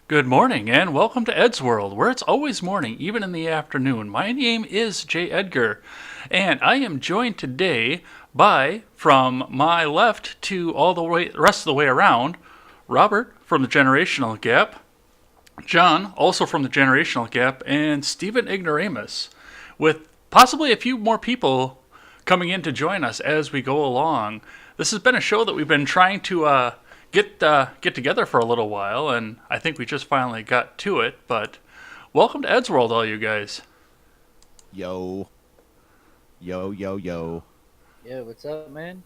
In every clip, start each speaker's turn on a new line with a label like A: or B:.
A: Good morning and welcome to Ed's World, where it's always morning, even in the afternoon. My name is Jay Edgar, and I am joined today by, from my left to all the way, rest of the way around, Robert from the Generational Gap, John, also from the Generational Gap, and Stephen Ignoramus, with possibly a few more people coming in to join us as we go along. This has been a show that we've been trying to get together for a little while, and I think we just finally got to it. But welcome to Ed's World, all you guys.
B: Yo. Yo, yo, yo.
C: Yeah, what's up, man?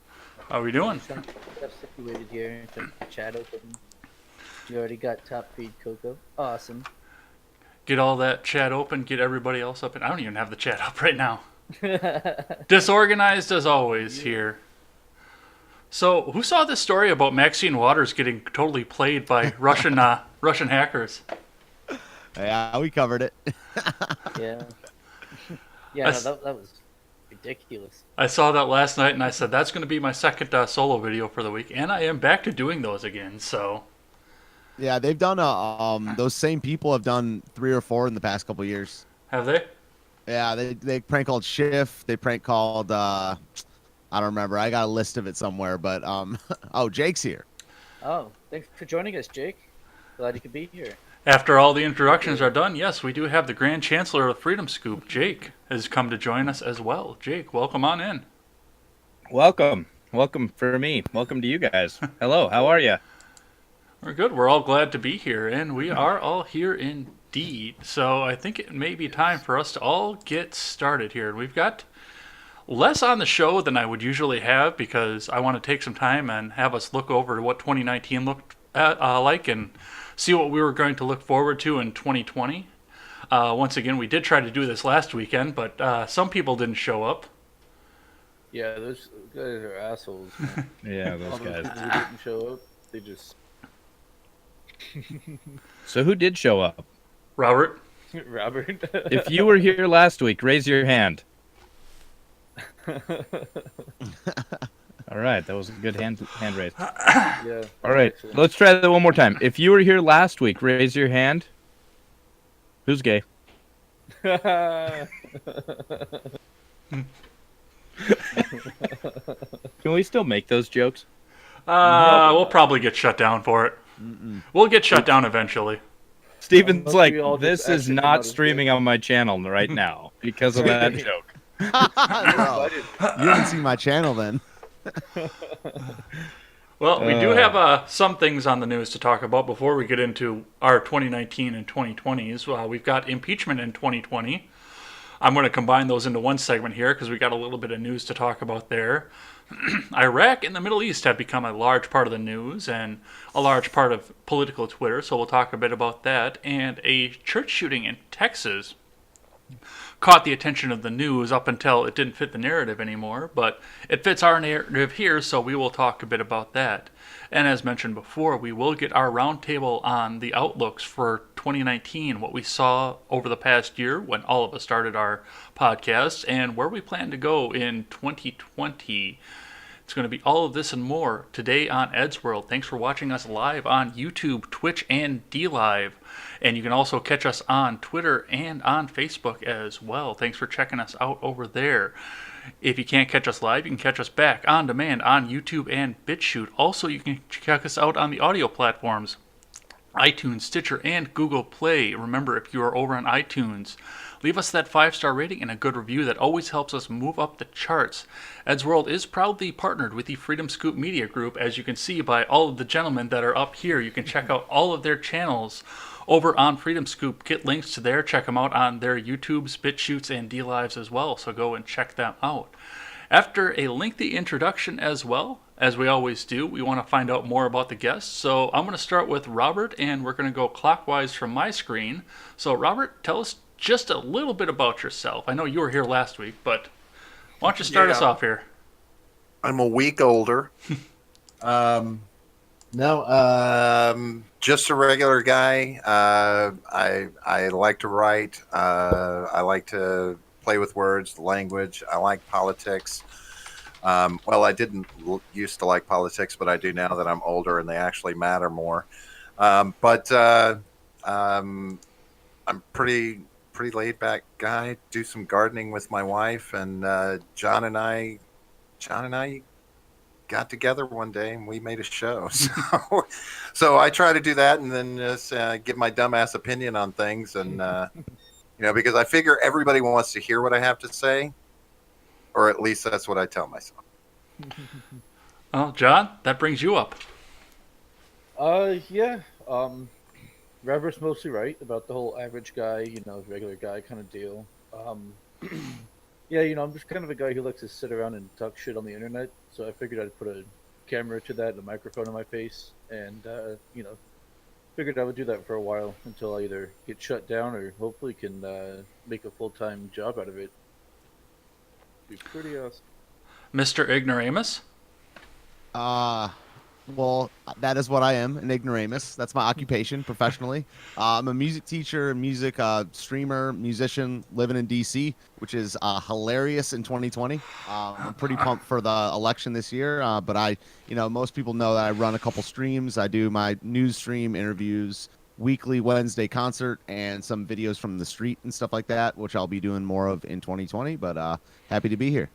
A: How are we doing?
C: Just trying to get situated here and the chat open. You already got top feed Coco. Awesome.
A: Get all that chat open, get everybody else up, and I don't even have the chat up right now. Disorganized as always here. So, who saw this story about Maxine Waters getting totally played by Russian hackers?
B: Yeah, we covered it.
C: Yeah. Yeah, no, that was ridiculous.
A: I saw that last night, and I said that's going to be my second solo video for the week, and I am back to doing those again. So,
B: Yeah, they've done those same people have done 3 or 4 in the past couple of years.
A: have they?
B: Yeah, they prank called Schiff. They prank called I don't remember. I got a list of it somewhere, but oh, Jake's here.
C: Oh, thanks for joining us, Jake. Glad you could be here.
A: After all the introductions are done, yes, we do have the Grand Chancellor of Freedom Scoop, Jake, has come to join us as well. Jake, welcome on in.
D: Welcome for me. Welcome to you guys. Hello, how are you?
A: We're good. We're all glad to be here, and we are all here indeed. So I think it may be time for us to all get started here. We've got less on the show than I would usually have because I want to take some time and have us look over what 2019 looked like and see what we were going to look forward to in 2020. Once again, we did try to do this last weekend, but some people didn't show up.
C: Yeah, those guys are assholes. Man.
D: Yeah, those
C: All those
D: guys.
C: people who didn't show up, they just...
D: So who did show up?
A: Robert?
C: Robert?
D: If you were here last week, raise your hand. All right, that was a good hand raise.
C: Yeah.
D: All right,
C: Excellent.
D: let's try that one more time. If you were here last week, raise your hand. Who's gay? Can we still make those jokes?
A: We'll probably get shut down for it. We'll get shut down eventually.
D: Steven's
C: Unless
D: like,
C: we all just
D: this is
C: actually come out
D: not
C: as
D: streaming on my channel right now because of that joke.
B: Bro, you haven't seen my channel then.
A: Well, we do have some things on the news to talk about before we get into our 2019 and 2020s. We've got impeachment in 2020. I'm going to combine those into one segment here because we got a little bit of news to talk about there. Iraq and the Middle East have become a large part of the news and a large part of political Twitter, so we'll talk a bit about that. And a church shooting in Texas caught the attention of the news up until it didn't fit the narrative anymore, but it fits our narrative here, so we will talk a bit about that. And as mentioned before, we will get our roundtable on the outlooks for 2019, what we saw over the past year when all of us started our podcasts, and where we plan to go in 2020. It's going to be all of this and more today on Ed's World. Thanks for watching us live on YouTube, Twitch, and DLive. And you can also catch us on Twitter and on Facebook as well. Thanks for checking us out over there. If you can't catch us live, you can catch us back on demand on YouTube and BitChute. Also, you can check us out on the audio platforms, iTunes, Stitcher, and Google Play. Remember, if you are over on iTunes, leave us that 5-star rating and a good review. That always helps us move up the charts. Ed's World is proudly partnered with the Freedom Scoop Media Group, as you can see by all of the gentlemen that are up here. You can check out all of their channels over on Freedom Scoop. Get links to there. Check them out on their YouTubes, BitChutes, and DLives as well, so go and check them out. After a lengthy introduction as well, as we always do, we want to find out more about the guests. So I'm going to start with Robert, and we're going to go clockwise from my screen. So Robert, tell us just a little bit about yourself. I know you were here last week, but why don't you start us off here?
E: I'm a week older. Just a regular guy. I like to write. I like to play with words, language. I like politics. Well, I didn't used to like politics, but I do now that I'm older and they actually matter more. But I'm pretty laid back guy. Do some gardening with my wife, and John and I got together one day and we made a show. So I try to do that, and then just give my dumbass opinion on things, and because I figure everybody wants to hear what I have to say, or at least that's what I tell myself.
A: Well, John, that brings you up.
C: Yeah. Robert's mostly right about the whole average guy, regular guy kind of deal. Yeah, I'm just kind of a guy who likes to sit around and talk shit on the internet, so I figured I'd put a camera to that and a microphone on my face, and, figured I would do that for a while until I either get shut down or hopefully can make a full-time job out of it. Be pretty awesome.
A: Mr. Ignoramus?
B: Well, that is what I am, an ignoramus. That's my occupation professionally. I'm a music teacher, music streamer, musician, living in DC, which is hilarious in 2020. I'm pretty pumped for the election this year, but most people know that I run a couple streams. I do my news stream interviews, weekly Wednesday concert, and some videos from the street and stuff like that, which I'll be doing more of in 2020, but happy to be here.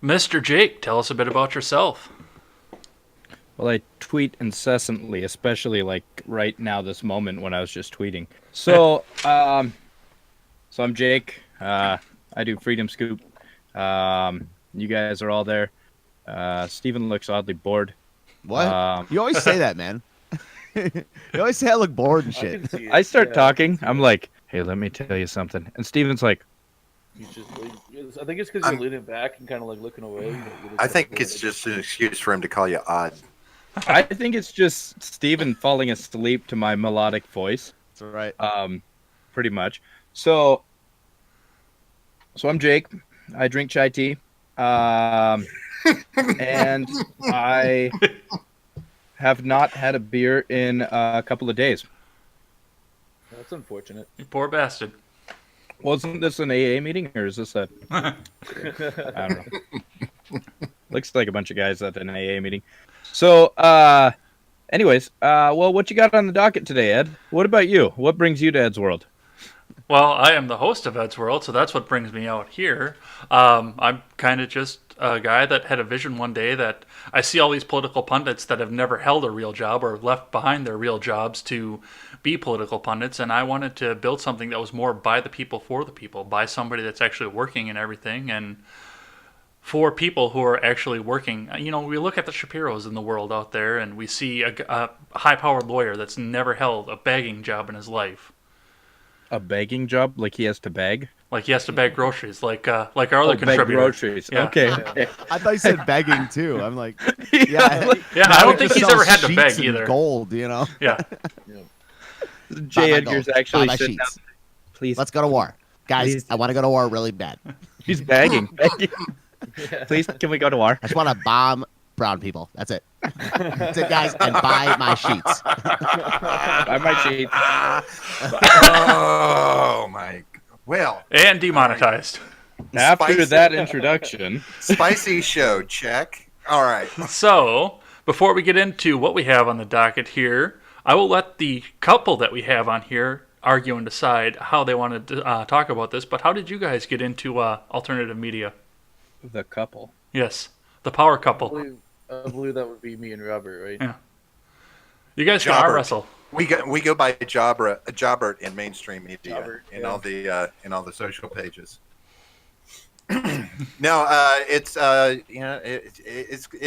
A: Mr. Jake, tell us a bit about yourself.
D: Well, I tweet incessantly, especially like right now, this moment when I was just tweeting. So, I'm Jake. I do Freedom Scoop. You guys are all there. Steven looks oddly bored.
B: What? You always say that, man. You always say I look bored and shit.
D: I start talking. I'm like, hey, let me tell you something. And Steven's like,
C: He's just, I think it's because you're leaning back and kind of like looking away.
E: I think it's just an excuse for him to call you odd.
D: I think it's just Steven falling asleep to my melodic voice.
B: That's right.
D: Pretty much. So I'm Jake. I drink chai tea. And I have not had a beer in a couple of days.
C: That's unfortunate.
A: You poor bastard.
D: Wasn't this an AA meeting, or is this a... I don't know. Looks like a bunch of guys at an AA meeting. So, anyways, well, what you got on the docket today, Ed? What about you? What brings you to Ed's World?
A: Well, I am the host of Ed's World, so that's what brings me out here. I'm kind of just a guy that had a vision one day that I see all these political pundits that have never held a real job or left behind their real jobs to be political pundits, and I wanted to build something that was more by the people, for the people, by somebody that's actually working and everything, and for people who are actually working. We look at the Shapiros in the world out there, and we see a high-powered lawyer that's never held a bagging job in his life.
D: A bagging job? Like he has to bag?
A: Like he has to bag groceries, like our other contributor.
D: Bag groceries.
A: Yeah.
D: Okay.
B: I thought you said begging too. I'm like,
A: Yeah, I don't think he's ever had to beg either.
B: Gold,
A: Yeah.
D: J. Edgar's actually
B: my
D: sitting
B: sheets.
D: down. Please.
B: Let's go to war, guys.
D: Please.
B: I want to go to war really bad.
D: He's bagging. Please, can we go to war?
B: I just want to bomb brown people. That's it. That's it, guys, and buy my sheets.
D: Buy my sheets.
E: Oh my! Well,
A: And demonetized.
D: After
E: spicy-
D: that introduction,
E: spicy show check. All right.
A: So, before we get into what we have on the docket here, I will let the couple that we have on here argue and decide how they want to talk about this. But how did you guys get into alternative media?
D: the couple.
A: Yes, the power couple.
C: I believe that would be me and Robert, right?
A: Yeah. You guys can arm
E: Jobbert.
A: wrestle.
E: We go by Jobbert in mainstream media
C: Jobbert,
E: in
C: yeah.
E: all the social pages. No, it'd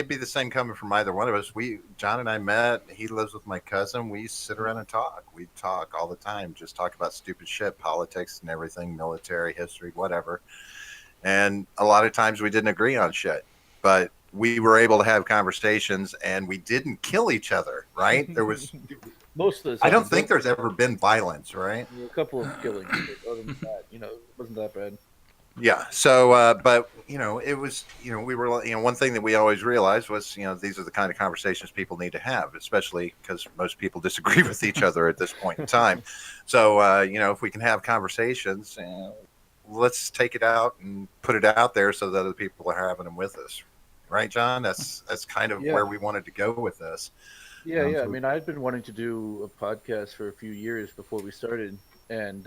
E: be the same coming from either one of us. John and I met. He lives with my cousin. We sit around and talk. We talk all the time. Just talk about stupid shit, politics and everything, military history, whatever. And a lot of times we didn't agree on shit, but we were able to have conversations, and we didn't kill each other. Right? There was.
C: Most of the
E: I
C: time,
E: don't think there's ever been violence, right?
C: a couple of killings, but other than that, it wasn't that bad.
E: Yeah. So, but it was, we were, one thing that we always realized was, these are the kind of conversations people need to have, especially because most people disagree with each other at this point in time. So, if we can have conversations, let's take it out and put it out there so that other people are having them with us. Right, John? That's kind of where we wanted to go with this.
C: Yeah. I mean, I had been wanting to do a podcast for a few years before we started, and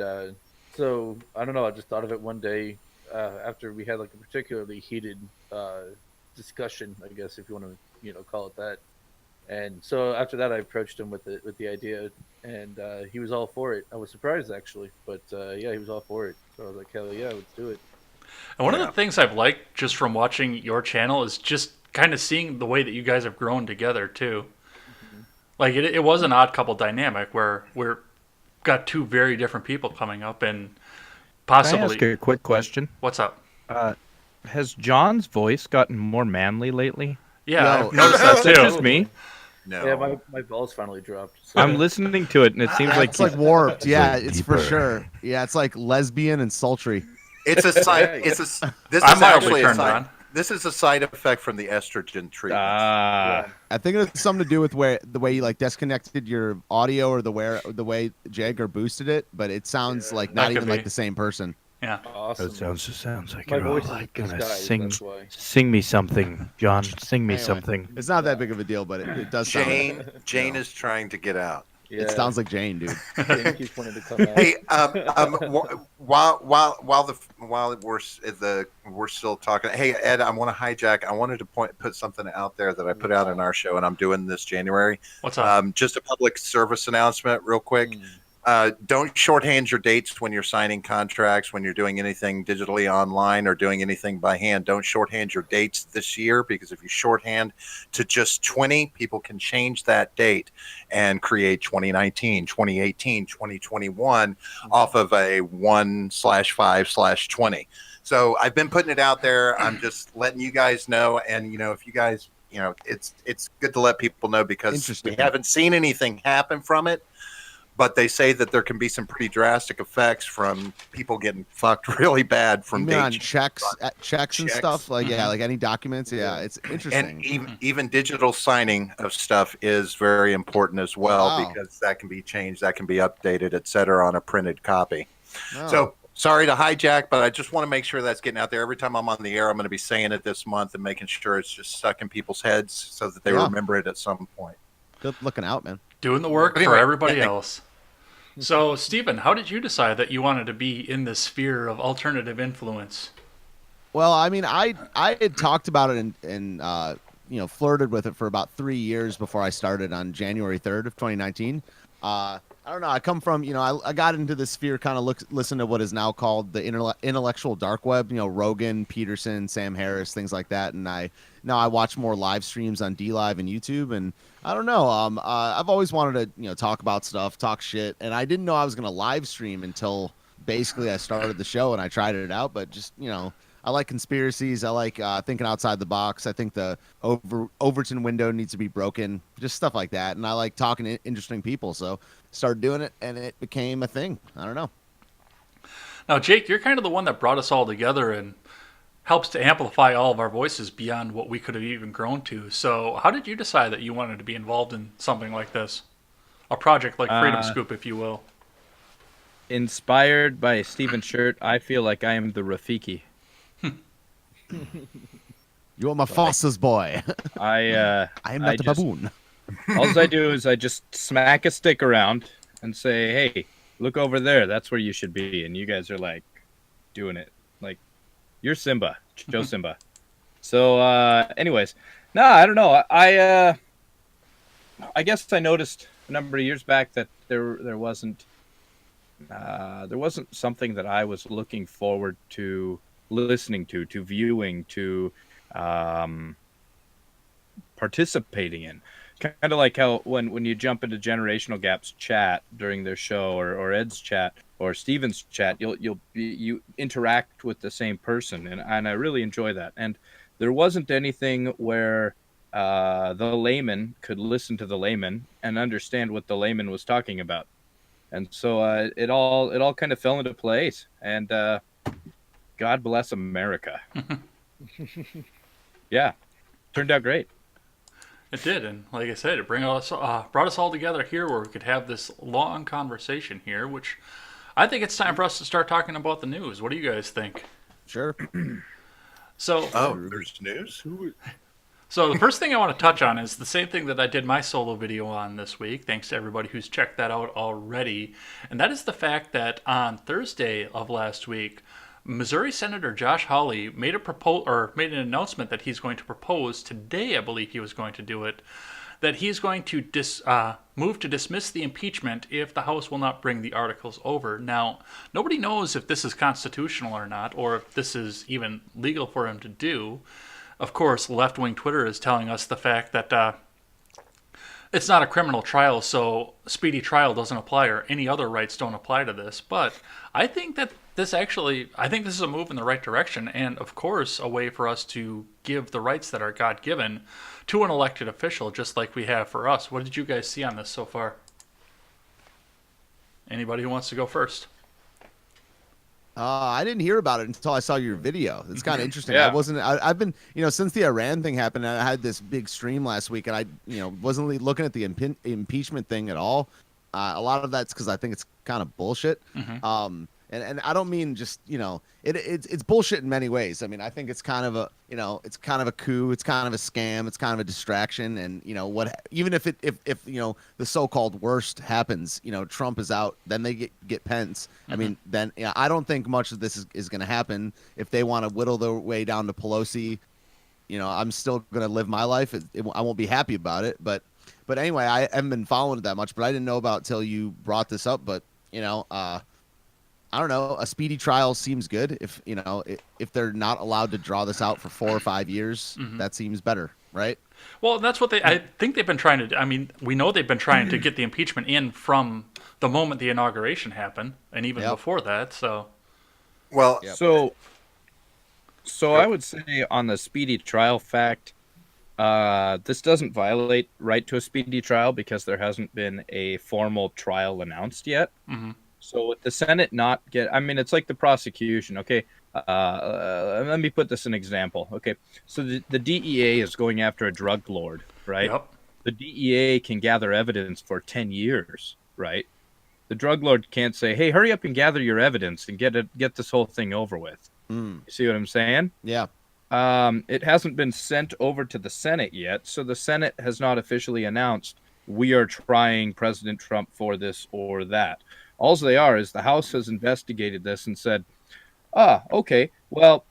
C: so I don't know. I just thought of it one day after we had like a particularly heated discussion, I guess, if you want to, call it that. And so after that, I approached him with the idea, and he was all for it. I was surprised actually, but yeah, he was all for it. So I was like, hell yeah, let's do it.
A: And one of
E: Yeah.
A: the things I've liked just from watching your channel is just kind of seeing the way that you guys have grown together too.
C: Mhm.
A: Like it was an odd couple dynamic where we're got two very different people coming up and
D: Can I
A: possibly
D: ask a quick question?
A: what's up?
D: Has John's voice gotten more manly lately?
A: Yeah,
B: Yo,
A: I've noticed that
D: Is that
A: too.
D: just me?
E: No.
C: Yeah, my balls finally dropped. So.
D: I'm listening to it, and it seems
B: Yeah,
D: like
B: it's like warped. Yeah,
F: like
B: it's for
F: deeper.
B: sure. Yeah, it's like lesbian and sultry.
E: It's a side.
C: Yeah.
E: It's a. This
A: I'm
E: is
A: mildly
E: actually a
A: turned
E: side.
A: on.
E: This is a side effect from the estrogen treatment.
D: ah.
B: I think it has something to do with the way you like disconnected your audio or the way Jagger boosted it, but it sounds like
A: That
B: not
A: could
B: even
A: be.
B: like the same person.
A: Yeah.
C: Awesome.
F: It sounds like
C: My
F: you're all
C: voice is
F: like
C: just
F: gonna
C: guys,
F: sing
C: that's why.
F: sing me something, John. Sing me
B: Anyway,
F: something.
B: It's not that big of a deal, but it does sound.
E: Jane is trying to get out.
C: Yeah.
B: It sounds like Jane, dude.
C: Jane keeps wanting to come out.
E: Hey, while we're still talking. Hey, Ed, I want to hijack. I wanted to put something out there that I put out in our show, and I'm doing this January.
A: What's up?
E: Just a public service announcement, real quick.
C: Mm.
E: Don't shorthand your dates when you're signing contracts, when you're doing anything digitally online or doing anything by hand. Don't shorthand your dates this year, because if you shorthand to just 20, people can change that date and create 2019, 2018, 2021 off of a 1/5/20. So I've been putting it out there. I'm just letting you guys know. And, if you guys, it's good to let people know, because
B: Interesting.
E: we haven't seen anything happen from it. But they say that there can be some pretty drastic effects from people getting fucked really bad from
B: You mean on
E: date
B: checks and
E: Checks.
B: stuff, like like any documents. Yeah, it's
E: and
B: interesting.
E: even digital signing of stuff is very important as well,
B: Wow.
E: because that can be changed, that can be updated, et cetera, on a printed copy.
B: Oh.
E: So sorry to hijack, but I just want to make sure that's getting out there. Every time I'm on the air, I'm going to be saying it this month and making sure it's just stuck in people's heads so that they
B: Yeah.
E: remember it at some point.
B: Good looking out, man.
A: Doing the work
E: But anyway,
A: for everybody
E: yeah,
A: else. So, Stephen, how did you decide that you wanted to be in the sphere of alternative influence?
B: Well, I mean, I had talked about it and flirted with it for about 3 years before I started on January 3rd of 2019. I don't know. I come from, I got into this sphere, kind of listen to what is now called the intellectual dark web, Rogan, Peterson, Sam Harris, things like that. And now I watch more live streams on DLive and YouTube. And I don't know. I've always wanted to, talk about stuff, talk shit. And I didn't know I was going to live stream until basically I started the show and I tried it out. But just, I like conspiracies. I like thinking outside the box. I think the Overton window needs to be broken, just stuff like that. And I like talking to interesting people. So started doing it, and it became a thing. I don't know.
A: Now, Jake, you're kind of the one that brought us all together and helps to amplify all of our voices beyond what we could have even grown to. So how did you decide that you wanted to be involved in something like this? A project like Freedom Scoop, if you will.
D: Inspired by Steven Shirt, I feel like I am the Rafiki.
B: You are my Foster's boy.
D: I
B: am not the baboon.
D: all I do is I just smack a stick around and say, "Hey, look over there. That's where you should be." And you guys are like doing it. Like, you're Simba, Joe Simba. So, anyways, no, I don't know. I guess I noticed a number of years back that there wasn't something that I was looking forward to listening to viewing, to participating in. Kind of like how when you jump into Generational Gap's chat during their show, or Ed's chat, or Steven's chat, you interact with the same person, and I really enjoy that. And there wasn't anything where the layman could listen to the layman and understand what the layman was talking about, and so it all kind of fell into place. And God bless America. Yeah, turned out great.
A: It did, and like I said, it brought us all together here where we could have this long conversation here, which I think it's time for us to start talking about the news. What do you guys think?
B: Sure.
A: So,
E: Oh, there's news?
A: So the first thing I want to touch on is the same thing that I did my solo video on this week. Thanks to everybody who's checked that out already. And that is the fact that on Thursday of last week, Missouri Senator Josh Hawley made an announcement that he's going to propose today. I believe he was going to do it. That he's going to move to dismiss the impeachment if the House will not bring the articles over. Now, nobody knows if this is constitutional or not, or if this is even legal for him to do. Of course, left-wing Twitter is telling us the fact that it's not a criminal trial, so speedy trial doesn't apply or any other rights don't apply to this. But I think that this is a move in the right direction, and of course, a way for us to give the rights that are God-given to an elected official, just like we have for us. What did you guys see on this so far? Anybody who wants to go first?
B: I didn't hear about it until I saw your video. It's kind of interesting.
D: Yeah.
B: I've been, since the Iran thing happened, I had this big stream last week, and I, wasn't really looking at the impeachment thing at all. A lot of that's because I think it's kind of bullshit. And I don't mean just, it's bullshit in many ways. I mean, I think it's kind of a, it's kind of a coup, it's kind of a scam, it's kind of a distraction. And, even if the so-called worst happens, Trump is out, then they get Pence. I mean, then I don't think much of this is going to happen. If they want to whittle their way down to Pelosi, I'm still going to live my life. I won't be happy about it. But anyway, I haven't been following it that much, but I didn't know about it till you brought this up. But, I don't know. A speedy trial seems good. If they're not allowed to draw this out for 4 or 5 years, that seems better, right?
A: Well, that's what I think they've been trying to do. I mean, we know they've been trying to get the impeachment in from the moment the inauguration happened, and even before that. So,
E: Well,
D: So I would say on the speedy trial fact, this doesn't violate right to a speedy trial because there hasn't been a formal trial announced yet. So with the Senate it's like the prosecution. Okay, let me put this in example. Okay, so the DEA is going after a drug lord, right?
A: Yep.
D: The DEA can gather evidence for 10 years, right? The drug lord can't say, "Hey, hurry up and gather your evidence and get this whole thing over with." You see what I'm saying?
B: Yeah.
D: It hasn't been sent over to the Senate yet, so the Senate has not officially announced we are trying President Trump for this or that. All they are is the House has investigated this and said, okay, well,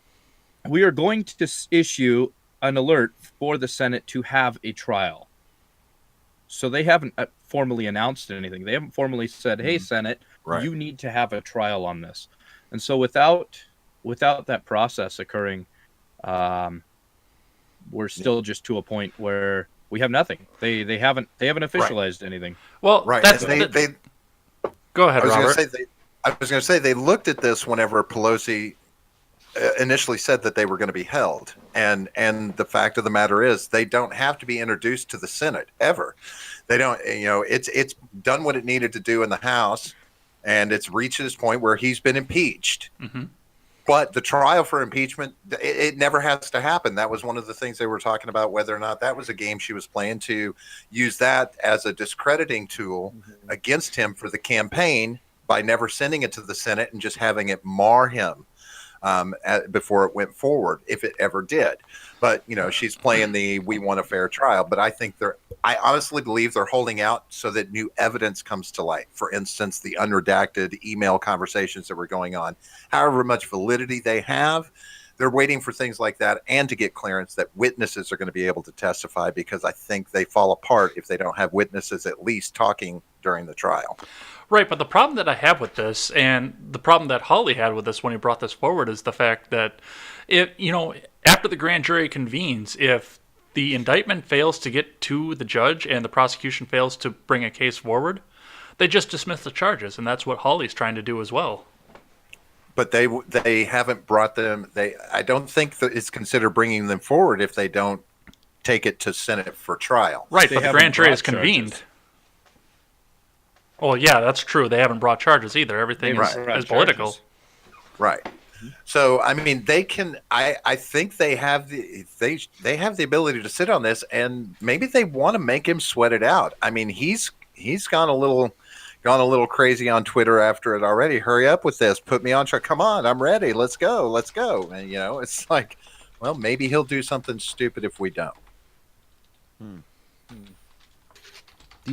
D: we are going to issue an alert for the Senate to have a trial. So they haven't formally announced anything. They haven't formally said, hey, Senate, you need to have a trial on this. And so without that process occurring, we're still just to a point where we have nothing. They haven't officialized anything.
A: Well,
E: right.
A: They go ahead, Robert.
E: I was going to say they looked at this whenever Pelosi initially said that they were going to be held, and the fact of the matter is they don't have to be introduced to the Senate ever. They don't. It's done what it needed to do in the House, and it's reached this point where he's been impeached. But the trial for impeachment, it never has to happen. That was one of the things they were talking about, whether or not that was a game she was playing to use that as a discrediting tool against him for the campaign by never sending it to the Senate and just having it mar him before it went forward, if it ever did. But, she's playing we want a fair trial. But I honestly believe they're holding out so that new evidence comes to light. For instance, the unredacted email conversations that were going on, however much validity they have, they're waiting for things like that and to get clearance that witnesses are going to be able to testify, because I think they fall apart if they don't have witnesses at least talking during the trial.
A: Right, but the problem that I have with this, and the problem that Hawley had with this when he brought this forward, is the fact that after the grand jury convenes, if the indictment fails to get to the judge and the prosecution fails to bring a case forward, they just dismiss the charges, and that's what Hawley's trying to do as well.
E: But they haven't brought them. I don't think that it's considered bringing them forward if they don't take it to Senate for trial.
A: Right, but the grand jury is convened.
D: Charges.
A: Well, yeah, that's true. They haven't brought charges either. Everything is political.
E: Right. So, I mean, they can. I think they have the ability to sit on this, and maybe they want to make him sweat it out. I mean, he's gone a little crazy on Twitter after it already. Hurry up with this. Put me on track. Come on, I'm ready. Let's go. And it's like, well, maybe he'll do something stupid if we don't.
B: Do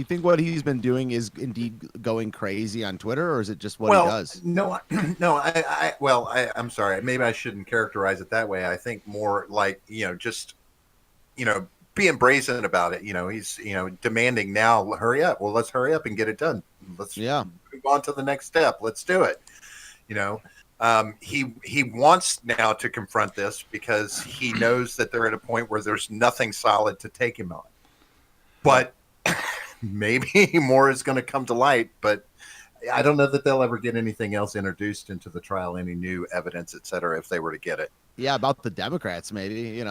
B: you think what he's been doing is indeed going crazy on Twitter, or is it just what
E: well,
B: he does?
E: no, no. I'm sorry. Maybe I shouldn't characterize it that way. I think more like just being brazen about it. He's demanding now. Hurry up. Well, let's hurry up and get it done. Let's move on to the next step. Let's do it. He wants now to confront this because he knows that they're at a point where there's nothing solid to take him on. But maybe more is going to come to light, but I don't know that they'll ever get anything else introduced into the trial, any new evidence, et cetera, if they were to get it.
B: Yeah, about the Democrats, maybe,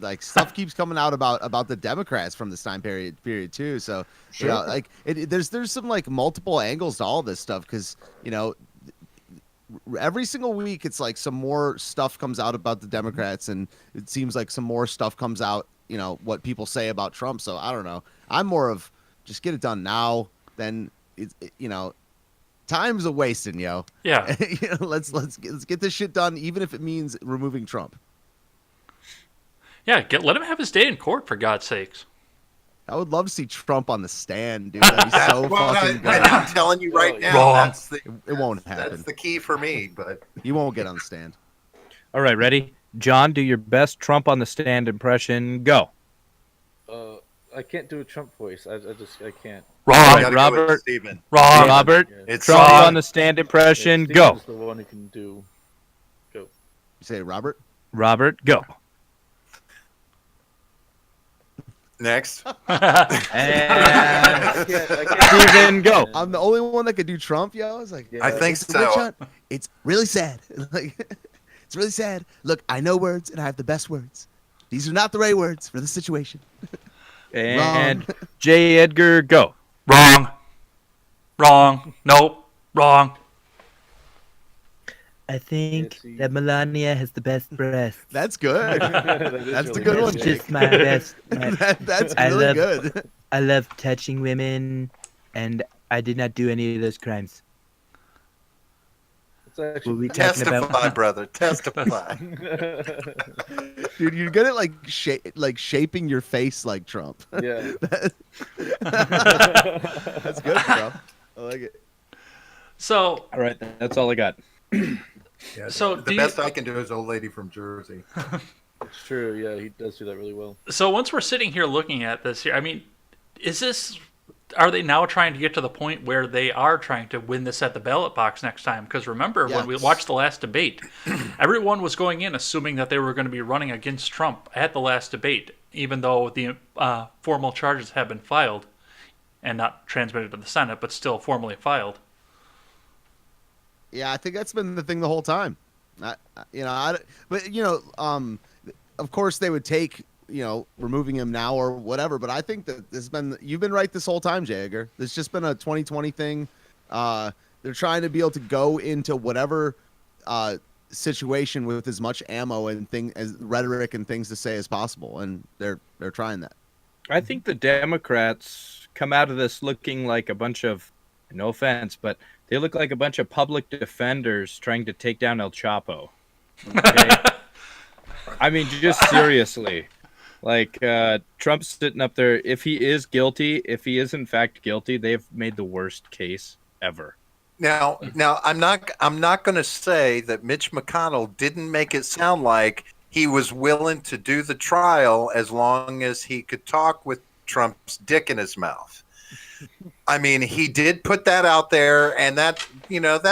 B: like stuff keeps coming out about the Democrats from this time period too. So,
E: Sure.
B: there's some like multiple angles to all this stuff because, every single week it's like some more stuff comes out about the Democrats, and it seems like some more stuff comes out, what people say about Trump. So I don't know. I'm more of just get it done now. Then time's a wasting, yo.
A: Yeah.
B: Let's get this shit done, even if it means removing Trump.
A: Yeah, let him have his day in court, for God's sakes.
B: I would love to see Trump on the stand, dude. That'd be so fucking good.
E: I'm telling you right now,
A: Wrong.
B: It won't happen.
E: That's the key for me, but
B: He won't get on the stand.
D: All right, ready? John, do your best Trump on the stand impression. Go.
C: I can't do a Trump voice. I can't.
A: Wrong.
E: I gotta go with
D: Robert.
E: Steven.
A: Wrong.
D: Robert,
C: Yeah.
E: It's
D: Trump
E: Steven.
D: on the stand impression.
C: Steve
D: Go.
C: is the one who can do. Go.
B: You say Robert?
D: Robert, go.
E: Next.
D: And
C: I can't.
D: Steven, go.
B: I'm the only one that could do Trump, yo. I was like,
C: Yeah.
E: I think
B: it's a witch
E: so.
B: hunt. It's really sad. Like, it's really sad. Look, I know words and I have the best words. These are not the right words for the situation.
D: And J. Edgar, go.
A: Wrong. Wrong. Nope. Wrong.
F: I think
C: Yes, he-
F: that Melania has the best breasts.
B: That's good.
C: That is
B: That's the
C: really
B: good
C: nice,
B: one,
F: It's
C: Jake.
F: just my best.
B: That's
F: I
B: really
F: love-
B: good.
F: I love touching women, and I did not do any of those crimes.
C: It's actually
F: Will we talking
E: Testify,
F: about?
E: brother. Testify.
B: Dude, you're good at like shaping your face like Trump.
C: yeah.
B: That's good, bro. I like it.
A: So,
D: All right, that's all I got.
E: Yeah,
A: So,
E: the
A: do
E: best
A: you-
E: I can do is old lady from Jersey.
C: It's true. Yeah, he does do that really well.
A: so once we're sitting here looking at this here, I mean, are they now trying to get to the point where they are trying to win this at the ballot box next time? Because remember, when we
B: Yes.
A: watched the last debate, everyone was going in assuming that they were going to be running against Trump at the last debate, even though the formal charges have been filed and not transmitted to the Senate, but still formally filed.
B: Yeah, I think that's been the thing the whole time. Of course they would take, removing him now or whatever. But I think that you've been right this whole time, Jagger. There's just been a 2020 thing. They're trying to be able to go into whatever situation with as much ammo and as rhetoric and things to say as possible, and they're trying that.
D: I think the Democrats come out of this looking like a bunch of, no offense, but they look like a bunch of public defenders trying to take down El Chapo. Okay? I mean, just seriously. Like, Trump's sitting up there. If he is in fact guilty, they've made the worst case ever.
E: Now, I'm not going to say that Mitch McConnell didn't make it sound like he was willing to do the trial as long as he could talk with Trump's dick in his mouth. I mean, he did put that out there, and that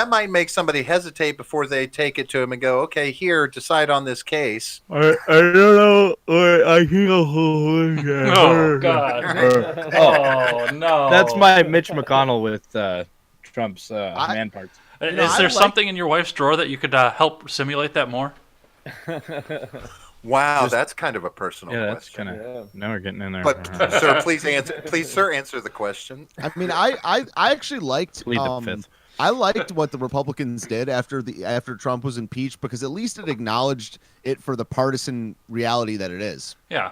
E: might make somebody hesitate before they take it to him and go, okay, here, decide on this case.
F: I don't know. I think
A: Oh, God. Oh, no.
D: That's my Mitch McConnell with Trump's man parts.
A: Is there something in your wife's drawer that you could help simulate that more?
E: Wow, that's kind of a personal
D: Yeah, that's
E: question.
D: kind of.
C: Yeah.
D: Now we're getting in there.
E: But sir, please answer the question.
B: I mean, I actually liked.
D: Plead the fifth.
B: I liked what the Republicans did after Trump was impeached, because at least it acknowledged it for the partisan reality that it is.
A: Yeah.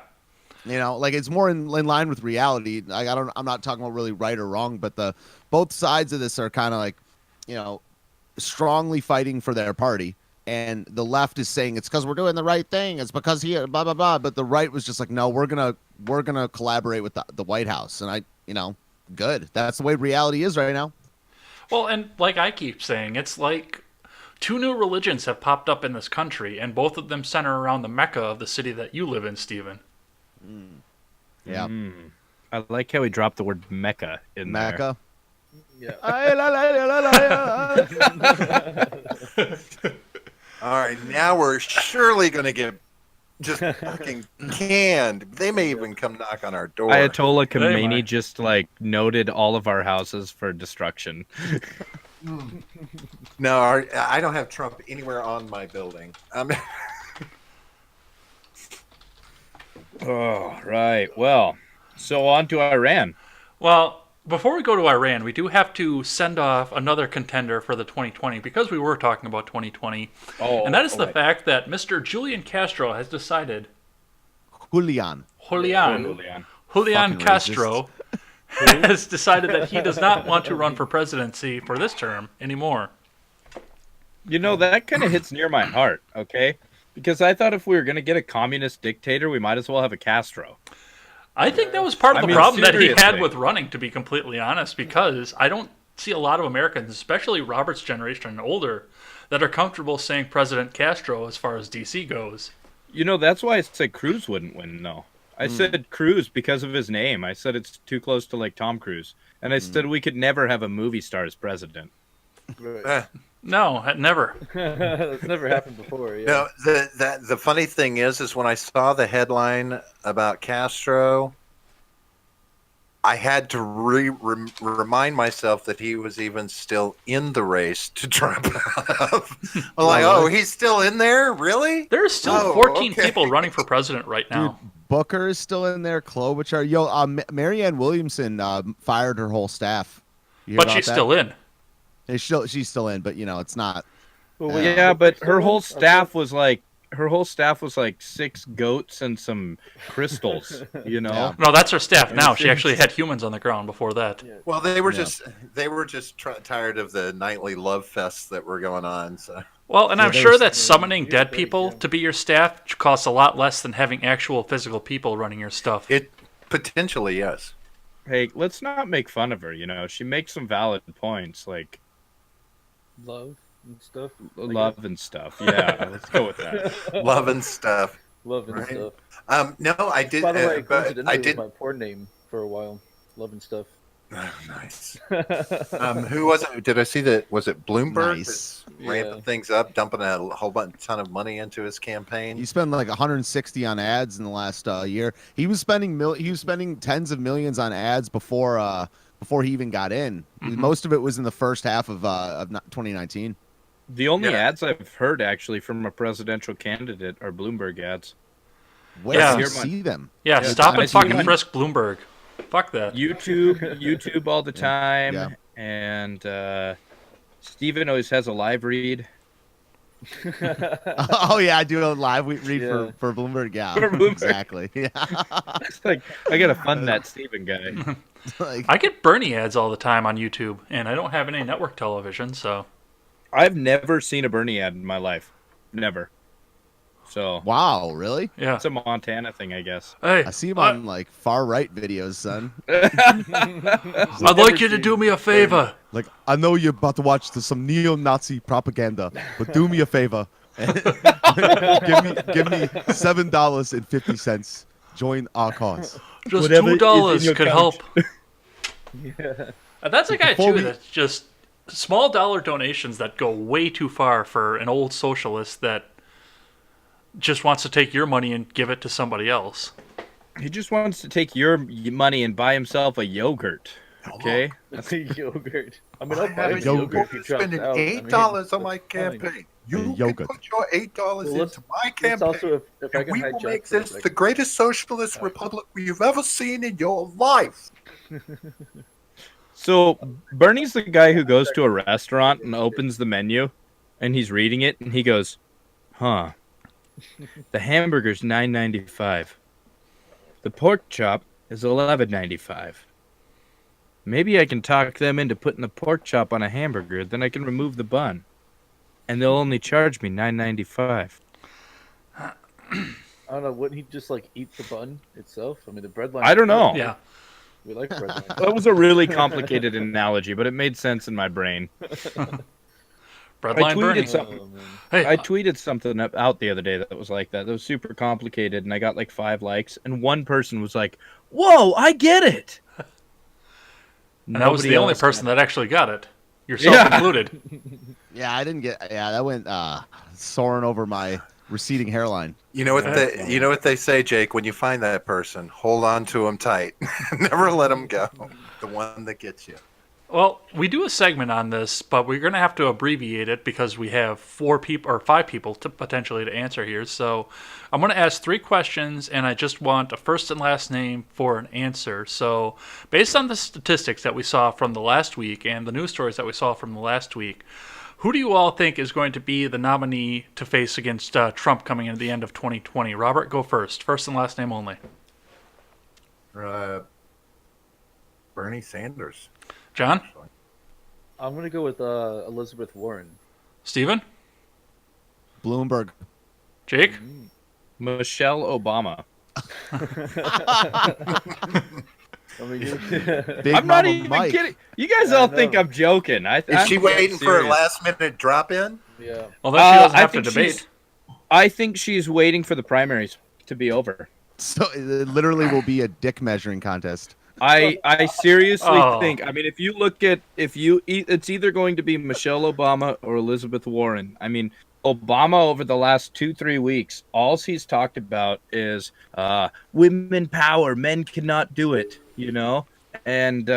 B: Like it's more in line with reality. Like I'm not talking about really right or wrong, but both sides of this are kind of like, strongly fighting for their party. and the left is saying it's because we're doing the right thing. It's because he blah blah blah. But the right was just like, no, we're gonna collaborate with the White House, and good. That's the way reality is right now.
A: Well, and like I keep saying, it's like two new religions have popped up in this country, and both of them center around the Mecca of the city that you live in, Stephen.
B: Yeah,
D: I like how he dropped the word Mecca in there.
B: Mecca.
C: Yeah.
E: All right, now we're surely going to get just fucking canned. They may even come knock on our door.
D: Ayatollah
A: They
D: Khomeini
A: might.
D: just like noted all of our houses for destruction.
E: No, I don't have Trump anywhere on my building.
D: Oh, right. Well, so on to Iran.
A: Well, before we go to Iran, we do have to send off another contender for the 2020 because we were talking about 2020.
D: Oh,
A: And that is the
D: right.
A: fact that Mr. Julian Castro has decided,
B: Julian.
A: Julian
B: Fucking
A: Castro has decided that he does not want to run for presidency for this term anymore.
D: You know, that kind of hits near my heart, okay? Because I thought if we were going to get a communist dictator, we might as well have a Castro.
A: I think that was part of
D: I
A: the
D: mean,
A: problem that he had
D: seriously.
A: with running, to be completely honest, because I don't see a lot of Americans, especially Robert's generation and older, that are comfortable saying President Castro as far as DC goes.
D: You know, that's why I said Cruz wouldn't win, though. I said Cruz because of his name. I said it's too close to, like, Tom Cruise. And I said we could never have a movie star as president.
C: Right.
A: No, never.
C: That's never happened before. Yeah.
E: No, the funny thing is when I saw the headline about Castro, I had to remind myself that he was even still in the race to drop out. I'm like, oh, he's still in there? Really?
A: There's still
E: Oh,
A: 14
E: okay.
A: people running for president right
B: Dude,
A: now.
B: Booker is still in there. Klobuchar. Marianne Williamson fired her whole staff. You hear
A: But
B: about
A: she's
B: that?
A: still in.
B: She's still in, but it's not.
C: Well,
D: Yeah, but her whole
C: Still in?
D: staff was like 6 goats and some crystals, you know?
B: Yeah.
A: No, that's her staff now. She actually had humans on the ground before that.
E: Well, they were
B: Yeah.
E: just tired of the nightly love fests that were going on. So
A: Well, and I'm
B: there's-
A: sure that summoning
C: Yeah,
A: dead
C: there
A: people
C: you go.
A: to be your staff costs a lot less than having actual physical people running your stuff.
E: it potentially, yes.
D: Hey, let's not make fun of her, you know? She makes some valid points, like
C: love and stuff.
D: love and stuff. Yeah, let's go with that.
E: Love and stuff.
C: Love and
E: Right.
C: stuff.
E: No, I did.
C: By the way,
E: but
C: coincidentally,
E: I
C: it was
E: did.
C: my porn name for a while. Love and stuff.
E: Oh, nice. Who was it? Did I see that? Was it Bloomberg?
B: Nice.
E: That ramping
C: Yeah.
E: things up, dumping a whole ton of money into his campaign.
B: He spent like 160 on ads in the last year. He was spending tens of millions on ads before he even got in. Most of it was in the first half of 2019.
D: The only
E: Yeah.
D: ads I've heard actually from a presidential candidate are Bloomberg ads.
B: Where
A: Yeah.
B: do you see them?
A: Yeah,
D: Yeah,
A: stop
D: I
A: and
D: see
A: fucking
D: one.
A: frisk Bloomberg. Fuck that.
D: YouTube all the time,
B: Yeah.
D: and Steven always has a live read.
B: Oh yeah, I do a live read
C: Yeah.
B: for Bloomberg. Yeah,
D: For Bloomberg.
B: exactly. Yeah.
D: It's like I gotta fund that Steven guy.
B: Like,
A: I get Bernie ads all the time on YouTube, and I don't have any network television, so
D: I've never seen a Bernie ad in my life, never. So
B: wow, really?
A: yeah.
D: it's a Montana thing, I guess.
A: Hey,
B: I see him on like far right videos, son.
A: I'd like you to do me a favor.
B: Like, I know you're about to watch some neo-Nazi propaganda, but do me a favor. give me $7.50. Join our cause.
A: Just
D: Whatever is
A: $2
D: in your
A: could
D: couch.
A: help.
C: Yeah.
A: And that's a guy
B: Before
A: too
B: we-
A: that's just small dollar donations that go way too far for an old socialist that just wants to take your money and give it to somebody else.
D: He just wants to take your money and buy himself a yogurt. Okay,
C: Yogurt. I mean, I'll buy
E: haven't
C: a
B: you
C: yogurt if he drops
E: spending
C: out. I mean,
E: $8 on my
C: that's fine.
E: campaign. You can
B: Yogurt.
E: put your $8
C: Well, let's-
E: into my
C: Let's
E: campaign,
C: also, if I
E: and
C: can
E: we will
C: hijack
E: make
C: for a
E: this the
C: second.
E: greatest socialist republic you've ever seen in your life.
D: so Bernie's the guy who goes to a restaurant and opens the menu, and he's reading it, and he goes, "Huh, the hamburger's $9.95. The pork chop is $11.95. Maybe I can talk them into putting the pork chop on a hamburger, then I can remove the bun." and they'll only charge me $9.95.
C: I don't know. Wouldn't he just like eat the bun itself? I mean, the bread line.
D: I don't know.
A: Yeah.
C: We like bread line.
D: That was a really complicated analogy, but it made sense in my brain.
A: Breadline Bernie.
D: tweeted something.
C: Oh, man.
A: Hey,
D: I tweeted something out the other day that was like that. That was super complicated, and I got like 5 likes, and one person was like, "Whoa, I get it."
A: and that was the only person that actually got it. Yourself
D: Yeah.
A: included.
B: Yeah, I didn't get. Yeah, that went soaring over my receding hairline.
E: You know what they say, Jake. When you find that person, hold on to them tight. Never let them go. The one that gets you.
A: Well, we do a segment on this, but we're going to have to abbreviate it because we have 5 people to potentially answer here. So I'm going to ask 3 questions, and I just want a first and last name for an answer. So based on the statistics that we saw from the last week and the news stories that we saw from the last week, who do you all think is going to be the nominee to face against Trump coming in at the end of 2020? Robert, go first. First and last name only.
E: Bernie Sanders.
A: John?
C: I'm gonna go with Elizabeth Warren.
A: Steven?
B: Bloomberg.
A: Jake?
D: Michelle Obama.
C: I mean,
B: Big
D: I'm not
B: Mama
D: even
B: Mike.
D: kidding. You guys
C: I
D: all think
C: know.
D: I'm joking.
E: Is she
D: I'm
E: waiting for a
D: serious.
E: last-minute drop-in?
C: yeah.
A: Well, then she doesn't
D: I
A: have to
D: think
A: debate.
D: I think she's waiting for the primaries to be over.
B: So it literally will be a dick measuring contest.
D: I seriously
A: Oh.
D: think. I mean, if you look at it's either going to be Michelle Obama or Elizabeth Warren. I mean, Obama over the last 2-3 weeks, all he's talked about is women power. Men cannot do it. You know, and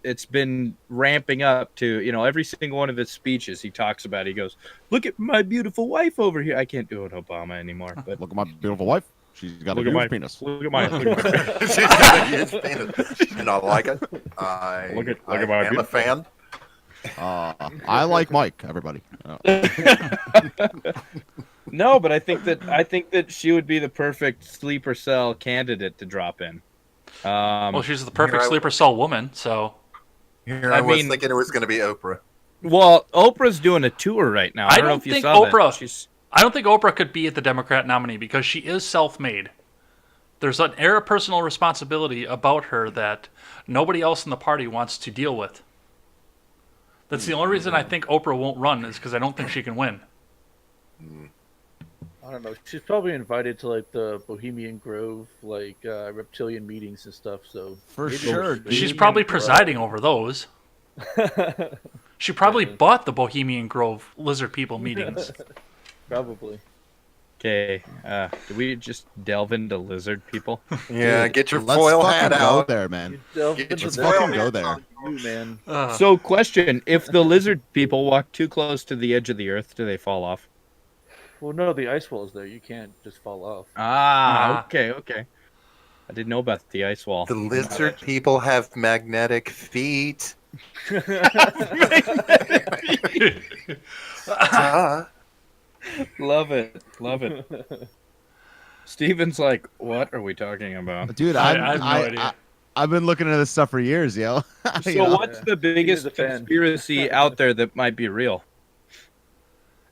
D: it's been ramping up to every single one of his speeches. He talks about. He goes, "Look at my beautiful wife over here." I can't do an Obama anymore, but
B: Look at my beautiful wife. She's got
D: Look
B: a
D: at
B: huge
D: my
B: penis.
D: Look at my. Look at my
E: She's got a huge penis. And I like it. I
D: Look at
E: I
D: my
E: am a
D: beautiful-
E: fan.
B: I like Mike. Everybody.
D: No, but I think that she would be the perfect sleeper cell candidate to drop in.
A: Well, she's the perfect
E: Here I-
A: sleeper cell woman, so
E: Here
D: I
E: I was
D: mean-
E: thinking it was going to be Oprah.
D: Well, Oprah's doing a tour right now. I don't know if you
A: think
D: saw
A: Oprah.
D: that. She's
A: I don't think Oprah could be the Democrat nominee because she is self-made. There's an air of personal responsibility about her that nobody else in the party wants to deal with. That's the only reason I think Oprah won't run is because I don't think she can win.
C: I don't know. She's probably invited to like the Bohemian Grove, like reptilian meetings and stuff. So
B: For
C: maybe
B: sure,
C: she'll-
B: dude.
A: She's probably presiding over those. She probably bought the Bohemian Grove lizard people meetings.
C: Probably.
D: okay. Do we just delve into lizard people?
E: Yeah,
B: Dude,
E: get your
B: let's
E: foil
B: fucking
E: hat
B: go
E: out.
B: there, man.
C: Delve
E: Get
C: into
E: your
C: this.
B: fucking
E: foil
B: go
E: hat
B: there.
E: on.
C: You, man.
D: So, question: if the lizard people walk too close to the edge of the earth, do they fall off?
C: Well, no, the ice wall is there. You can't just fall off.
A: Ah.
D: Okay. I didn't know about the ice wall.
E: The lizard people have magnetic feet. Duh.
D: Love it. Steven's like, what are we talking about?
B: Dude,
A: I have no idea.
B: I've been looking into this stuff for years, yo. You
D: So
B: know?
D: what's the biggest
C: a fan.
D: conspiracy out there that might be real?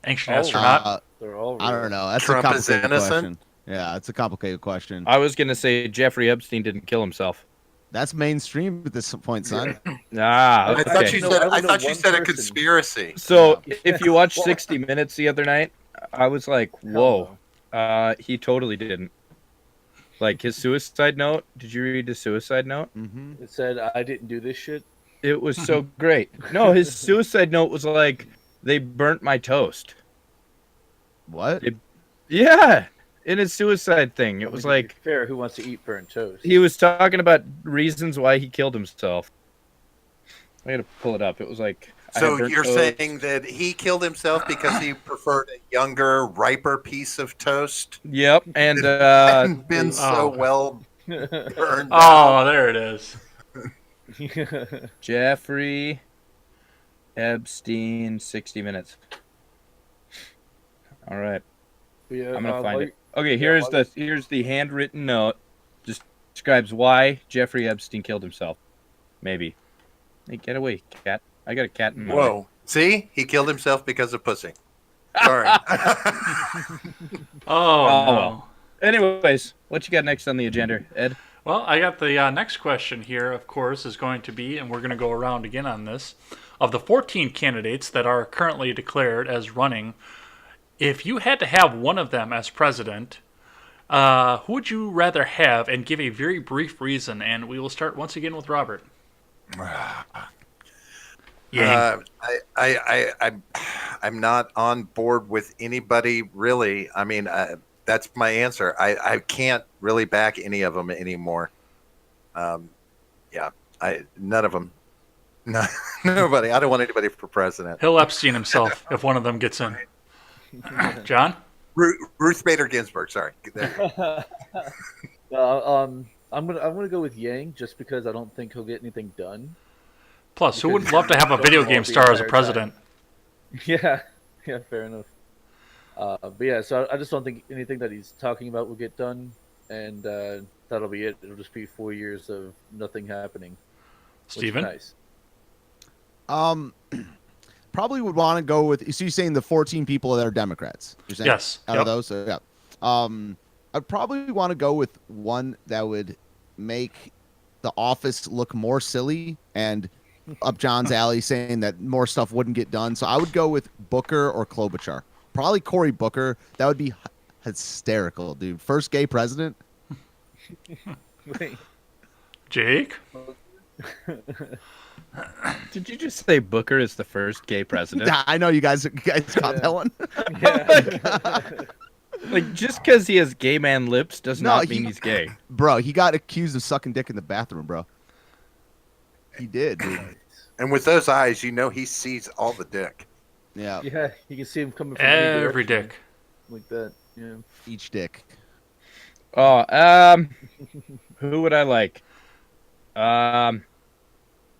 A: Ancient
C: Oh.
A: astronaut.
C: They're all.
B: I
C: real.
B: don't know. That's
E: Trump
B: a
E: is
B: complicated
E: innocent?
B: question. Yeah, it's a complicated question.
D: I was gonna say Jeffrey Epstein didn't kill himself.
B: That's mainstream at this point, son.
D: Ah,
E: I thought
D: okay.
E: you
C: No,
E: said
C: I
E: I
C: know
E: thought you
C: one
E: said a
C: person.
E: conspiracy.
D: So if you watched 60 Minutes the other night, I was like, whoa. He totally didn't. Like his suicide note. Did you read his suicide note?
B: Mm-hmm.
C: It said I didn't do this shit.
D: It was so great. No, his suicide note was like, they burnt my toast.
B: What?
D: Yeah, in his suicide thing. It
C: I
D: was
C: mean, to be
D: like,
C: fair. Who wants to eat burnt toast?
D: he was talking about reasons why he killed himself. I gotta pull it up. It was like, I
E: So
D: had burnt
E: you're
D: toast.
E: saying that he killed himself because he preferred a younger, riper piece of toast?
D: Yep, and
E: Hadn't been
A: Oh.
E: so well burned.
A: Oh, there it is.
D: Jeffrey Epstein, 60 Minutes. All right,
C: Yeah,
D: I'm gonna find
C: like-
D: it. Okay,
C: yeah,
D: here's the handwritten note. Just describes why Jeffrey Epstein killed himself. Maybe. Hey, get away, cat! I got a cat in my way.
E: Whoa. See? He killed himself because of pussy. Sorry.
A: Oh, no.
D: well. Anyways, what you got next on the agenda, Ed?
A: Well, I got the next question here, of course, is going to be, and we're going to go around again on this, of the 14 candidates that are currently declared as running, if you had to have one of them as president, who would you rather have, and give a very brief reason? And we will start once again with Robert.
E: I'm not on board with anybody really. I mean, that's my answer. I can't really back any of them anymore. None of them. No, nobody. I don't want anybody for president.
A: He'll Epstein himself if one of them gets in. John?
E: Ruth Bader Ginsburg. Sorry.
C: I'm gonna go with Yang just because I don't think he'll get anything done.
A: Plus, who wouldn't love to have a video game star as a president?
C: Yeah, fair enough. But yeah, so I just don't think anything that he's talking about will get done, and that'll be it. It'll just be 4 years of nothing happening.
A: Steven?
C: Nice.
B: Probably would want to go with. So you're saying the 14 people that are Democrats? You're saying
A: Yes.
B: Out of those, so, yeah. I'd probably want to go with one that would make the office look more silly and up John's alley, saying that more stuff wouldn't get done. So I would go with Booker or Klobuchar. Probably Cory Booker. That would be hysterical, dude. First gay president.
C: Wait.
A: Jake?
D: Did you just say Booker is the first gay president?
B: I know you guys caught that one.
C: Yeah.
D: Like, just because he has gay man lips does
B: No,
D: not mean he's gay.
B: Bro, he got accused of sucking dick in the bathroom, bro. He did, dude.
E: And with those eyes, you know he sees all the dick.
B: Yeah,
C: Yeah, you can see him coming from any
A: Every
C: direction
A: dick.
C: like that. Yeah.
B: each dick.
D: Oh, who would I like?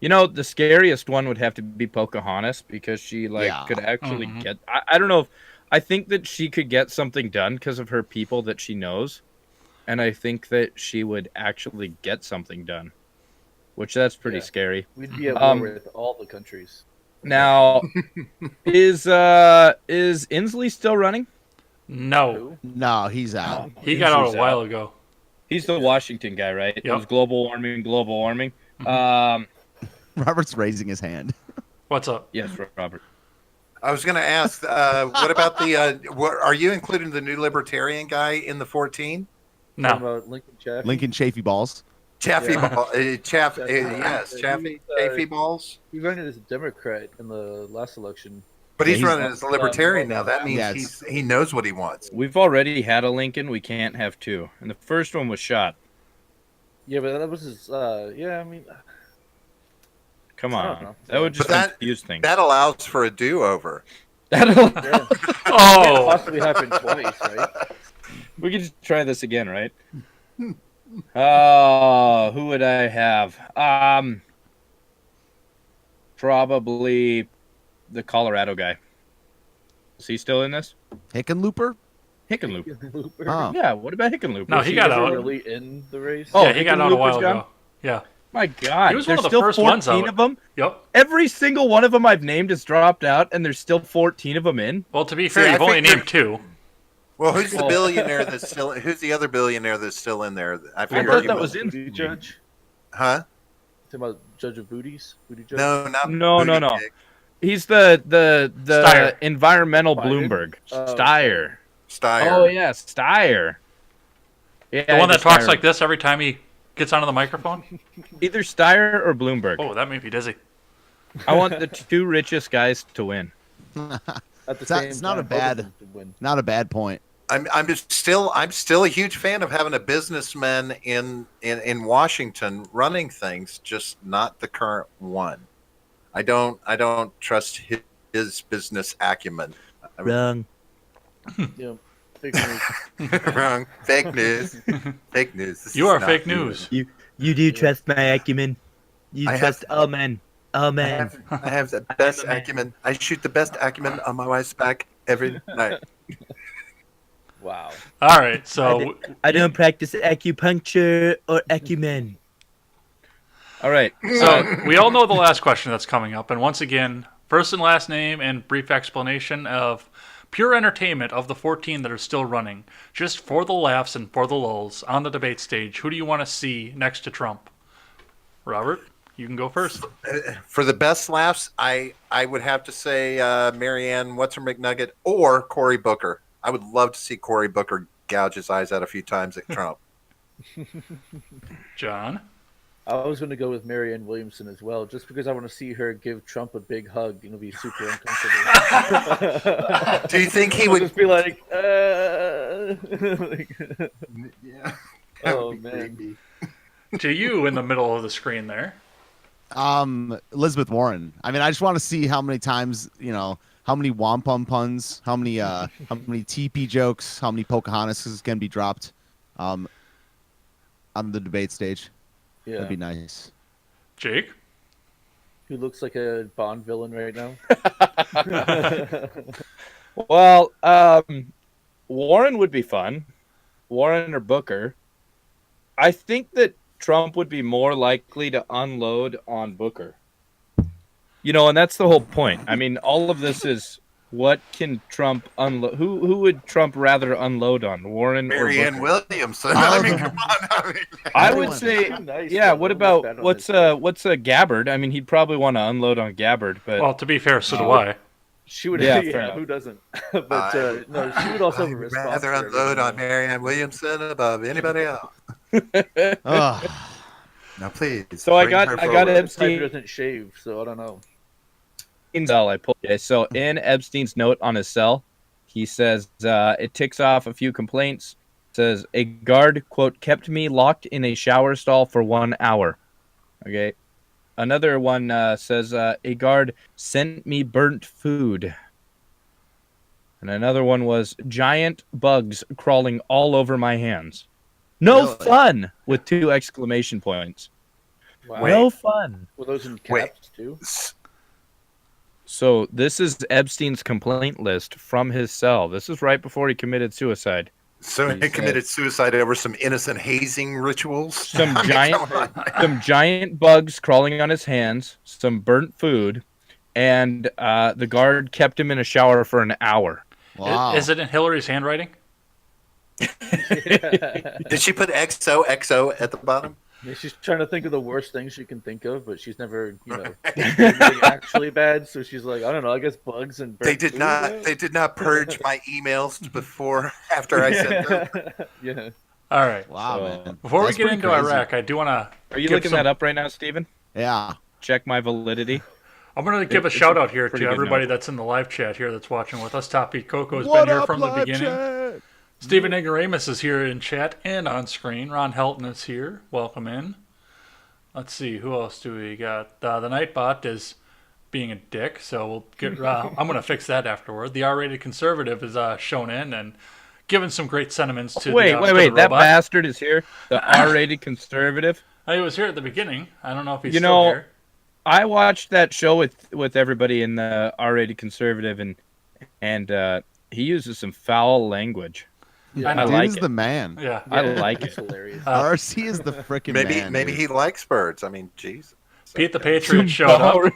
D: You know, the scariest one would have to be Pocahontas because she could actually get. I don't know if I think that she could get something done because of her people that she knows, and I think that she would actually get something done, which that's pretty scary.
C: We'd be at war with all the countries.
D: Now, is Inslee still running?
A: No.
B: No, he's out.
A: He got out
D: He's
A: a while ago.
D: He's the Washington guy, right? It
A: Yep.
D: was global warming.
B: Robert's raising his hand.
A: What's up?
D: Yes, Robert.
E: I was going to ask, what about are you including the new libertarian guy in the 14?
C: Talking
A: No.
C: about Lincoln Chaffee.
B: Lincoln Chafee Balls.
E: Chaffee
C: Yeah.
E: ball, yes,
C: Chaffee.
E: Chaffee balls.
C: He ran as a Democrat in the last election.
E: But he's
B: Yeah, he's-
E: running as a libertarian now. That means
B: Yeah,
E: he knows what he wants.
D: We've already had a Lincoln. We can't have two. And the first one was shot.
C: Yeah, but that was his. Yeah, I mean,
D: Come
C: I don't
D: on.
C: know.
D: That would just
E: But that-
D: confuse things.
E: That allows for a do-over.
D: That'll-
C: yeah,
A: Oh!
C: possibly happened twice, right?
D: we could just try this again, right? Oh, who would I have? Probably the Colorado guy. Is he still in this?
B: Hickenlooper?
D: Hickenlooper.
C: Looper.
B: Oh.
D: Yeah, what about Hickenlooper?
A: No,
C: Was
A: he got
C: ever
A: out.
C: really in the race.
D: Oh,
A: Yeah, he got out a while
D: Hickenlooper's gone?
A: ago. Yeah.
D: My God.
A: He was one
D: there's
A: of the
D: still
A: first
D: 14
A: ones out.
D: of them.
A: Yep.
D: Every single one of them I've named has dropped out, and there's still 14 of them in.
A: Well, to be
E: See,
A: fair,
E: I
A: you've only
E: figured-
A: named two.
E: Well, who's the billionaire that's still? Who's the other billionaire that's still in there? I
D: I
E: figured
D: thought
E: you
D: that
E: would-
D: was in.
C: Booty judge.
E: Huh?
C: Talking about Judge of Booties. Booty judge.
E: No, not
D: No.
E: Buttigieg.
D: He's the
A: Steyer.
D: environmental
C: Biden?
D: Bloomberg.
C: Oh.
D: Steyer.
E: Steyer.
D: Oh, yeah, Steyer. Yeah,
A: The one that
D: either
A: talks
D: Steyer-
A: like this every time he gets onto the microphone?
D: Either Steyer or Bloomberg.
A: Oh, that made me dizzy.
D: I want the two richest guys to win.
C: At the
B: It's
C: same
B: not- it's not
C: time,
B: a bad-
C: both of them could win.
B: Not a bad point.
E: I'm still a huge fan of having a businessman in Washington running things, just not the current one. I don't trust his business acumen.
F: Wrong.
C: Yeah, fake news.
E: Wrong. Fake news. Fake news. This
A: You
E: is
A: are
E: not
A: fake
E: good.
A: news.
F: You do trust my acumen. You
E: I have-
F: trust all men. All men.
E: I have the best acumen. I shoot the best acumen on my wife's back every night.
C: Wow.
A: All right, so
F: I don't practice acupuncture or acumen.
D: All right.
A: we all know the last question that's coming up, and once again, first and last name and brief explanation of pure entertainment of the 14 that are still running, just for the laughs and for the lulls on the debate stage, who do you want to see next to Trump? Robert, you can go first.
E: For the best laughs, I would have to say Marianne, what's her McNugget, or Cory Booker. I would love to see Cory Booker gouge his eyes out a few times at Trump.
A: John?
C: I was going to go with Marianne Williamson as well, just because I want to see her give Trump a big hug. It'll be super uncomfortable.
E: Do you think he
C: I'll
E: would
C: just be like,
E: Yeah.
C: oh man.
A: To you in the middle of the screen there.
B: Elizabeth Warren. I mean, I just want to see how many times, how many wampum puns, how many TP jokes, how many Pocahontas can be dropped, on the debate stage.
C: Yeah.
B: That'd be nice.
A: Jake?
C: Who looks like a Bond villain right now?
D: Well, Warren would be fun. Warren or Booker. I think that Trump would be more likely to unload on Booker. And that's the whole point. I mean, all of this is what can Trump unload? Who would Trump rather unload on, Warren
E: Marianne
D: or Booker?
E: Williamson? I mean, come on.
D: I would say,
C: Nice,
D: yeah.
C: but
D: What
C: I'm not
D: about
C: bad on
D: what's
C: this.
D: Gabbard? I mean, he'd probably want to unload on Gabbard, but
A: Well, to be fair, so do I.
C: She would,
D: Yeah,
C: yeah,
D: fair enough.
C: who doesn't? But no, she would also have a
E: I'd
C: response.
E: rather
C: for
E: unload on
C: everything.
E: Marianne Williamson above anybody else.
B: Ugh.
E: Now, please.
D: So I
E: bring
D: got-
E: her
D: I got
E: forward.
C: This type
D: Epstein.
C: doesn't shave, so I don't know.
D: cell I pulled. Okay, so in Epstein's note on his cell, he says it ticks off a few complaints. It says a guard, quote, kept me locked in a shower stall for 1 hour. Okay. Another one says a guard sent me burnt food. And another one was giant bugs crawling all over my hands. No
B: Really?
D: fun with 2 exclamation points.
C: Wow.
D: No fun.
C: Were those in
E: Wait.
C: caps too?
D: So this is Epstein's complaint list from his cell. This is right before he committed suicide.
E: So
D: He
E: he
D: said-
E: committed suicide over some innocent hazing rituals?
D: Some
E: I mean,
D: giant,
E: come on.
D: some giant bugs crawling on his hands, some burnt food, and the guard kept him in a shower for an hour.
B: Wow.
A: Is it in Hillary's handwriting?
E: Did she put XOXO at the bottom?
C: Yeah, she's trying to think of the worst things she can think of, but she's never, done anything actually bad. So she's like, I don't know. I guess bugs and
E: They
C: burnt
E: did
C: food,
E: not.
C: yeah?
E: They did not purge my emails before after I sent them.
C: Yeah.
A: All right.
B: Wow,
D: So-
B: man.
A: Before
B: That's
A: we get
B: pretty
A: into
B: crazy.
A: Iraq, I do want to.
D: Are you looking that up right now, Steven?
B: Yeah.
D: Check my validity.
A: I'm going to give a
D: It's
A: shout
D: a
A: out here
D: pretty
A: to
D: good
A: everybody
D: note.
A: that's in the live chat here that's watching with us. Top Beat Coco has
B: What
A: been here
B: up,
A: from the
B: live
A: beginning.
B: chat?
A: Stephen Ignoramus is here in chat and on screen. Ron Helton is here. Welcome in. Let's see, who else do we got? The Nightbot is being a dick, so we'll get. I'm going to fix that afterward. The R-rated conservative is shown in and given some great sentiments to
D: Wait,
A: the,
D: wait,
A: to
D: wait!
A: the
D: That
A: robot.
D: bastard is here. The R-rated conservative.
A: He was here at the beginning. I don't know if he's
D: You
A: still
D: know,
A: here.
D: I watched that show with everybody in the R-rated conservative, and he uses some foul language.
A: I know.
B: Dude
D: like
B: is
D: it.
B: the man.
A: Yeah.
D: I like
C: It's
D: it.
C: hilarious.
B: RC is the freaking
E: Maybe
B: man.
E: maybe
B: dude.
E: he likes birds. I mean, jeez.
A: Pete the Patriot showed up.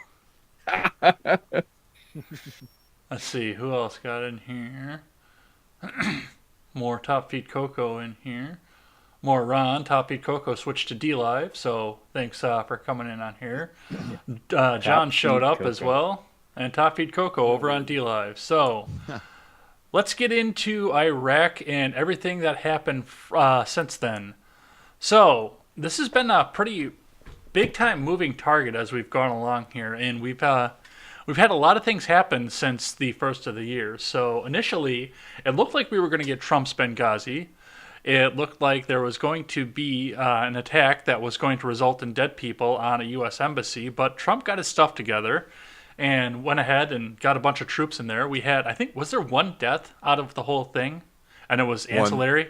A: Let's see, who else got in here? More Top Feed Coco in here. More Ron. Top Feed Coco switched to D Live, so thanks for coming in on here. John showed
D: Feed
A: up as
D: Coco.
A: well, and Top Feed Coco over on D Live. So let's get into Iraq and everything that happened since then. So this has been a pretty big time moving target as we've gone along here, and we've had a lot of things happen since the first of the year. So initially, it looked like we were going to get Trump's Benghazi. It looked like there was going to be an attack that was going to result in dead people on a U.S. embassy, but Trump got his stuff together and went ahead and got a bunch of troops in there. We had, I think, was there one death out of the whole thing? And it was
E: One.
A: ancillary?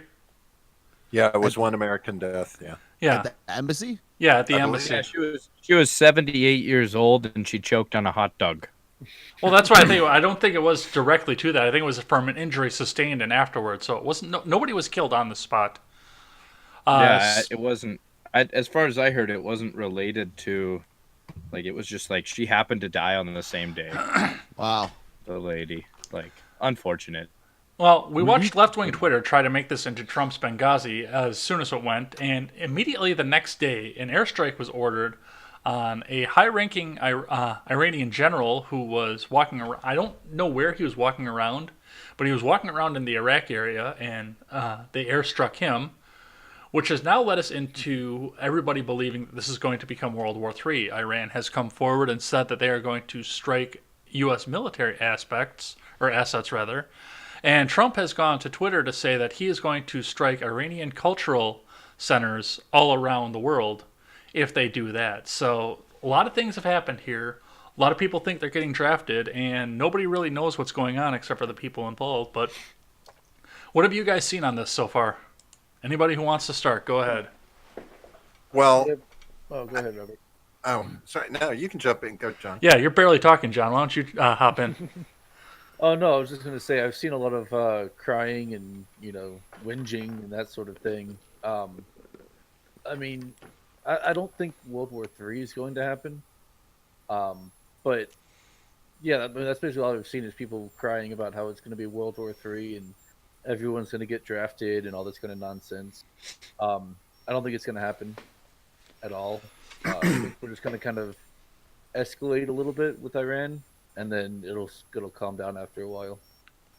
E: Yeah, it was one American death. Yeah.
A: Yeah.
B: At the embassy?
A: Yeah, at the
E: I believe-
A: embassy.
D: Yeah, she was 78 years old and she choked on a hot dog.
A: Well, that's why I don't think it was directly to that. I think it was from an injury sustained and afterwards. So it wasn't. Nobody was killed on the spot.
D: Yeah, it wasn't. As far as I heard, it wasn't related to. Like, it was just like she happened to die on the same day.
B: Wow.
D: The lady, like. unfortunate.
A: Well, we watched left-wing Twitter try to make this into Trump's Benghazi as soon as it went, and immediately the next day, an airstrike was ordered on a high-ranking Iranian general who was walking around. I don't know where he was walking around, but he was walking around in the Iraq area, and they airstruck him, which has now led us into everybody believing that this is going to become World War III. Iran has come forward and said that they are going to strike U.S. military assets, rather. And Trump has gone to Twitter to say that he is going to strike Iranian cultural centers all around the world if they do that. So a lot of things have happened here. A lot of people think they're getting drafted, and nobody really knows what's going on except for the people involved. But what have you guys seen on this so far? Anybody who wants to start, go ahead.
E: Well,
C: Oh, go ahead, Robert.
E: oh, sorry. No, you can jump in. Go, John.
A: Yeah, you're barely talking, John. Why don't you hop in?
C: Oh no, I was just gonna say I've seen a lot of crying and whinging and that sort of thing. I mean, I don't think World War III is going to happen. But yeah, I mean, that's basically all I've seen is people crying about how it's going to be World War III and everyone's going to get drafted and all this kind of nonsense. I don't think it's going to happen at all. I think we're just going to kind of escalate a little bit with Iran, and then it'll calm down after a while.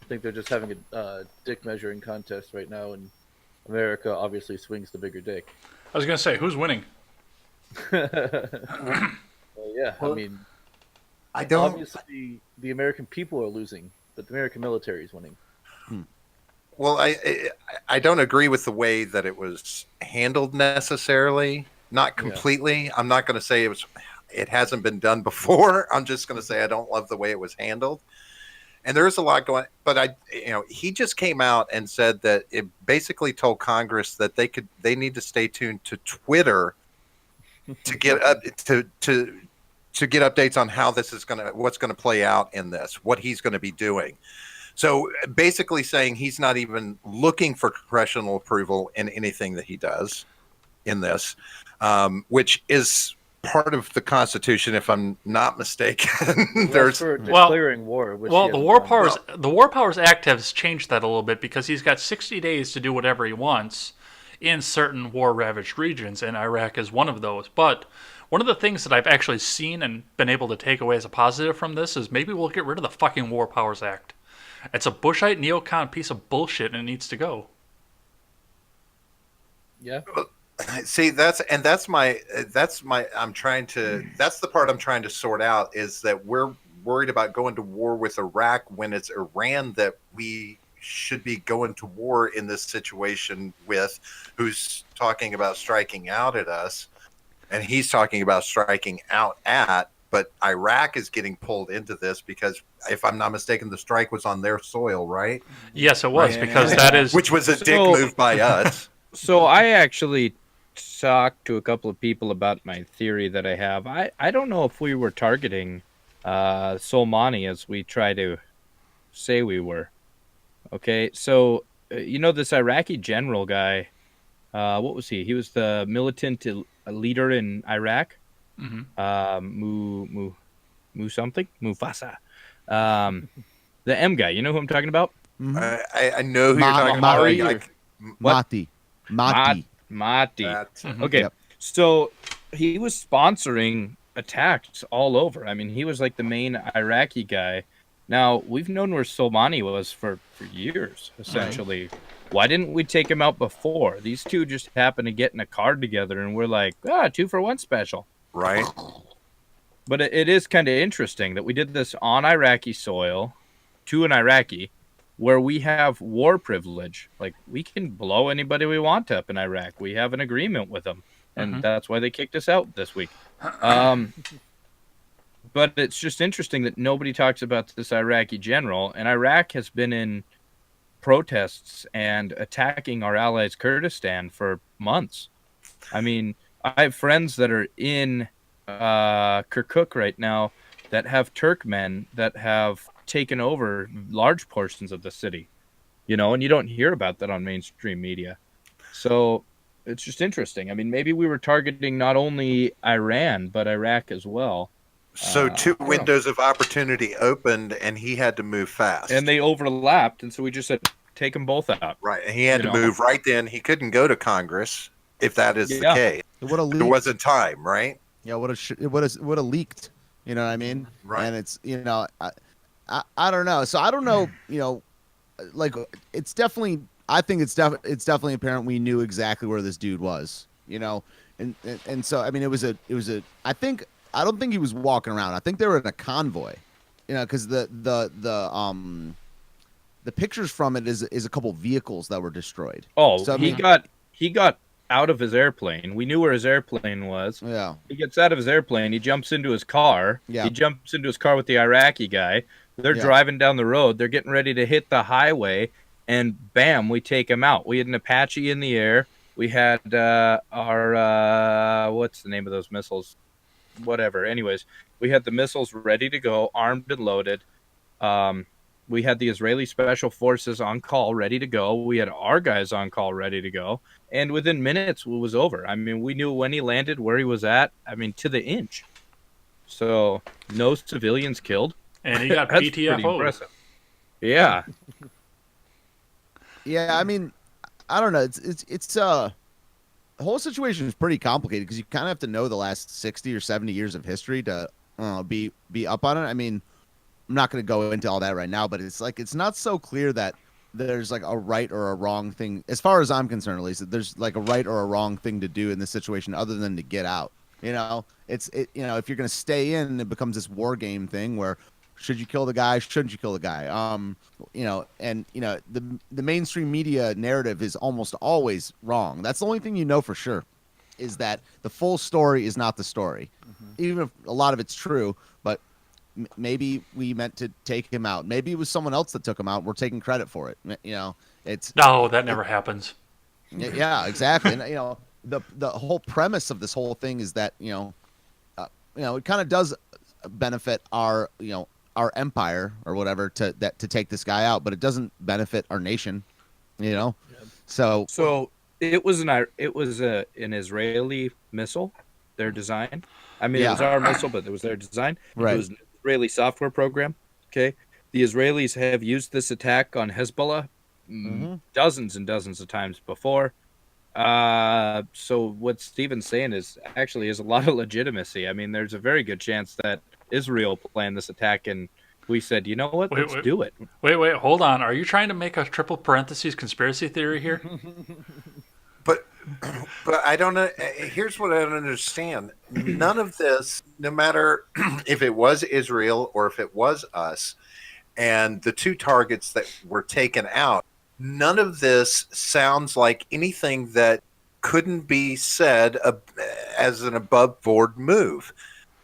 C: I think they're just having a dick measuring contest right now, and America obviously swings the bigger dick.
A: I was going to say, who's winning?
C: Well, yeah,
E: Well,
C: I mean,
E: I don't.
C: obviously the American people are losing, but the American military is winning.
E: Well, I don't agree with the way that it was handled necessarily. Not completely. I'm not going to say it hasn't been done before. I'm just going to say I don't love the way it was handled. And there's a lot going, but he just came out and said that it basically told Congress that they need to stay tuned to Twitter to get up to get updates on how this is what's going to play out in this, what he's going to be doing. So basically saying he's not even looking for congressional approval in anything that he does in this, which is part of the Constitution, if I'm not mistaken.
C: There's for declaring war. Which
A: the War Powers Act has changed that a little bit because he's got 60 days to do whatever he wants in certain war-ravaged regions, and Iraq is one of those. But one of the things that I've actually seen and been able to take away as a positive from this is maybe we'll get rid of the fucking War Powers Act. It's a Bushite neocon piece of bullshit, and it needs to go.
C: Yeah.
E: See, that's the part I'm trying to sort out, is that we're worried about going to war with Iraq when it's Iran that we should be going to war in this situation with, who's talking about striking out at us, and he's talking about striking out at, but Iraq is getting pulled into this because, if I'm not mistaken, the strike was on their soil, right?
A: Yes, it was, because that is...
E: Which was a dick move by us.
D: So I actually talked to a couple of people about my theory that I have. I don't know if we were targeting Soleimani as we try to say we were. Okay, so this Iraqi general guy, what was he? He was the militant leader in Iraq.
A: Mm-hmm.
D: Mufasa. The M guy. You know who I'm talking about?
E: I know who you're talking about.
D: Mati.
A: Mm-hmm.
D: Okay,
B: Yep.
D: So he was sponsoring attacks all over. I mean, he was like the main Iraqi guy. Now, we've known where Soleimani was for years, essentially. Right. Why didn't we take him out before? These two just happened to get in a car together, and we're like, 2-for-1 special.
E: Right.
D: But it is kind of interesting that we did this on Iraqi soil to an Iraqi, where we have war privilege. Like, we can blow anybody we want up in Iraq. We have an agreement with them, and that's why they kicked us out this week. But it's just interesting that nobody talks about this Iraqi general, and Iraq has been in protests and attacking our allies Kurdistan for months. I mean, I have friends that are in Kirkuk right now that have Turkmen that have taken over large portions of the city, and you don't hear about that on mainstream media. So it's just interesting. I mean, maybe we were targeting not only Iran, but Iraq as well.
E: So two windows of opportunity opened, and he had to move fast.
D: And they overlapped, and so we just said, take them both out.
E: Right, and he had to
D: You know.
E: move right then. He couldn't go to Congress if that is the
D: Yeah.
E: case.
B: It would have
E: There
B: leaked.
E: wasn't time, right?
B: Yeah, it would have leaked. You know what I mean?
E: Right.
B: And it's I don't know. So I don't know. Like it's definitely. I think it's definitely apparent we knew exactly where this dude was. And so I mean it was a. I don't think he was walking around. I think they were in a convoy. Because the pictures from it is a couple vehicles that were destroyed.
D: Oh,
B: So, I
D: he
B: mean-
D: got out of his airplane. We knew where his airplane was.
B: Yeah.
D: He gets out of his airplane. He jumps into his car.
B: Yeah.
D: He jumps into his car with the Iraqi guy. They're
B: Yeah.
D: driving down the road. They're getting ready to hit the highway, and bam, we take him out. We had an Apache in the air. We had our what's the name of those missiles? Whatever. Anyways, we had the missiles ready to go, armed and loaded. We had the Israeli special forces on call, ready to go. We had our guys on call, ready to go. And within minutes, it was over. I mean, we knew when he landed, where he was at. I mean, to the inch. So, no civilians killed.
A: And he got
D: That's pretty
A: PTFO'd.
D: impressive. Yeah.
B: Yeah, I mean, I don't know. It's the whole situation is pretty complicated because you kind of have to know the last 60 or 70 years of history to be up on it. I mean, I'm not going to go into all that right now, but it's like it's not so clear that there's like a right or a wrong thing, as far as I'm concerned, at least. That there's like a right or a wrong thing to do in this situation other than to get out. If you're going to stay in, it becomes this war game thing where should you kill the guy? Shouldn't you kill the guy? The mainstream media narrative is almost always wrong. That's the only thing you know for sure, is that the full story is not the story, even if a lot of it's true. But maybe we meant to take him out. Maybe it was someone else that took him out. We're taking credit for it. It's
A: No, that never happens.
B: yeah, exactly. And the whole premise of this whole thing is that it kind of does benefit our empire or whatever to take this guy out, but it doesn't benefit our nation. So
D: it was an Israeli missile, their design. I mean,
B: Yeah.
D: it was our missile, but it was their design.
B: Right.
D: It was an Israeli software program. Okay. The Israelis have used this attack on Hezbollah dozens and dozens of times before. So what Steven's saying is a lot of legitimacy. I mean, there's a very good chance that Israel planned this attack, and we said, you know what, let's do it.
A: Wait, hold on. Are you trying to make a triple parentheses conspiracy theory here?
E: But I don't know. Here's what I don't understand. None of this, no matter if it was Israel or if it was us, and the two targets that were taken out, none of this sounds like anything that couldn't be said as an above board move.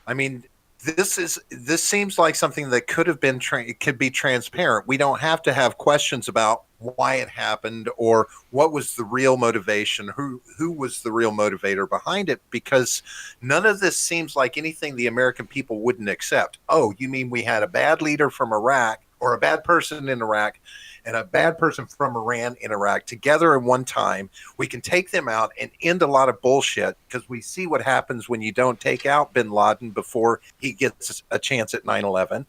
E: I mean, this seems like something that could have been could be transparent. We don't have to have questions about why it happened or what was the real motivation, who was the real motivator behind it, because none of this seems like anything the American people wouldn't accept. Oh, you mean we had a bad leader from Iraq or a bad person in Iraq and a bad person from Iran in Iraq together at one time? We can take them out and end a lot of bullshit, because we see what happens when you don't take out bin Laden before he gets a chance at 9/11.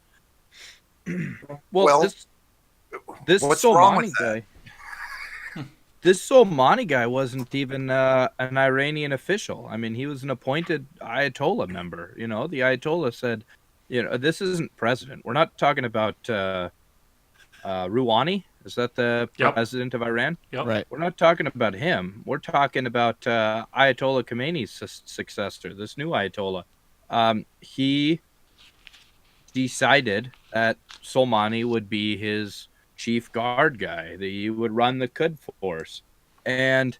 D: Well, this
E: what's wrong with
D: Soleimani guy. This Soleimani guy wasn't even an Iranian official. I mean, he was an appointed Ayatollah member. The Ayatollah said, this isn't president. We're not talking about Rouhani. Is that the president of Iran?
A: Yep.
B: right.
D: We're not talking about him. We're talking about Ayatollah Khomeini's successor, this new Ayatollah. He decided that Soleimani would be his chief guard guy, that he would run the Quds force. And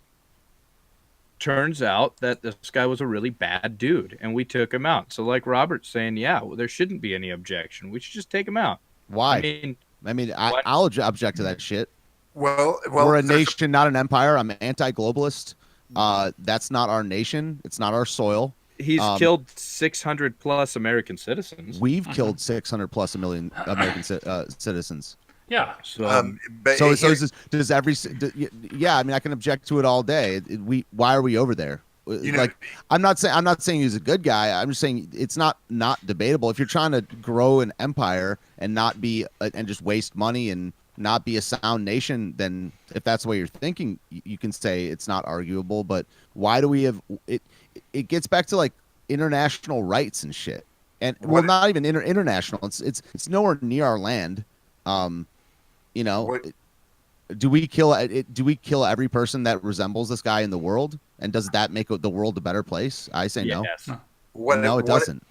D: turns out that this guy was a really bad dude, and we took him out. So like Robert's saying, there shouldn't be any objection. We should just take him out.
B: Why? I'll object to that shit.
E: Well,
B: We're a nation, not an empire. I'm anti-globalist. That's not our nation. It's not our soil.
D: He's killed 600 plus American citizens.
B: We've killed 600 plus a million American citizens.
A: Yeah.
D: So,
E: but
B: So
E: here-
B: does every? Yeah, I mean, I can object to it all day. Why are we over there?
E: You know,
B: like I'm not saying he's a good guy. I'm just saying it's not debatable. If you're trying to grow an empire and not be and just waste money and not be a sound nation, then if that's the way you're thinking, you can say it's not arguable. But why do we have it? It gets back to like international rights and shit. And well, not even international. It's nowhere near our land. You know,
E: What-
B: do we kill every person that resembles this guy in the world? And does that make the world a better place? I say no.
D: Yes.
B: No, it doesn't.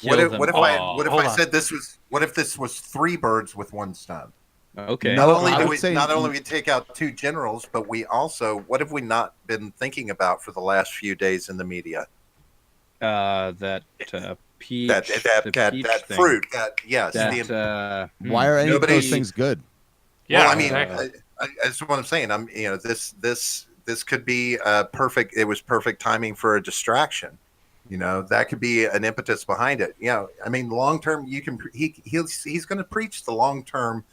E: What if,
D: them
E: what if
D: all.
A: Hold
E: I
A: on.
E: said this was? What if this was 3 birds with 1 stone?
D: Okay.
B: No,
E: Not only
B: I
E: do
B: would
E: we
B: say-
E: not only we take out 2 generals, but we also, what have we not been thinking about for the last few days in the media?
D: That peach.
E: That
D: the peach
E: that
D: thing.
E: fruit. That yes.
D: That,
B: Why are any of
E: Nobody-
B: those things good?
A: Yeah,
E: well, I mean,
A: exactly.
E: that's what I'm saying. This could be perfect. It was perfect timing for a distraction. That could be an impetus behind it. I mean, long term, he's going to preach the long term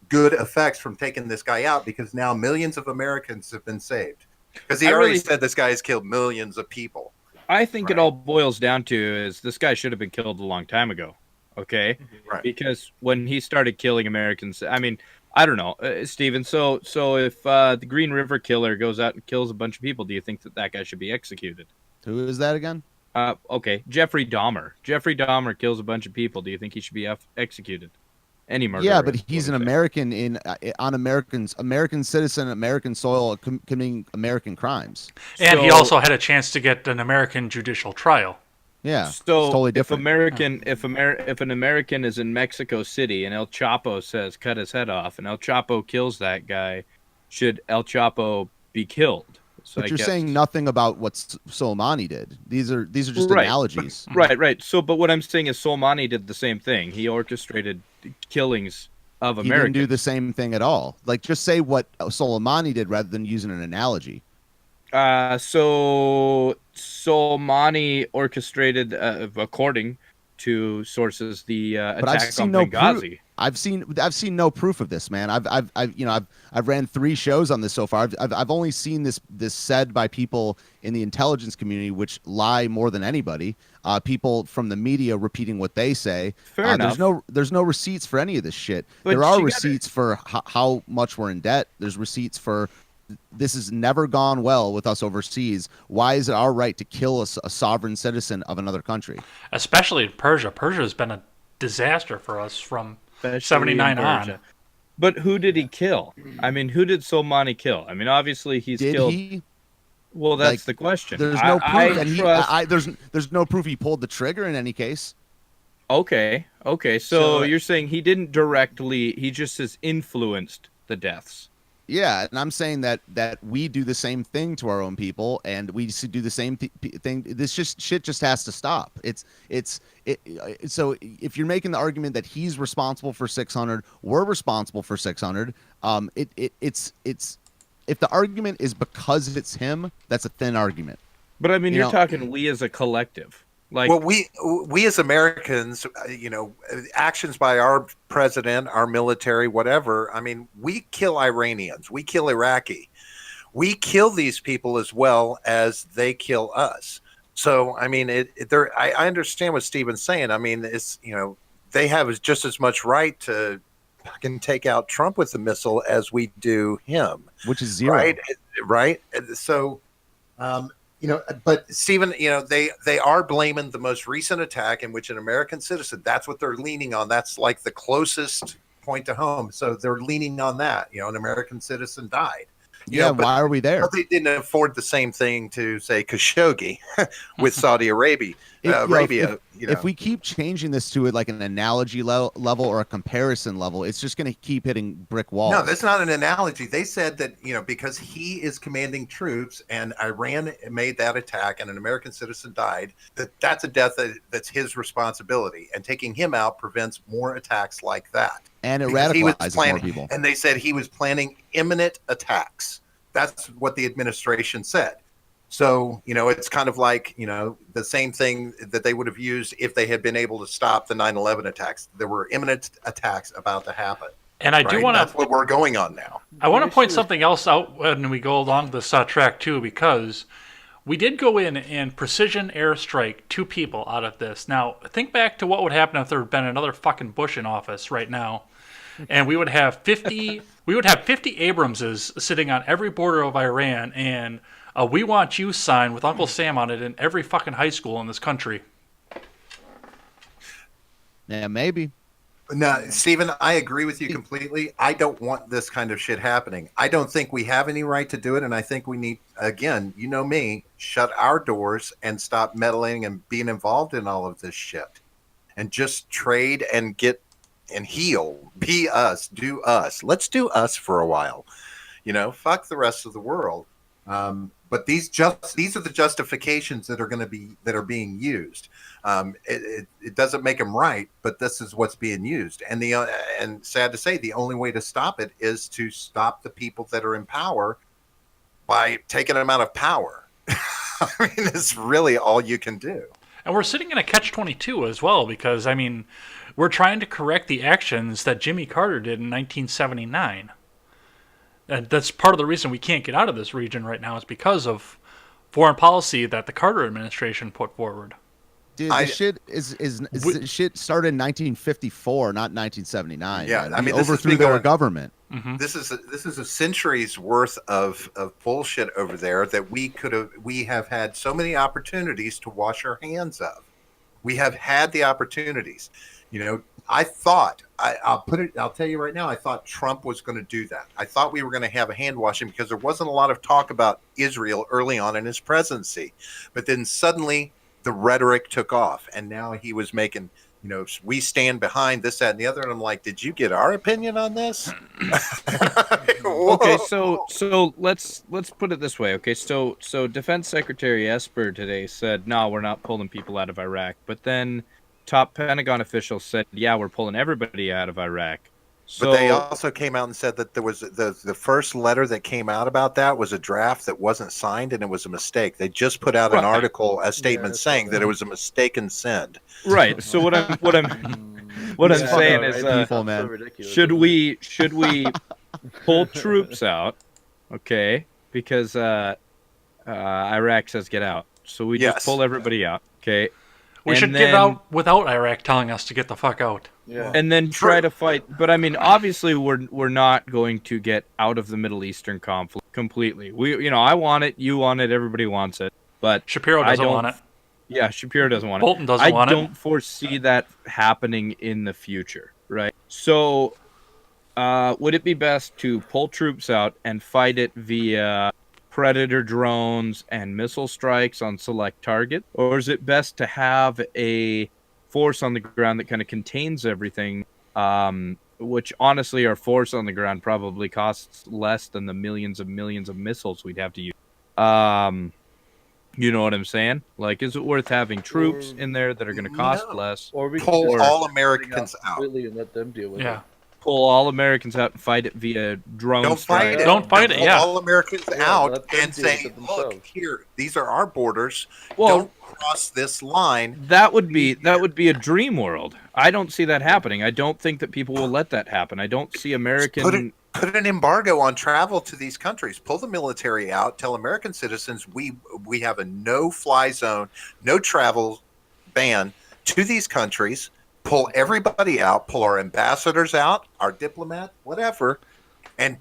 E: good effects from taking this guy out, because now millions of Americans have been saved. Because he already said this guy has killed millions of people.
D: I think it
E: Right.
D: all boils down to is this guy should have been killed a long time ago. Okay.
E: Right.
D: Because when he started killing Americans, I mean, I don't know, Steven. So if the Green River Killer goes out and kills a bunch of people, do you think that guy should be executed?
B: Who is that again?
D: Okay, Jeffrey Dahmer. Jeffrey Dahmer kills a bunch of people. Do you think he should be executed? Any murderer.
B: Yeah, but he's
D: what
B: an
D: we say.
B: American on American citizen, American soil, committing American crimes.
A: And he
D: So-
A: also had a chance to get an American judicial trial.
B: Yeah,
D: So
B: it's totally different.
D: if an American is in Mexico City and El Chapo says cut his head off, and El Chapo kills that guy, should El Chapo be killed? So
B: But
D: I
B: you're
D: guess-
B: saying nothing about what Soleimani did. These are just
D: Right.
B: analogies.
D: Right. So, but what I'm saying is Soleimani did the same thing. He orchestrated killings of
B: He didn't
D: Americans.
B: do the same thing at all. Like, just say what Soleimani did rather than using an analogy.
D: So Soleimani orchestrated, according to sources, the
B: But I've
D: attack
B: seen
D: on
B: no
D: Benghazi.
B: I've seen no proof of this, man. I've ran 3 shows on this so far. I've only seen this said by people in the intelligence community, which lie more than anybody. People from the media repeating what they say.
D: Fair enough.
B: There's no receipts for any of this shit.
D: But
B: There are
D: you gotta-
B: receipts for how much we're in debt. There's receipts for this has never gone well with us overseas. Why is it our right to kill a sovereign citizen of another country?
A: Especially in Persia. Persia has been a disaster for us from
D: Especially
A: 79
D: in
A: on.
D: Persia. But who did he kill? I mean, who did Soleimani kill? I mean, obviously he's
B: Did
D: killed.
B: he?
D: Well, that's
B: like,
D: the question.
B: There's no proof,
D: I
B: and
D: trust...
B: there's no proof he pulled the trigger in any case.
D: Okay. So
B: So-
D: you're saying he didn't directly. He just has influenced the deaths.
B: Yeah, and I'm saying that we do the same thing to our own people, and we do the same thing. This shit just has to stop. So if you're making the argument that he's responsible for 600, we're responsible for 600. It's if the argument is because it's him, that's a thin argument.
D: But I mean,
B: You
D: you're
B: know-
D: talking we as a collective. Like,
E: Well, we as Americans, actions by our president, our military, whatever. I mean, we kill Iranians, we kill Iraqi, we kill these people as well as they kill us. So, I mean, I understand what Steven's saying. I mean, it's they have just as much right to fucking take out Trump with the missile as we do him,
B: Which is zero.
E: right? So. But Stephen, they are blaming the most recent attack in which an American citizen, that's what they're leaning on. That's like the closest point to home. So they're leaning on that, an American citizen died.
B: Yeah,
E: But
B: why are we there?
E: they didn't afford the same thing to say Khashoggi with Saudi Arabia.
B: If we keep changing this to like an analogy level or a comparison level, it's just going to keep hitting brick walls.
E: No, that's not an analogy. They said that, because he is commanding troops and Iran made that attack and an American citizen died, that's a death that's his responsibility. And taking him out prevents more attacks like that.
B: And it
E: Because he was
B: radicalizes
E: planning,
B: more people.
E: And they said he was planning imminent attacks. That's what the administration said. So, it's kind of like, the same thing that they would have used if they had been able to stop the 9/11 attacks. There were imminent attacks about to happen.
A: And I do want
E: That's
A: to
E: what we're going on now.
A: I want to
C: The
A: point
C: issue is-
A: something else out when we go along this track too, because We did go in and precision airstrike 2 people out of this. Now, think back to what would happen if there had been another fucking Bush in office right now. And we would have 50 Abramses sitting on every border of Iran and a "We Want You" sign with Uncle Sam on it in every fucking high school in this country.
B: Yeah, maybe.
E: No, Stephen, I agree with you completely. I don't want this kind of shit happening. I don't think we have any right to do it, and I think we need, again, you know me, shut our doors and stop meddling and being involved in all of this shit. And just trade and get and heal. Be us. Do us. Let's do us for a while. Fuck the rest of the world. But these are the justifications that are being used. It doesn't make them right, but this is what's being used. And sad to say, the only way to stop it is to stop the people that are in power by taking them out of power. I mean, it's really all you can do.
A: And we're sitting in a catch-22 as well, because, I mean, we're trying to correct the actions that Jimmy Carter did in 1979. And that's part of the reason we can't get out of this region right now is because of foreign policy that the Carter administration put forward.
B: Dude, shit shit started in 1954, not 1979.
E: Yeah,
B: man.
E: I mean,
B: we overthrew their government.
A: Mm-hmm.
E: This is a century's worth of bullshit over there that we have had so many opportunities to wash our hands of. We have had the opportunities. I thought I'll tell you right now, I thought Trump was going to do that. I thought we were going to have a hand washing because there wasn't a lot of talk about Israel early on in his presidency. But then suddenly the rhetoric took off, and now he was making, we stand behind this, that, and the other. And I'm like, did you get our opinion on this?
D: Okay, so let's put it this way. Okay, so Defense Secretary Esper today said, no, we're not pulling people out of Iraq. But then top Pentagon officials said, yeah, we're pulling everybody out of Iraq. So,
E: but they also came out and said that there was the first letter that came out about that was a draft that wasn't signed, and it was a mistake. They just put out an article, a statement saying that it was a mistaken send.
D: Right. So what I'm saying is,
B: people, man.
D: should we pull troops out? Okay, because Iraq says get out, so we just pull everybody out. Okay.
A: We should get out without Iraq telling us to get the fuck out.
C: Yeah.
D: And then try to fight. But I mean, obviously, we're not going to get out of the Middle Eastern conflict completely. I want it, you want it, everybody wants it. But
A: Shapiro doesn't want it.
D: Yeah, Shapiro doesn't want it.
A: Bolton doesn't want it.
D: I don't foresee that happening in the future, right? So, would it be best to pull troops out and fight it via Predator drones and missile strikes on select targets? Or is it best to have a force on the ground that kind of contains everything, which honestly our force on the ground probably costs less than the millions of missiles we'd have to use? You know what I'm saying? Like, is it worth having troops in there that are going to cost less?
C: Or we
E: Pull all Americans out
C: completely and let them deal with it.
D: Pull all Americans out and fight it via drone
E: Don't fight it.
A: Don't fight it,
E: Pull all Americans out
C: let them
E: and
C: deal
E: say,
C: with it
E: look,
C: themselves.
E: here, these are our borders.
D: Well,
E: Don't cross this line.
D: that would be a dream world. I don't see that happening. I don't think that people will let that happen. I don't see American.
E: Put an embargo on travel to these countries. Pull the military out. Tell American citizens we have a no-fly zone, no travel ban to these countries. Pull everybody out. Pull our ambassadors out, our diplomat, whatever, and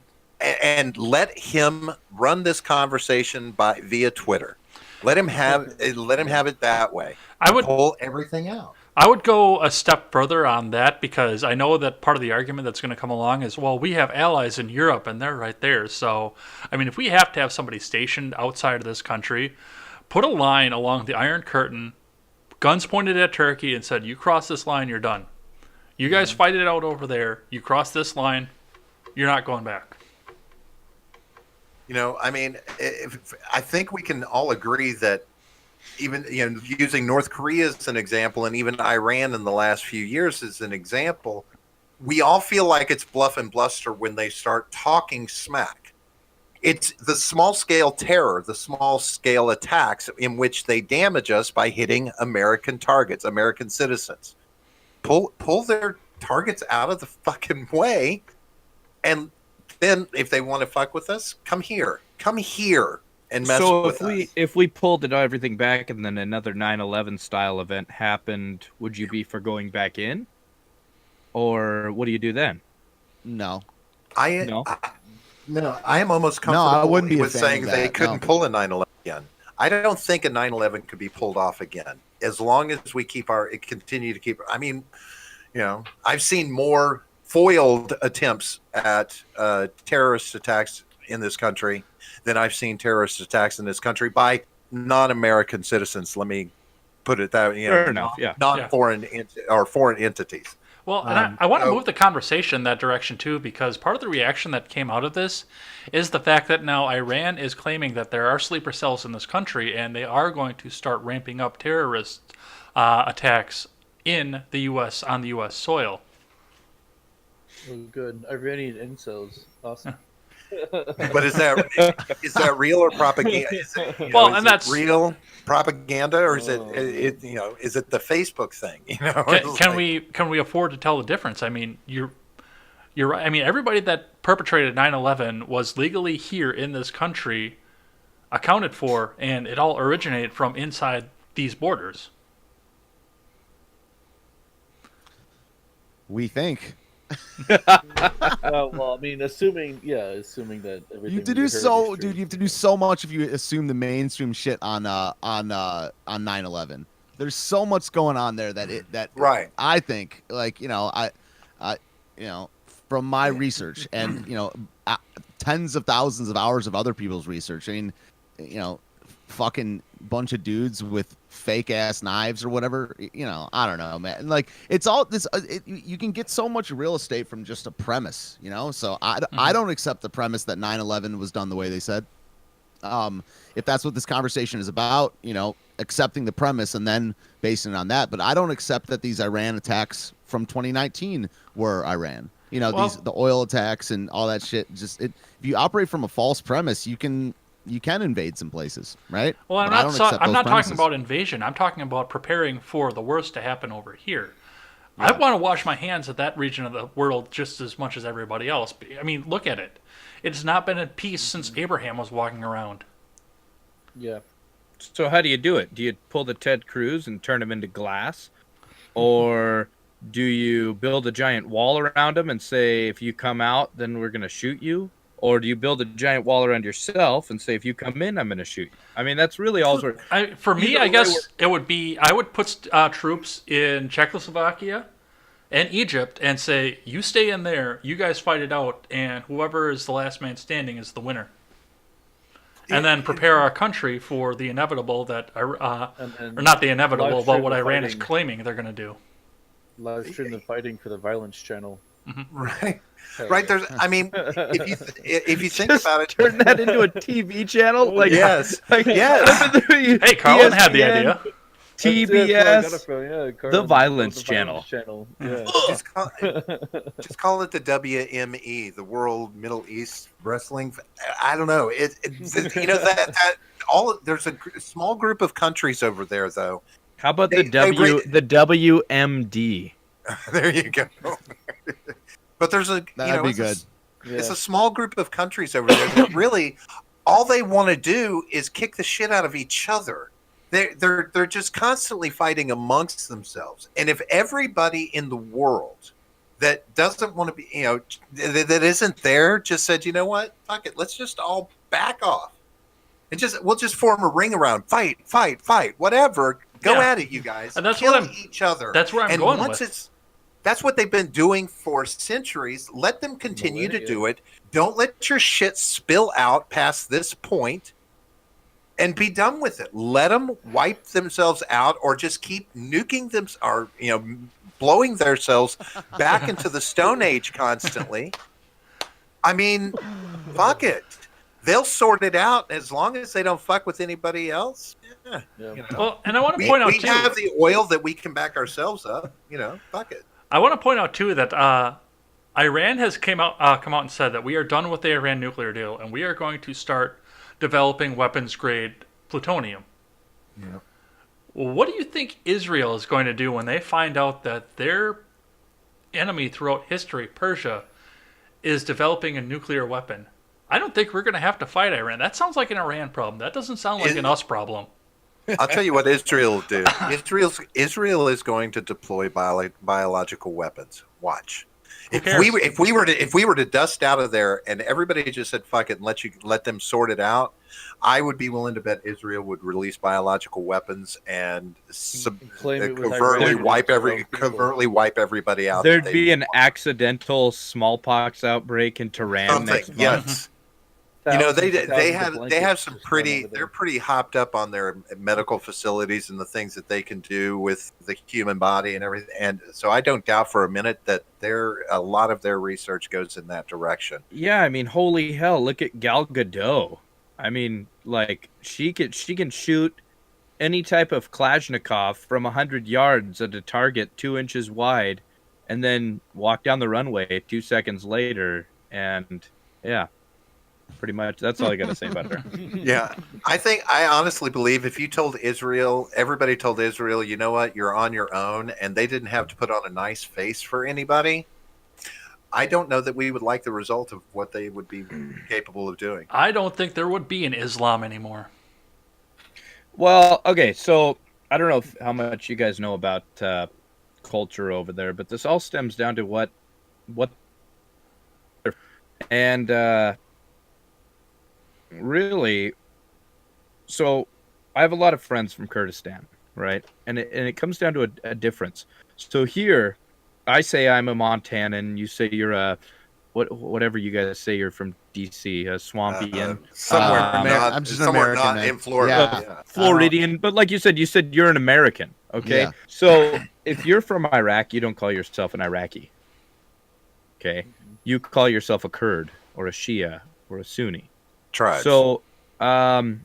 E: let him run this conversation via Twitter. Let him have it that way.
A: I would
E: pull everything out.
A: I would go a step further on that, because I know that part of the argument that's going to come along is, well, we have allies in Europe and they're right there. So, I mean, if we have to have somebody stationed outside of this country, put a line along the Iron Curtain, guns pointed at Turkey, and said, you cross this line, you're done. You guys fight it out over there. You cross this line, you're not going back.
E: I mean, I think we can all agree that even using North Korea as an example, and even Iran in the last few years as an example, we all feel like it's bluff and bluster when they start talking smack. It's the small scale terror, the small scale attacks in which they damage us by hitting American targets, American citizens. Pull their targets out of the fucking way, and then if they want to fuck with us, come here and mess
D: So
E: with us.
D: if we pulled everything back and then another 9/11 style event happened, would you be for going back in, or what do you do then?
B: No.
D: No.
E: No, I am almost
B: No, I
E: comfortable
B: wouldn't be a
E: with
B: fan
E: saying
B: of
E: they
B: that,
E: couldn't
B: no.
E: pull a 9/11 again. I don't think a 9/11 could be pulled off again as long as we continue to keep. I mean, I've seen more foiled attempts at terrorist attacks in this country than I've seen terrorist attacks in this country by non-American citizens. Let me put it that way.
D: Fair enough. Yeah.
E: Non-foreign or foreign entities.
A: Well, and I want to
E: so-
A: move the conversation in that direction too, because part of the reaction that came out of this is the fact that now Iran is claiming that there are sleeper cells in this country, and they are going to start ramping up terrorist attacks in the U.S. on the U.S. soil.
C: Oh, good. Iranian incels. Awesome.
E: But is that real or propaganda? Is it,
A: Well,
E: is
A: and
E: it
A: that's-
E: real propaganda, or is
C: Oh.
E: is it the Facebook thing?
A: Can we afford to tell the difference? I mean, you're right. I mean, everybody that perpetrated 9/11 was legally here in this country, accounted for, and it all originated from inside these borders.
B: We think.
C: Well, I mean, assuming that everything.
B: You have to
C: we
B: do
C: heard is
B: so,
C: true.
B: dude. You have to do so much if you assume the mainstream shit on 9/11. There's so much going on there that
E: Right.
B: I think, like, I from my research and tens of thousands of hours of other people's research. I mean, fucking bunch of dudes with fake ass knives or whatever. I don't know, man. Like, it's all this. You can get so much real estate from just a premise. So I don't accept the premise that 9/11 was done the way they said. If that's what this conversation is about, accepting the premise and then basing it on that. But I don't accept that these Iran attacks from 2019 were Iran. The oil attacks and all that shit. If you operate from a false premise, you can invade some places, right?
A: Well, I'm
B: But I don't accept
A: I'm
B: those
A: not
B: premises.
A: talking about invasion. I'm talking about preparing for the worst to happen over here. I want to wash my hands of that region of the world just as much as everybody else. I mean, look at it. It's not been at peace since Abraham was walking around.
C: Yeah.
D: So how do you do it? Do you pull the Ted Cruz and turn him into glass, or do you build a giant wall around him and say, if you come out, then we're gonna shoot you? Or do you build a giant wall around yourself and say, if you come in, I'm going to shoot you? I mean, that's really all we're...
A: For me, I guess it would be, I would put troops in Czechoslovakia and Egypt and say, you stay in there, you guys fight it out, and whoever is the last man standing is the winner. And then prepare our country for the inevitable that, or not the inevitable,
C: live
A: but
C: stream
A: what
C: the
A: Iran is
C: fighting.
A: claiming they're going to do.
C: Live stream the fighting for the violence channel.
E: Right. Right. There's. I mean, if you think about it,
D: Turn that into a TV channel? Like,
E: yes,
D: like,
E: yes.
A: Hey, Carlin had the
D: ESPN,
A: idea.
D: TBS, the Violence Channel.
C: Yeah.
E: Just call it the WME, the World Middle East Wrestling. I don't know. That all. There's a small group of countries over there, though.
D: How about
E: They-
D: the WMD?
E: There you go. But there's a
B: That'd be good.
E: It's a small group of countries over there that really all they want to do is kick the shit out of each other. They're just constantly fighting amongst themselves. And if everybody in the world that doesn't want to be, that isn't there, just said, you know what, fuck it, let's just all back off and we'll just form a ring around, fight, whatever, go
A: Yeah.
E: at it, you guys,
A: And that's
E: kill
A: what I'm-
E: each other.
A: that's where I'm
E: and
A: going
E: once
A: with.
E: That's what they've been doing for centuries. Let them continue to do it. Don't let your shit spill out past this point and be done with it. Let them wipe themselves out or just keep nuking them or, blowing themselves back into the Stone Age constantly. I mean, fuck it. They'll sort it out as long as they don't fuck with anybody else. Yeah.
C: Yeah.
A: Well, and I want to point out,
E: We
A: too.
E: have the oil that we can back ourselves up. Fuck it.
A: I want to point out too that Iran has come out and said that we are done with the Iran nuclear deal and we are going to start developing weapons grade plutonium.
E: Yeah.
A: Well, what do you think Israel is going to do when they find out that their enemy throughout history, Persia, is developing a nuclear weapon? I don't think we're going to have to fight Iran. That sounds like an Iran problem. That doesn't sound like an us problem.
E: I'll tell you what Israel will do. Israel is going to deploy biological weapons. Watch. If we were to dust out of there and everybody just said fuck it and let them sort it out, I would be willing to bet Israel would release biological weapons and covertly wipe everybody out.
D: There'd be an accidental smallpox outbreak in Tehran next month.
E: Yes. You know, they have some they're pretty hopped up on their medical facilities and the things that they can do with the human body and everything. And so I don't doubt for a minute that a lot of their research goes in that direction.
D: Yeah, I mean, holy hell, look at Gal Gadot. I mean, like she can shoot any type of Kalashnikov from 100 yards at a target 2 inches wide and then walk down the runway 2 seconds later and yeah. Pretty much. That's all I got to say about her.
E: Yeah. I honestly believe if you told Israel, everybody told Israel, you know what, you're on your own, and they didn't have to put on a nice face for anybody, I don't know that we would like the result of what they would be capable of doing.
A: I don't think there would be an Islam anymore.
D: Well, okay, so I don't know how much you guys know about culture over there, but this all stems down to what and really, so I have a lot of friends from Kurdistan, right? And it comes down to a difference. So here, I say I'm a Montanan. You say you're a whatever you guys say. You're from DC, a Swampian.
B: I'm just an American,
E: not
B: man.
E: in Florida.
B: Yeah.
D: Floridian, but like you said you're an American. Okay,
B: Yeah.
D: so if you're from Iraq, you don't call yourself an Iraqi. Okay, you call yourself a Kurd or a Shia or a Sunni.
E: Tribes.
D: So, and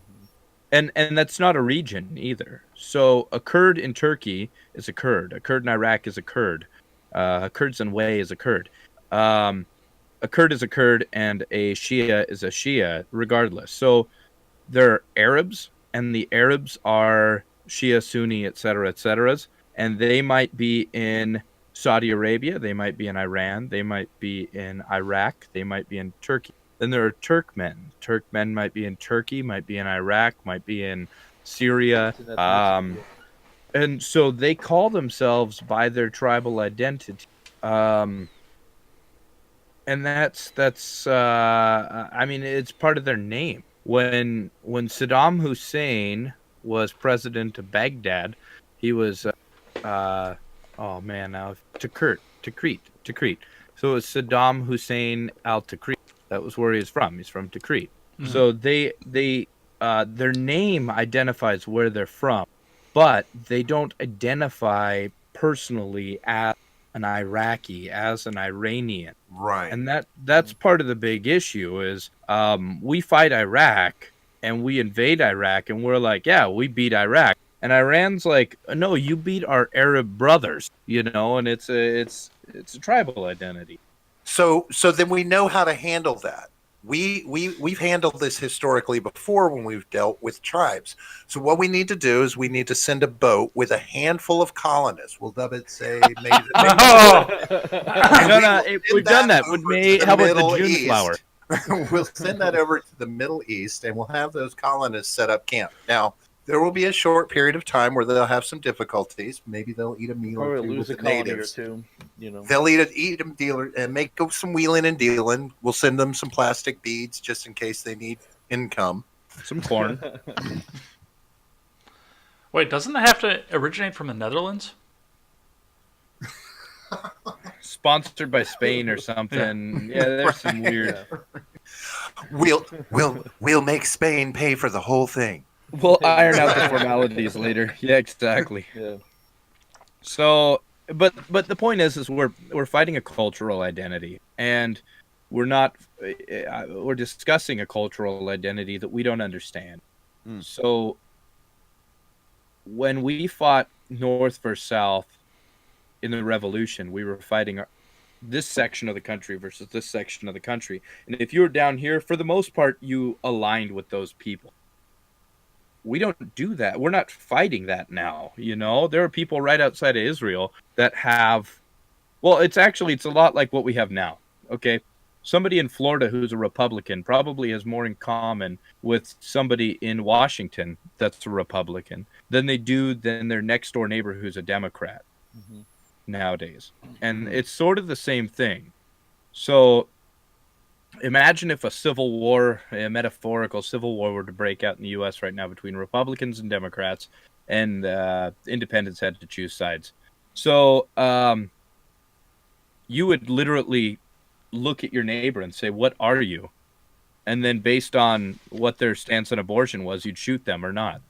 D: that's not a region either. So a Kurd in Turkey is a Kurd. A Kurd in Iraq is a Kurd. A Kurdistan Way is a Kurd. A Kurd is a Kurd, and a Shia is a Shia, regardless. So they're Arabs, and the Arabs are Shia, Sunni, etc., etc., and they might be in Saudi Arabia, they might be in Iran, they might be in Iraq, they might be in Turkey. Then there are Turkmen. Turkmen might be in Turkey, might be in Iraq, might be in Syria. And so they call themselves by their tribal identity. And that's I mean, it's part of their name. When Saddam Hussein was president of Baghdad, he was Tikrit. So it was Saddam Hussein al-Tikrit. That was where he was from. He's from Tikrit. Mm-hmm. So they their name identifies where they're from, but they don't identify personally as an Iraqi, as an Iranian.
E: Right.
D: And that's part of the big issue is we fight Iraq and we invade Iraq and we're like, yeah, we beat Iraq. And Iran's like, no, you beat our Arab brothers, and it's a tribal identity.
E: So then we know how to handle that. We've handled this historically before when we've dealt with tribes. So what we need to do is we need to send a boat with a handful of colonists. We'll dub it, say, maybe
D: we've done that. How about the June flower?
E: We'll send that over to the Middle East, and we'll have those colonists set up camp. Now, there will be a short period of time where they'll have some difficulties. Maybe they'll eat a meal or two with the natives. They'll eat a dealer and make some wheeling and dealing. We'll send them some plastic beads just in case they need income.
D: Some corn.
A: Wait, doesn't that have to originate from the Netherlands?
D: Sponsored by Spain or something. Yeah, there's some weird.
E: We'll make Spain pay for the whole thing.
D: We'll iron out the formalities later. Yeah, exactly.
C: Yeah.
D: So, but the point is we're fighting a cultural identity, and we're discussing a cultural identity that we don't understand. So, when we fought North versus South in the Revolution, we were fighting this section of the country versus this section of the country, and if you were down here, for the most part, you aligned with those people. We don't do that. We're not fighting that now. There are people right outside of Israel that have, well, it's a lot like what we have now. Okay. somebody in Florida who's a Republican probably has more in common with somebody in Washington that's a Republican than their next door neighbor who's a Democrat nowadays. And it's sort of the same thing. So imagine if a metaphorical civil war were to break out in the U.S. right now between Republicans and Democrats, and independents had to choose sides. So you would literally look at your neighbor and say, what are you? And then based on what their stance on abortion was, you'd shoot them or not.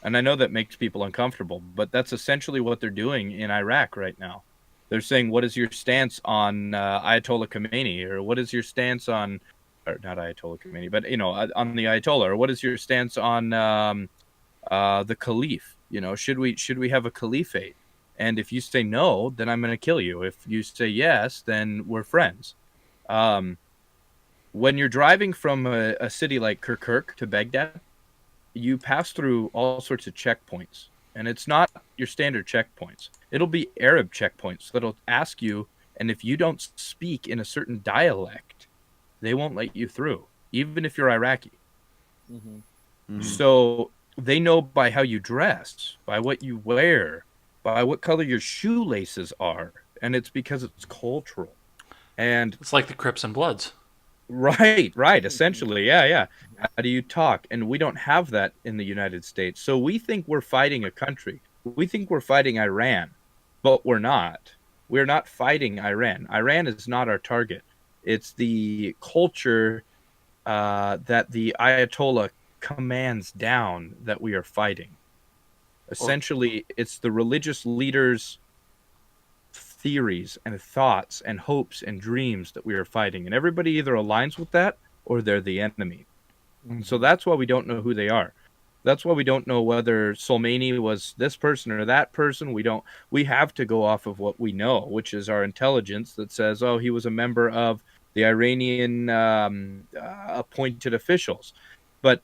D: And I know that makes people uncomfortable, but that's essentially what they're doing in Iraq right now. They're saying, what is your stance on Ayatollah Khomeini? Or what is your stance on, or not Ayatollah Khomeini, but, on the Ayatollah? Or what is your stance on the Caliph? Should we have a caliphate? And if you say no, then I'm going to kill you. If you say yes, then we're friends. When you're driving from a city like Kirkuk to Baghdad, you pass through all sorts of checkpoints. And it's not your standard checkpoints. It'll be Arab checkpoints that'll ask you, and if you don't speak in a certain dialect, they won't let you through, even if you're Iraqi. So they know by how you dress, by what you wear, by what color your shoelaces are, and it's because it's cultural. And
A: It's like the Crips and Bloods.
D: Right, essentially, yeah. How do you talk? And we don't have that in the United States. So we think we're fighting a country. We think we're fighting Iran, but we're not. We're not fighting Iran. Iran is not our target. It's the culture that the Ayatollah commands down that we are fighting. Essentially, it's the religious leaders' theories and thoughts and hopes and dreams that we are fighting. And everybody either aligns with that or they're the enemy. And so that's why we don't know who they are. That's why we don't know whether Soleimani was this person or that person. We have to go off of what we know, which is our intelligence that says, oh, he was a member of the Iranian appointed officials. But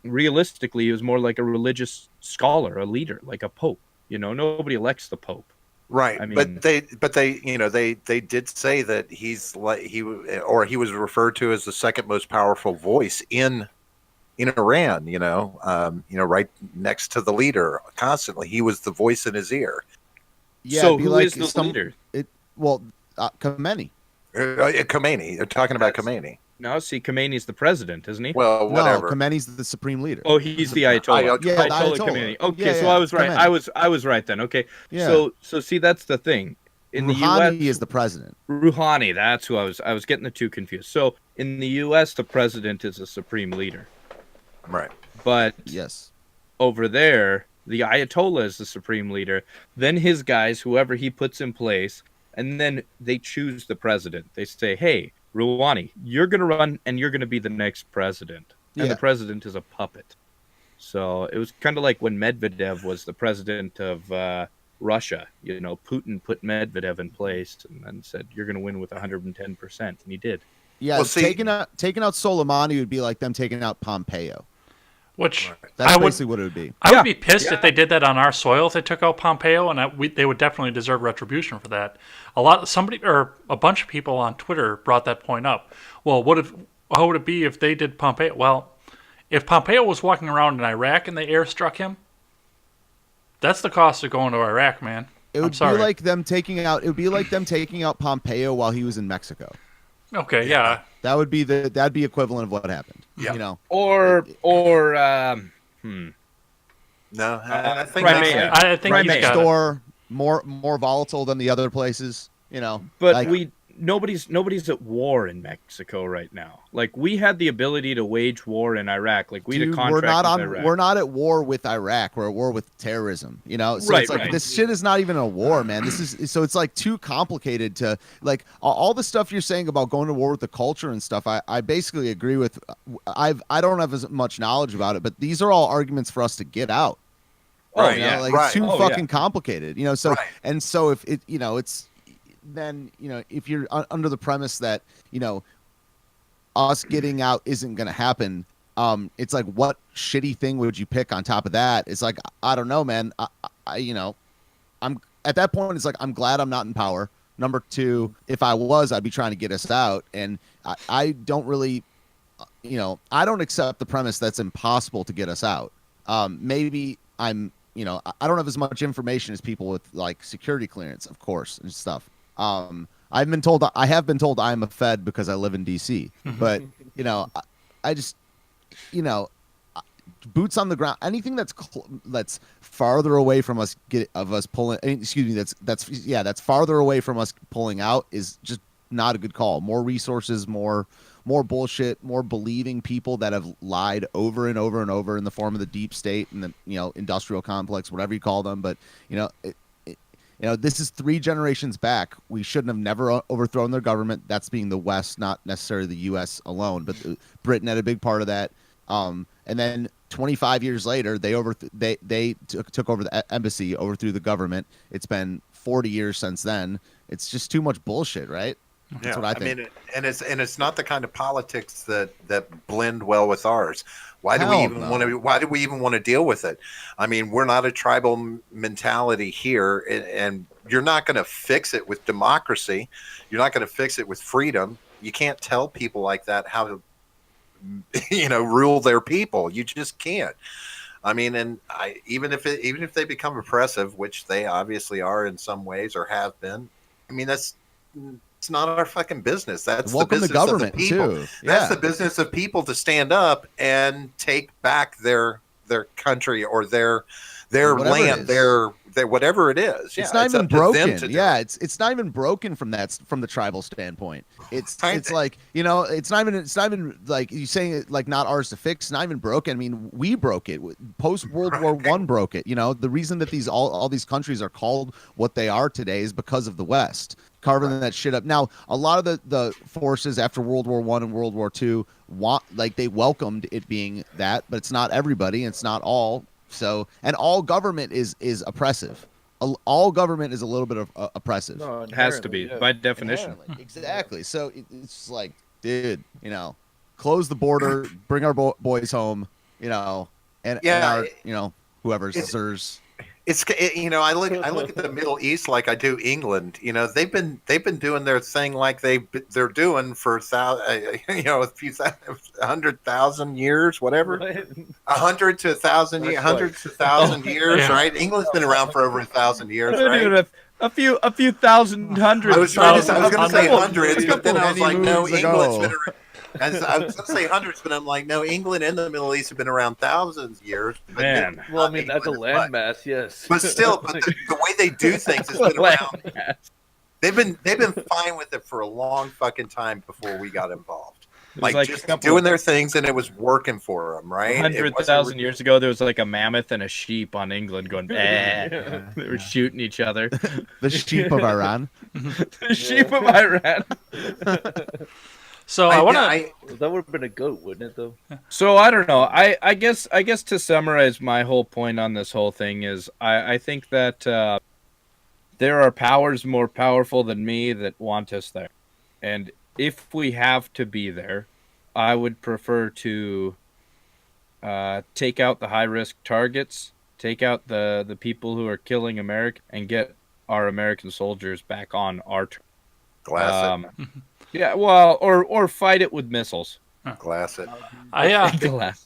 D: realistically, he was more like a religious scholar, a leader, like a pope. Nobody elects the pope.
E: Right,
D: I mean,
E: but they did say that he was referred to as the second most powerful voice in Iran. Right next to the leader constantly. He was the voice in his ear.
B: Yeah,
D: so
B: it'd be
D: who
B: like
D: is the leader?
B: Khomeini.
E: Khomeini. They're talking about Khomeini.
D: No, see, Khomeini's the president, isn't he?
E: Well, whatever.
B: No, Khomeini's the supreme leader.
D: Oh, he's the Ayatollah.
B: Yeah, the
D: Ayatollah
B: Ayatollah.
D: Khomeini. Okay,
B: Yeah,
D: so
B: yeah,
D: I was right.
B: Khomeini.
D: I was right then. Okay.
B: Yeah.
D: So see, that's the thing. In the
B: Rouhani
D: US,
B: is the president.
D: Rouhani, that's who I was getting the two confused. So in the US, the president is a supreme leader.
E: Right.
D: But
B: Yes.
D: over there, the Ayatollah is the supreme leader. Then his guys, whoever he puts in place, and then they choose the president. They say, hey, Rouhani, you're going to run and you're going to be the next president. And
B: Yeah.
D: the president is a puppet. So it was kind of like when Medvedev was the president of Russia. Putin put Medvedev in place and then said, you're going to win with 110%. And he did.
B: Yeah,
E: Well, see-
B: taking out Soleimani would be like them taking out Pompeo.
A: Which
B: That's
A: I would
B: basically what it would be.
A: I would be pissed if they did that on our soil. If they took out Pompeo, and they would definitely deserve retribution for that. A bunch of people on Twitter brought that point up. Well, how would it be if they did Pompeo? Well, if Pompeo was walking around in Iraq and they airstruck him, that's the cost of going to Iraq, man.
B: It would be like them taking out. It would be like them taking out Pompeo while he was in Mexico.
A: Okay, yeah.
B: That'd be equivalent of what happened.
E: Yeah.
D: Or
E: No, I think
D: Crimea.
A: I think he's
D: Crimea.
A: got it.
B: Store more volatile than the other places.
D: But
B: like-
D: nobody's at war in Mexico right now. Like, we had the ability to wage war in Iraq. Like, we had a
B: Dude,
D: contract with Iraq.
B: we're not at war with Iraq. We're at war with terrorism. So
D: Right,
B: it's like
D: right.
B: this shit is not even a war, man. So it's like too complicated to like all the stuff you're saying about going to war with the culture and stuff. I basically agree with. I don't have as much knowledge about it, but these are all arguments for us to get out.
E: Right,
B: You know,
E: yeah,
B: like
E: right.
B: it's too
D: Oh,
B: fucking
D: yeah.
B: complicated. So
E: Right.
B: and so if it it's then if you're under the premise that us getting out isn't going to happen, it's like, what shitty thing would you pick on top of that? It's like, I don't know, man. I'm at that point, it's like, I'm glad I'm not in power. Number two, if I was, I'd be trying to get us out. And I don't really, I don't accept the premise that's impossible to get us out. Maybe I don't have as much information as people with like security clearance, of course, and stuff. I have been told I'm a Fed because I live in DC, but I just, boots on the ground, anything that's farther away from us pulling, that's farther away from us pulling out is just not a good call. More resources, more bullshit, more believing people that have lied over and over and over in the form of the deep state and the industrial complex, whatever you call them. But this is 3 generations back. We shouldn't have never overthrown their government. That's being the West, not necessarily the U.S. alone, but Britain had a big part of that. And then 25 years later, they took over the embassy, overthrew the government. It's been 40 years since then. It's just too much bullshit, right? That's what I think.
E: mean, and it's not the kind of politics that blend well with ours. Why do we even want to deal with it? I mean, we're not a tribal mentality here, and you're not going to fix it with democracy. You're not going to fix it with freedom. You can't tell people like that how to, rule their people. You just can't. I mean, and even if they become oppressive, which they obviously are in some ways or have been. I mean, it's not our fucking business. That's the business of the people.
B: Too. Yeah.
E: That's the business of people to stand up and take back their country or their land, their whatever it is.
B: It's not even broken. Yeah, it's not even broken from the tribal standpoint. It's like, it's not even like you saying it like not ours to fix. It's not even broken. I mean, we broke it. Post World War I broke it. The reason that all these countries are called what they are today is because of the West carving that shit up. Now, a lot of the forces after World War I and World War II they welcomed it being that, but it's not everybody. It's not all. So, and all government is oppressive. All government is a little bit of oppressive.
C: No,
D: It has to be by definition.
B: Exactly. So it's just like, dude, close the border, bring our boys home, and our, whoever's sirs.
E: I look at the Middle East like I do England. They've been doing their thing like they're doing for a few 100,000 years, whatever, 100 to 1,000 years, hundreds to 1,000 years, right? England's been around for over 1,000 years, right?
D: A few thousand hundreds.
E: I was going to say hundreds, but then I was like, no, England's been around. I was going to say hundreds, but I'm like, no, England and the Middle East have been around thousands of years.
D: Man.
C: Well, I mean, that's a landmass, yes.
E: But still, the way they do things has been around. They've been fine with it for a long fucking time before we got involved. Like just doing their things, and it was working for them, right?
D: 100,000 years ago, there was like a mammoth and a sheep on England going, They were shooting each other.
B: The sheep of Iran.
D: The sheep of Iran.
A: So
C: that would have been a goat, wouldn't it? Though.
D: So I don't know. I guess to summarize my whole point on this whole thing is I think that there are powers more powerful than me that want us there, and if we have to be there, I would prefer to take out the high risk targets, take out the people who are killing America, and get our American soldiers back on our turf.
E: Glass it.
D: Yeah, well, or fight it with missiles.
E: Glass it.
A: I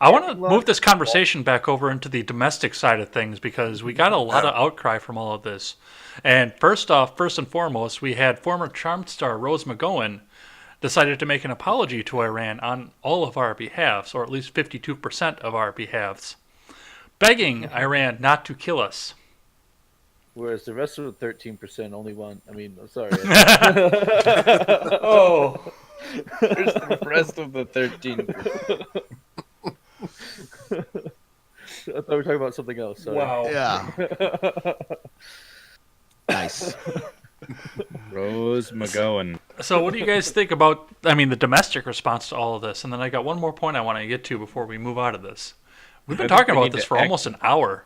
A: want to move this conversation back over into the domestic side of things because we got a lot of outcry from all of this. And first and foremost, we had former Charmed star Rose McGowan decided to make an apology to Iran on all of our behalfs, or at least 52% of our behalfs, begging Iran not to kill us.
C: Whereas the rest of the 13% only want. I mean, I'm sorry.
D: Oh, there's the rest of the 13.
C: I thought we were talking about something else. Sorry.
D: Wow.
B: Yeah. Nice.
D: Rose McGowan.
A: So what do you guys think about, the domestic response to all of this? And then I got one more point I want to get to before we move out of this. We've been talking about this for almost an hour.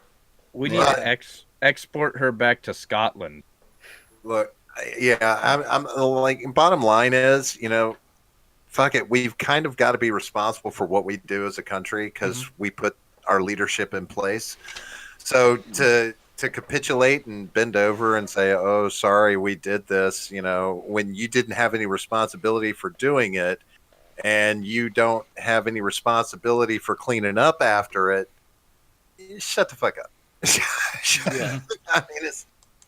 D: We need to export her back to Scotland.
E: Look, yeah, I'm like, bottom line is, fuck it. We've kind of got to be responsible for what we do as a country because we put our leadership in place. So to to capitulate and bend over and say, "Oh, sorry, we did this," when you didn't have any responsibility for doing it, and you don't have any responsibility for cleaning up after it, shut the fuck up.
C: Yeah.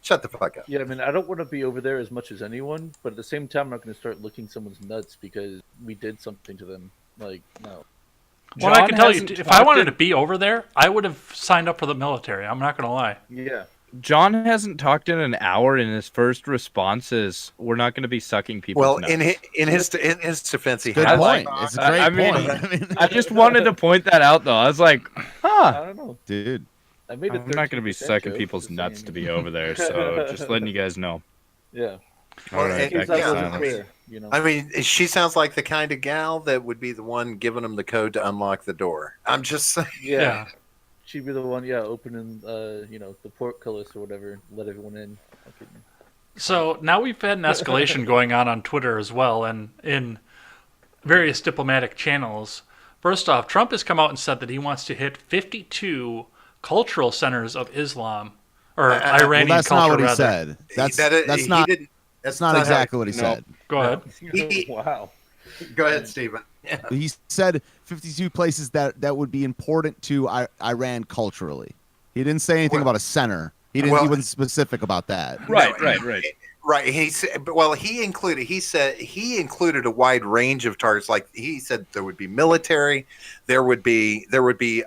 E: Shut the fuck up.
C: Yeah, I mean, I don't want to be over there as much as anyone, but at the same time, I'm not going to start licking someone's nuts because we did something to them. Like, no.
A: Well, I
D: John
A: can tell you,
D: hasn't
A: if I wanted
D: talked
A: to be over there, I would have signed up for the military. I'm not going to lie.
C: Yeah.
D: John hasn't talked in an hour, and his first response is, "We're not going to be sucking people's
E: Well,
D: nuts."
E: in his defense, he
B: Good
E: has
B: point.
E: talked.
B: It's a great
D: I mean,
B: point. I mean,
D: I just wanted to point that out, though. I was like,
C: I
D: "Huh."
C: don't know.
B: dude.
C: I made
D: I'm not going to be
C: 13%
D: sucking
C: joke,
D: people's
C: just
D: nuts
C: saying.
D: to be over there, so just letting you guys know.
C: Yeah.
D: All right,
E: and-
C: In case
D: back
C: that
D: to
C: wasn't
D: silence.
C: clear, you know.
E: I mean, she sounds like the kind of gal that would be the one giving them the code to unlock the door. I'm just saying.
C: Yeah. She'd be the one, opening, the portcullis or whatever, let everyone in. Okay.
A: So now we've had an escalation going on Twitter as well, and in various diplomatic channels. First off, Trump has come out and said that he wants to hit 52 cultural centers of Islam, or Iranian
B: Well, that's
A: culture,
B: not what he
A: rather.
B: said. That's
E: He
B: not.
E: didn't-
B: That's not
E: how
B: exactly what he
E: no.
B: said.
A: Go ahead.
C: Wow.
E: Go ahead, Stephen.
B: He said 52 places that would be important to Iran culturally. He didn't say anything
E: Well-
B: about a center. He didn't.
E: well-
B: he wasn't specific about that.
D: Right.
E: Right. He said, well, he said he included a wide range of targets. Like he said, there would be military, there would be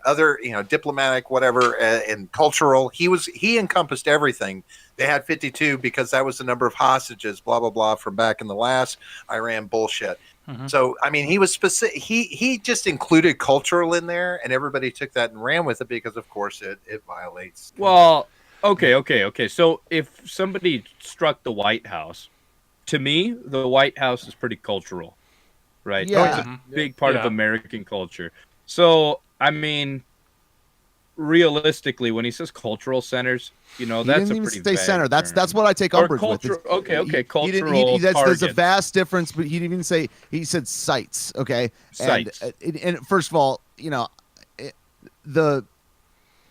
E: other, diplomatic, whatever, and cultural. He encompassed everything. They had 52 because that was the number of hostages, blah blah blah, from back in the last Iran bullshit.
A: Mhm.
E: So I mean, he was specific. He just included cultural in there, and everybody took that and ran with it because, of course, it violates.
D: Well, okay. So if somebody struck the White House, to me, the White House is pretty cultural, right?
B: Yeah.
D: It's a big part of
A: Yeah.
D: American culture. So, I mean, realistically, when he says cultural centers,
B: He
D: that's
B: didn't
D: a
B: even
D: pretty
B: say
D: vague
B: center. That's
D: term.
B: what I take
D: Or
B: umbrage with.
D: culture- okay,
B: He didn't-
D: cultural
B: there's a
D: targets.
B: vast difference, but he didn't even say. He said sites. Okay,
D: Sites.
B: And first of all,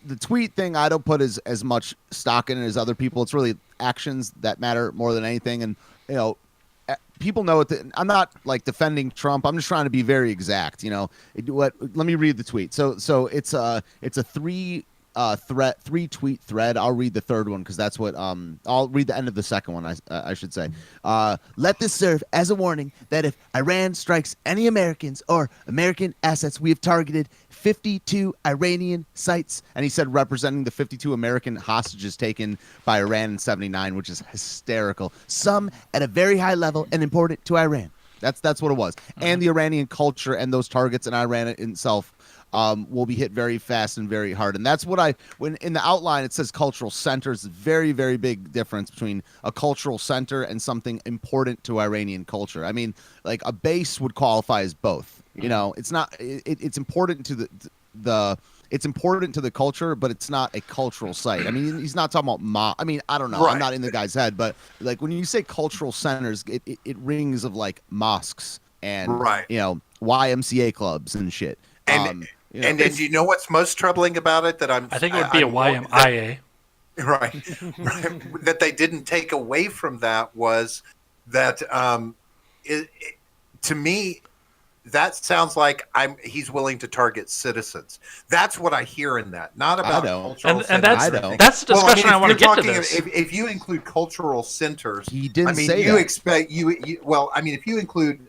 B: the tweet thing I don't put as much stock in it as other people. It's really actions that matter more than anything, and people know it. I'm not like defending Trump. I'm just trying to be very exact. Let me read the tweet. So it's a three tweet thread. I'll read the third one because that's what I'll read the end of the second one. I should say. Let this serve as a warning that if Iran strikes any Americans or American assets, we have targeted 52 Iranian sites. And he said representing the 52 American hostages taken by Iran in '79, which is hysterical. Some at a very high level and important to Iran. That's what it was. And the Iranian culture and those targets in Iran itself will be hit very fast and very hard. And that's what when in the outline it says cultural centers. Very, very big difference between a cultural center and something important to Iranian culture. I mean, like a base would qualify as both. It's not. It's important to it's important to the culture, but it's not a cultural site. I mean, he's not talking about I mean, I don't know.
E: Right.
B: I'm not in the guy's head, but like when you say cultural centers, it rings of like mosques and
E: Right.
B: YMCA clubs and shit.
E: And and do you know what's most troubling about it?
A: I think it would be a YMIA.
E: Right. That they didn't take away from that was that to me that sounds like he's willing to target citizens. That's what I hear in that, not about
B: I don't.
E: cultural
A: And
E: centers.
A: that's
B: I don't.
A: that's the
E: Well, I mean,
A: discussion I
E: if
A: want to
E: you're
A: get to
E: talking-
A: this.
E: If you include cultural centers,
B: He didn't
E: I mean,
B: say
E: you
B: that.
E: expect well, I mean, if you include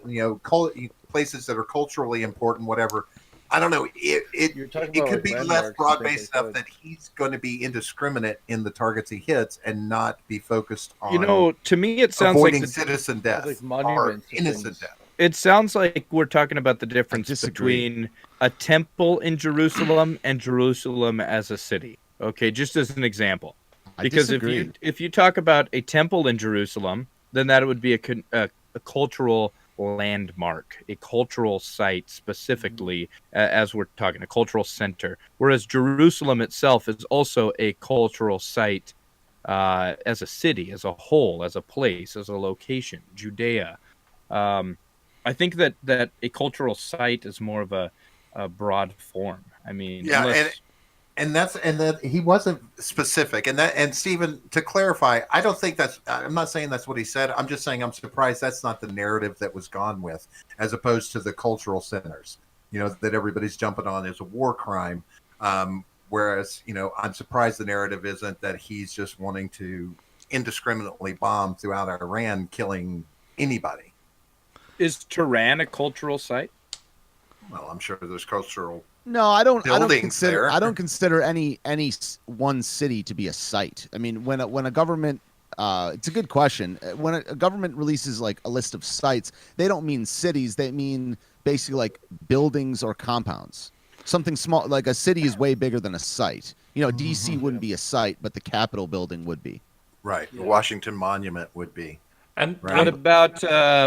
E: places that are culturally important, whatever. I don't know.
C: You're talking
E: It
C: about,
E: could
C: like,
E: be
C: landmarks
E: less
C: and
E: broad-based
C: things
E: stuff
C: like
E: that he's going to be indiscriminate in the targets he hits and not be focused on
D: To me, it sounds like
E: avoiding citizen death
C: like
E: or
C: monuments and
E: innocent
C: things.
E: death.
D: it sounds like we're talking about the difference
B: disagree.
D: between a temple in Jerusalem and Jerusalem as a city. Okay, just as an example.
B: I
D: Because
B: disagree.
D: if you talk about a temple in Jerusalem, then that would be a cultural landmark, a cultural site specifically, as we're talking, a cultural center. Whereas Jerusalem itself is also a cultural site as a city, as a whole, as a place, as a location, Judea. I think that a cultural site is more of a broad form. I mean,
E: Yeah,
D: unless,
E: and that he wasn't specific. And Stephen, to clarify, I don't think that's. I'm not saying that's what he said. I'm just saying I'm surprised that's not the narrative that was gone with, as opposed to the cultural centers. That everybody's jumping on as a war crime. Whereas, I'm surprised the narrative isn't that he's just wanting to indiscriminately bomb throughout Iran, killing anybody.
D: Is Tehran a cultural site?
E: Well, I'm sure there's cultural.
B: No, I don't
E: buildings there.
B: I don't consider any one city to be a site. I mean, when a government, it's a good question. When a government releases like a list of sites, they don't mean cities. They mean basically like buildings or compounds. Something small, like a city is way bigger than a site. DC wouldn't be a site, but the Capitol building would be.
E: Right. The Washington Monument would be.
A: And
E: Right.
D: What about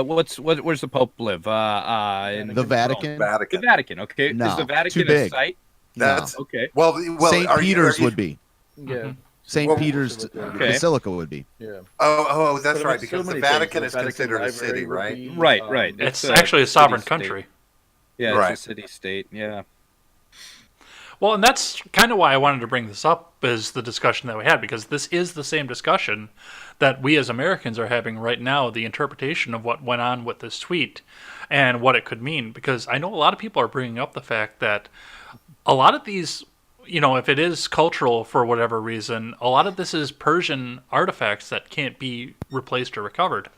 D: where's the Pope live? In
B: The Vatican.
D: The
E: Vatican.
D: Vatican. Okay.
B: No,
D: Is the
B: too
D: Vatican a
B: big.
D: site?
E: That's
D: Okay.
E: well.
B: St. Peter's would be.
C: Yeah.
B: St.
E: Well,
B: Peter's
D: Okay.
B: Basilica would be.
C: Yeah.
E: Oh, that's
C: But
E: right.
C: it's
E: Because
C: so
E: the
C: many
E: Vatican
C: things.
E: is
C: The
E: considered a
C: Library
E: city,
C: would
E: right?
C: be,
D: Right.
A: it's
D: a
A: actually a sovereign
D: city-state.
A: country.
D: Yeah,
E: Right.
D: it's a city-state. Yeah.
A: Well, and that's kind of why I wanted to bring this up, is the discussion that we had, because this is the same discussion that we as Americans are having right now, the interpretation of what went on with this tweet and what it could mean. Because I know a lot of people are bringing up the fact that a lot of these, if it is cultural for whatever reason, a lot of this is Persian artifacts that can't be replaced or recovered.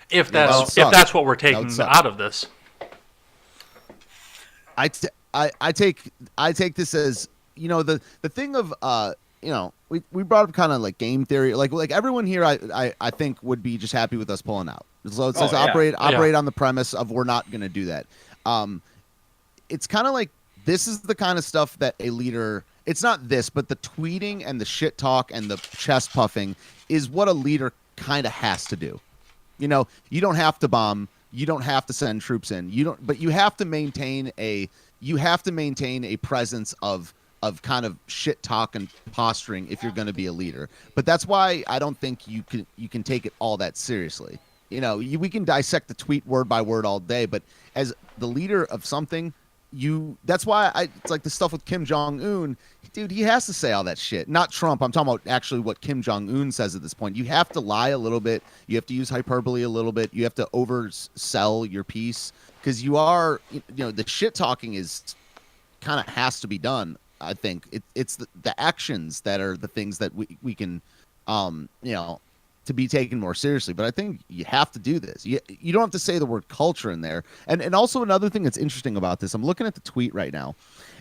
A: If that's what we're taking out of this.
B: I take this as the thing of we brought up kind of like game theory, like everyone here I think would be just happy with us pulling out. So it says operate on the premise of we're not going to do that. It's kind of like this is the kind of stuff that a leader, it's not this, but the tweeting and the shit talk and the chest puffing is what a leader kind of has to do. You don't have to bomb. You don't have to send troops in. But you have to maintain a presence of kind of shit talk and posturing if you're going to be a leader. But that's why I don't think you can take it all that seriously. We can dissect the tweet word by word all day, but as the leader of something, that's why it's like the stuff with Kim Jong-un, dude, he has to say all that shit. Not Trump. I'm talking about actually what Kim Jong-un says at this point. You have to lie a little bit. You have to use hyperbole a little bit. You have to oversell your piece because you are, the shit talking is kind of has to be done. I think it's the actions that are the things that we can, to be taken more seriously. But I think you have to do this. You don't have to say the word culture in there. And also another thing that's interesting about this, I'm looking at the tweet right now,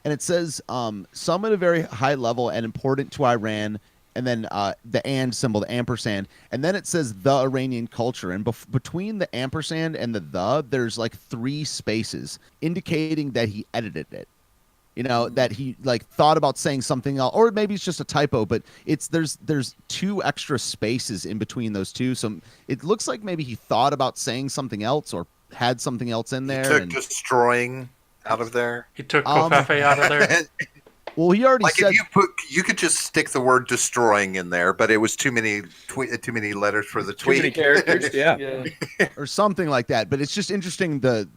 B: and it says some at a very high level and important to Iran, and then the and symbol, the ampersand, and then it says the Iranian culture. And between the ampersand and the, there's like 3 spaces indicating that he edited it. That he like thought about saying something else, or maybe it's just a typo, but there's 2 extra spaces in between those 2. So it looks like maybe he thought about saying something else or had something else in there.
E: He took destroying out of there.
A: He took Kofefe out of there.
B: Well, he already said.
E: If you could just stick the word destroying in there, but it was too many letters for the tweet.
D: Too many characters. Yeah.
B: Or something like that. But it's just interesting the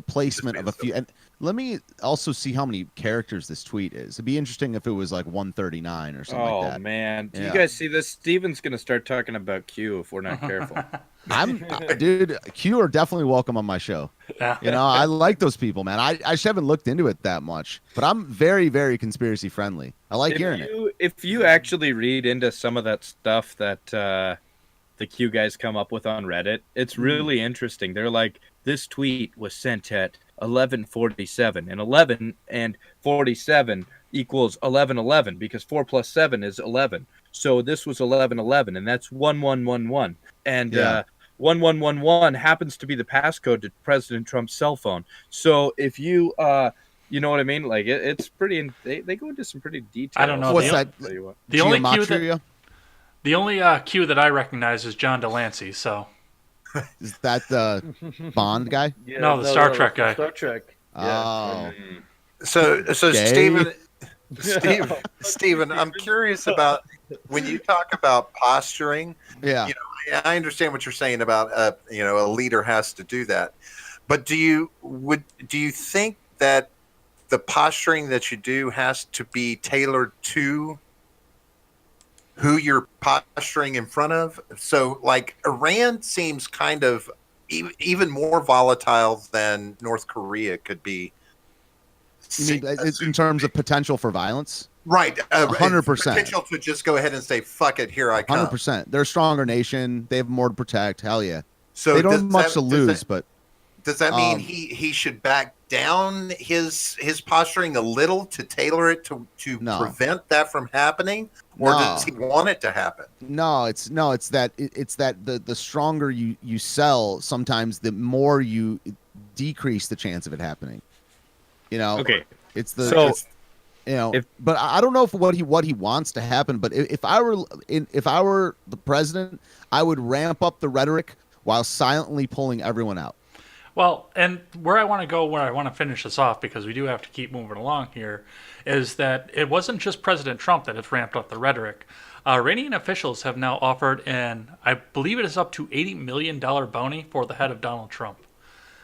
B: placement of a few. And let me also see how many characters this tweet is. It'd be interesting if it was like 139 or something like that.
D: Oh man, do
B: Yeah.
D: you guys see this? Steven's gonna start talking about Q if we're not careful.
B: Dude, Q are definitely welcome on my show. I like those people, man. I just haven't looked into it that much, but I'm very, very conspiracy friendly. I like hearing it.
D: If you actually read into some of that stuff that the Q guys come up with on Reddit, it's really interesting. They're like, this tweet was sent at 11:47, and 11 and 47 equals 11:11 because 4 plus 7 is 11. So this was 11:11, and that's 1111, and 1111 happens to be the passcode to President Trump's cell phone. So if you you know what I mean? Like it's pretty. They go into some pretty details.
A: I don't know.
B: What's that?
A: The only
B: Geometria?
A: Q that I recognize is John Delancey. So
B: Is that the Bond guy?
C: Yeah,
A: No, the Star Trek guy.
C: Star Trek.
B: Oh,
E: So
B: Gay.
E: Stephen, I'm curious about when you talk about posturing.
B: yeah.
E: I understand what you're saying about a leader has to do that, but do you think that the posturing that you do has to be tailored to who you're posturing in front of. So, like, Iran seems kind of even more volatile than North Korea could be.
B: You mean in terms of potential for violence?
E: Right,
B: 100%.
E: Potential to just go ahead and say, "Fuck it, here I come."
B: 100%. They're a stronger nation. They have more to protect. Hell yeah.
E: So
B: they don't have much to lose, but
E: does that mean he should back down his posturing a little to tailor it to
B: No.
E: prevent that from happening, or does he want it to happen?
B: it's that the stronger you sell, sometimes the more you decrease the chance of it happening. You know.
D: Okay.
B: It's the
D: So,
B: but I don't know if what he wants to happen. But if I were the president, I would ramp up the rhetoric while silently pulling everyone out.
A: Well, and where I want to finish this off, because we do have to keep moving along here, is that it wasn't just President Trump that has ramped up the rhetoric. Iranian officials have now offered I believe it is up to $80 million bounty for the head of Donald Trump.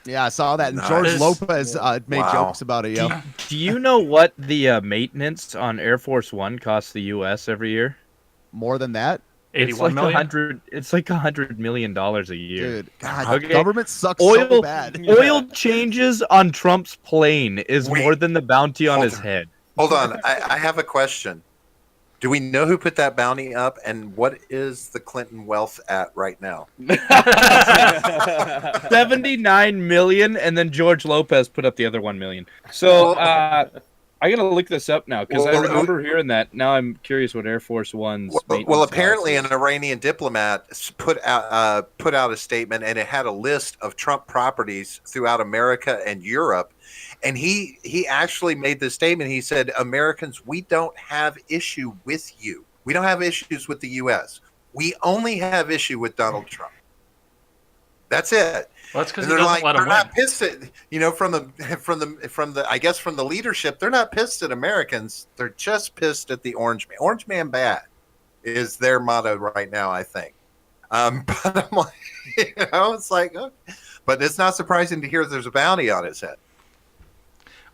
B: Yeah, I saw that. And
E: Nice.
B: George Lopez made
E: Wow.
B: jokes about it. Yo,
D: Do you know what the maintenance on Air Force One costs the U.S. every year?
B: more than that,
A: 81 million?
D: It's like $100 million a year.
B: dude. God,
D: Okay.
B: government sucks so bad.
D: Oil changes on Trump's plane is
E: Wait.
D: more than the bounty on
E: Hold
D: his
E: on.
D: head.
E: Hold on, I have a question. Do we know who put that bounty up, and what is the Clinton wealth at right now?
D: 79 million, and then George Lopez put up the other 1 million. So I gotta look this up now because I
E: Well,
D: remember hearing that. Now I'm curious what Air Force One's.
E: Well,
D: maintenance
E: apparently,
D: cost
E: an Iranian diplomat put out a statement, and it had a list of Trump properties throughout America and Europe. And he actually made this statement. He said, "Americans, we don't have issue with you. We don't have issues with the U.S. We only have issue with Donald Trump. That's it."
A: Well, that's because
E: And
A: he doesn't let
E: they're
A: him win.
E: not pissed at, from the I guess from the leadership. They're not pissed at Americans. They're just pissed at the Orange Man. Orange Man bad is their motto right now, I think. But I'm like, it's like, okay. But it's not surprising to hear there's a bounty on his head.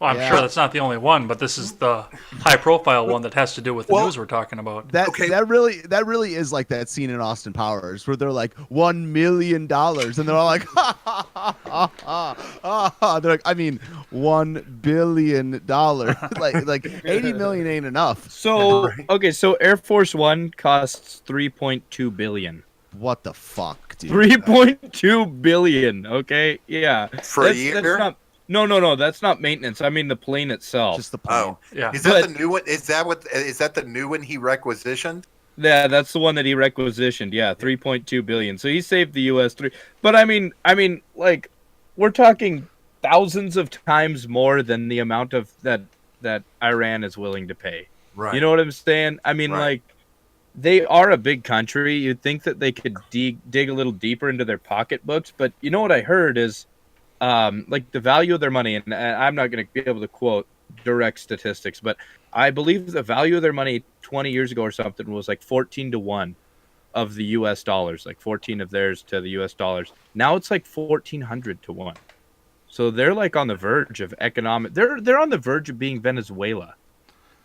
A: Well, I'm
B: Yeah.
A: sure that's not the only one, but this is the high-profile one that has to do with the
E: Well,
A: news we're talking about.
B: That
E: Okay.
B: that really is like that scene in Austin Powers where they're like $1 million and they're all like, ha, ha, ha, ha, ha, ha, ha. They're like, I mean, $1 billion. like 80 million ain't enough.
D: So okay, so Air Force One costs 3.2 billion.
B: What the fuck, dude?
D: 3.2 billion. Okay, yeah.
E: For a year?
D: That's not, no. That's not maintenance. I mean the plane itself.
B: Just the plane.
E: Oh,
A: Yeah.
E: is that
D: But-
E: the new one? Is that the new one he requisitioned?
D: Yeah, that's the one that he requisitioned. Yeah, 3.2 billion. So he saved the U.S. three. But I mean, like, we're talking thousands of times more than the amount of that Iran is willing to pay.
E: Right.
D: You know what I'm saying? I mean,
E: Right.
D: like, they are a big country. You'd think that they could dig a little deeper into their pocketbooks. But you know what I heard is, like, the value of their money, and I'm not going to be able to quote direct statistics, but I believe the value of their money 20 years ago or something was like 14-1 of the U.S. dollars, like 14 of theirs to the U.S. dollars. Now it's like 1,400-1. So they're like on the verge of economic. They're on the verge of being Venezuela.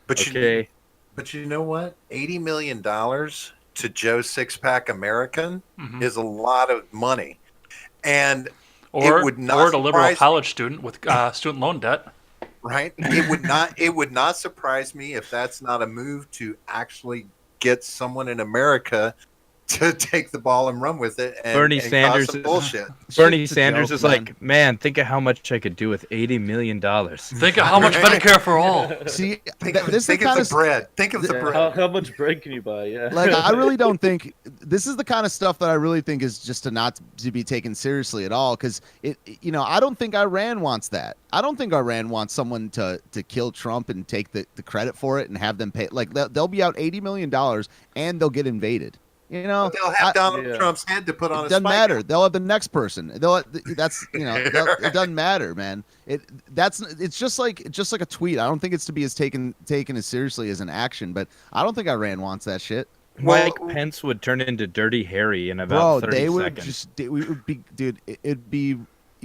E: But
D: Okay.
E: But you know what? $80 million to Joe Six-Pack American is a lot of money. And
A: Or
E: it would not
A: or to liberal
E: surprise
A: college student with student loan debt.
E: right? It would not surprise me if that's not a move to actually get someone in America to take the ball and run with it and,
D: Bernie
E: and
D: Sanders
E: cause some
D: is-
E: bullshit.
D: Bernie
B: Shit's a
D: Sanders
B: joke,
D: is
B: man.
D: like, man, think of how much I could do with $80 million.
A: Think of how much Medicare for all.
B: See,
E: Think of,
B: this
E: think
B: is
E: of
B: kind
E: the bread. Think of the
C: Yeah,
E: bread.
C: how much bread can you buy? Yeah.
B: like I really don't think this is the kind of stuff that I really think is just not to be taken seriously at all, because I don't think Iran wants that. I don't think Iran wants someone to kill Trump and take the credit for it and have them pay. Like they'll be out $80 million and they'll get invaded.
E: They'll have Donald
C: Yeah.
E: Trump's head to put on
B: It
E: a
B: doesn't
E: spike.
B: matter. They'll have the next person. It doesn't matter, man. It's just like a tweet. I don't think it's to be taken as seriously as an action, but I don't think Iran wants that shit.
D: Mike Pence would turn into Dirty Harry in about
B: Bro,
D: 30
B: they would
D: seconds.
B: we would be, dude. It'd be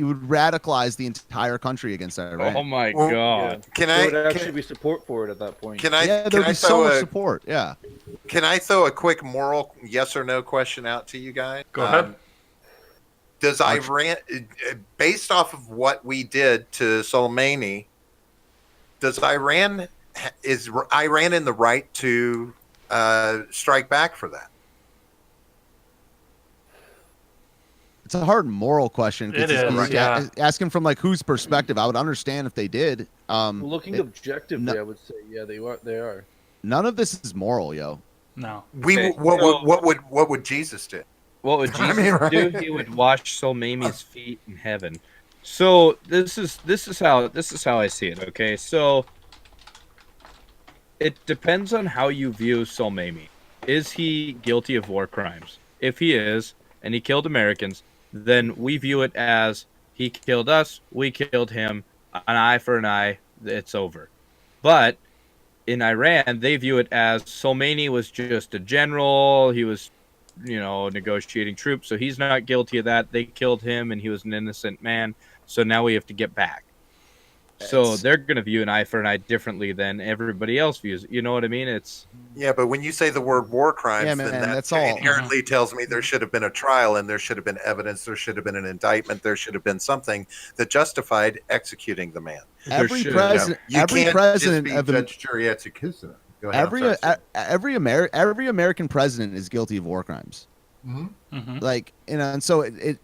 B: radicalize the entire country against Iran.
D: Oh my
E: Well,
D: god.
E: Can
C: There
E: I
C: would actually
E: can,
C: be support for it at that point.
E: can I
B: Yeah,
E: can
B: there'd
E: I
B: be so
E: throw
B: much
E: a
B: support. Yeah.
E: can I throw a quick moral yes or no question out to you guys?
A: Go ahead.
E: Does Iran, based off of what we did to Soleimani, is Iran in the right to strike back for that?
B: It's a hard moral question.
A: It is, yeah.
B: Asking from like whose perspective, I would understand if they did.
C: Looking objectively,
B: no-
C: I would say, yeah, they are.
B: None of this is moral, yo.
A: No.
D: Okay,
E: What would Jesus do?
D: What would
E: I
D: Jesus
E: mean, right?
D: do? He would wash Soleimani's feet in heaven. So this is how I see it. Okay, so it depends on how you view Soleimani. Is he guilty of war crimes? If he is, and he killed Americans, then we view it as he killed us, we killed him, an eye for an eye, it's over. But in Iran, they view it as Soleimani was just a general, he was, negotiating troops, so he's not guilty of that. They killed him, and he was an innocent man, so now we have to get back. So they're going to view an eye for an eye differently than everybody else views it. You know what I mean?
E: Yeah, but when you say the word war crimes,
B: Yeah,
E: then
B: man,
E: that
B: that's all.
E: inherently tells me there should have been a trial and there should have been evidence, there should have been an indictment, there should have been something that justified executing the man.
B: Every
D: should,
B: president,
E: You
B: every
E: can't
B: president
E: just
B: of
E: be
B: the,
E: judge, jury, executioner. Go ahead, I'm sorry.
B: every American president is guilty of war crimes.
A: Mm-hmm.
B: Like, and so it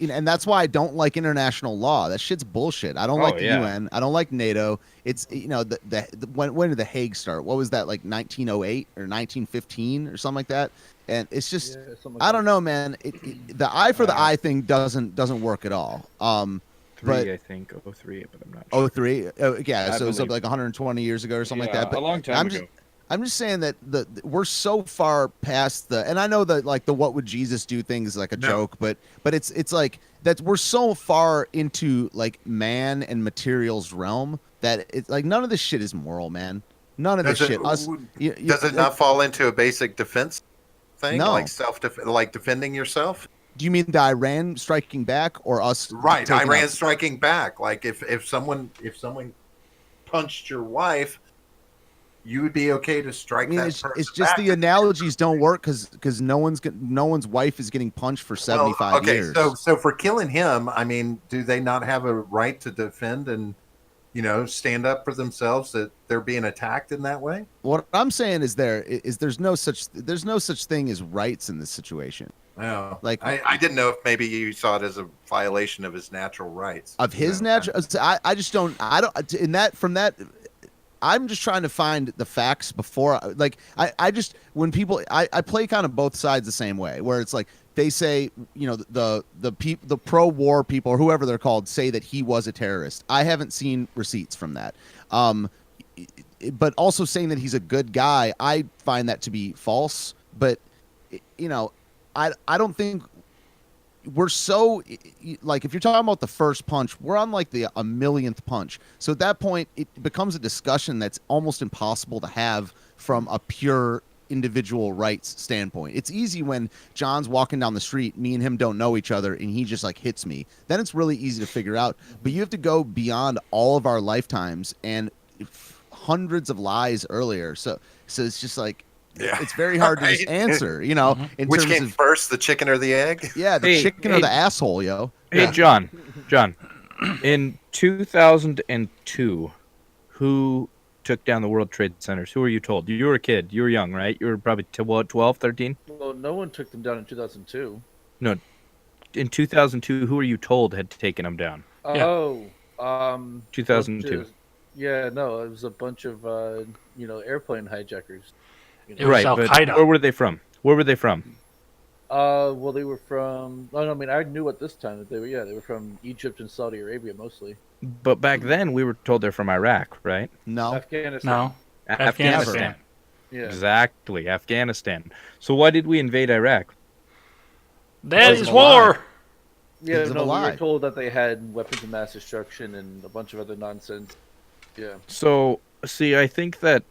B: and that's why I don't like international law. That shit's bullshit. I don't like the UN. I don't like NATO. It's when did the Hague start? What was that, like 1908 or 1915 or something like that? And it's just I don't know, man. The eye for the eye thing doesn't work at all.
D: I think 03, but I'm not sure.
B: 03, yeah. So it was
D: believe.
B: like 120 years ago or something like that. But
D: a long time ago.
B: I'm just saying that we're so far past and I know that like the what would Jesus do thing is like a joke, but it's like that we're so far into like man and materials realm that it's like none of this shit is moral, man. None of this shit.
E: Does it not fall into a basic defense thing,
B: No.
E: like like defending yourself?
B: Do you mean the Iran striking back or us?
E: Right,
B: taking
E: Iran
B: out-
E: striking back. Like if someone punched your wife, you would be okay to strike
B: I mean,
E: that
B: it's
E: person
B: just
E: back.
B: the analogies don't work because no one's wife is getting punched for 75 years.
E: So for killing him, I mean, do they not have a right to defend and stand up for themselves that they're being attacked in that way?
B: What I'm saying is there's no such thing as rights in this situation.
E: Oh,
B: Like-
E: I didn't know if maybe you saw it as a violation of his natural rights.
B: Of his natural, I just don't. I don't. In that from that, I'm just trying to find the facts before. Like I just when people I play kind of both sides the same way, where it's like they say the pro-war people or whoever they're called say that he was a terrorist. I haven't seen receipts from that. But also saying that he's a good guy, I find that to be false. But I don't think we're so like if you're talking about the first punch, we're on like a millionth punch. So at that point, it becomes a discussion that's almost impossible to have from a pure individual rights standpoint. It's easy when John's walking down the street, me and him don't know each other, and he just like hits me. Then it's really easy to figure out. But you have to go beyond all of our lifetimes and hundreds of lies earlier. So it's just like.
E: Yeah.
B: It's very hard to just answer, in
E: Which
B: terms
E: came
B: of
E: first, the chicken or the egg?
B: yeah, the chicken or the asshole, yo.
D: Hey, John, in 2002, who took down the World Trade Centers? Who were you told? You were a kid. You were young, right? You were probably 12, 13?
C: Well, no one took them down in 2002.
D: No. In 2002, who were you told had taken them down?
C: Oh,
D: 2002.
C: Yeah, no, it was a bunch of airplane hijackers.
A: It was Al
D: but
A: Qaeda.
D: where were they from?
C: Well, they were from. I mean, I knew at this time that they were from Egypt and Saudi Arabia mostly.
D: But back then, we were told they're from Iraq, right?
B: No.
C: Afghanistan.
A: No.
D: Afghanistan.
C: Yeah.
D: Exactly, Afghanistan. So why did we invade Iraq?
A: That
B: Because
A: is
B: of a lie.
A: war.
C: Yeah,
B: Because of a
C: no, we
B: lie.
C: were told that they had weapons of mass destruction and a bunch of other nonsense. Yeah.
D: So, see, I think that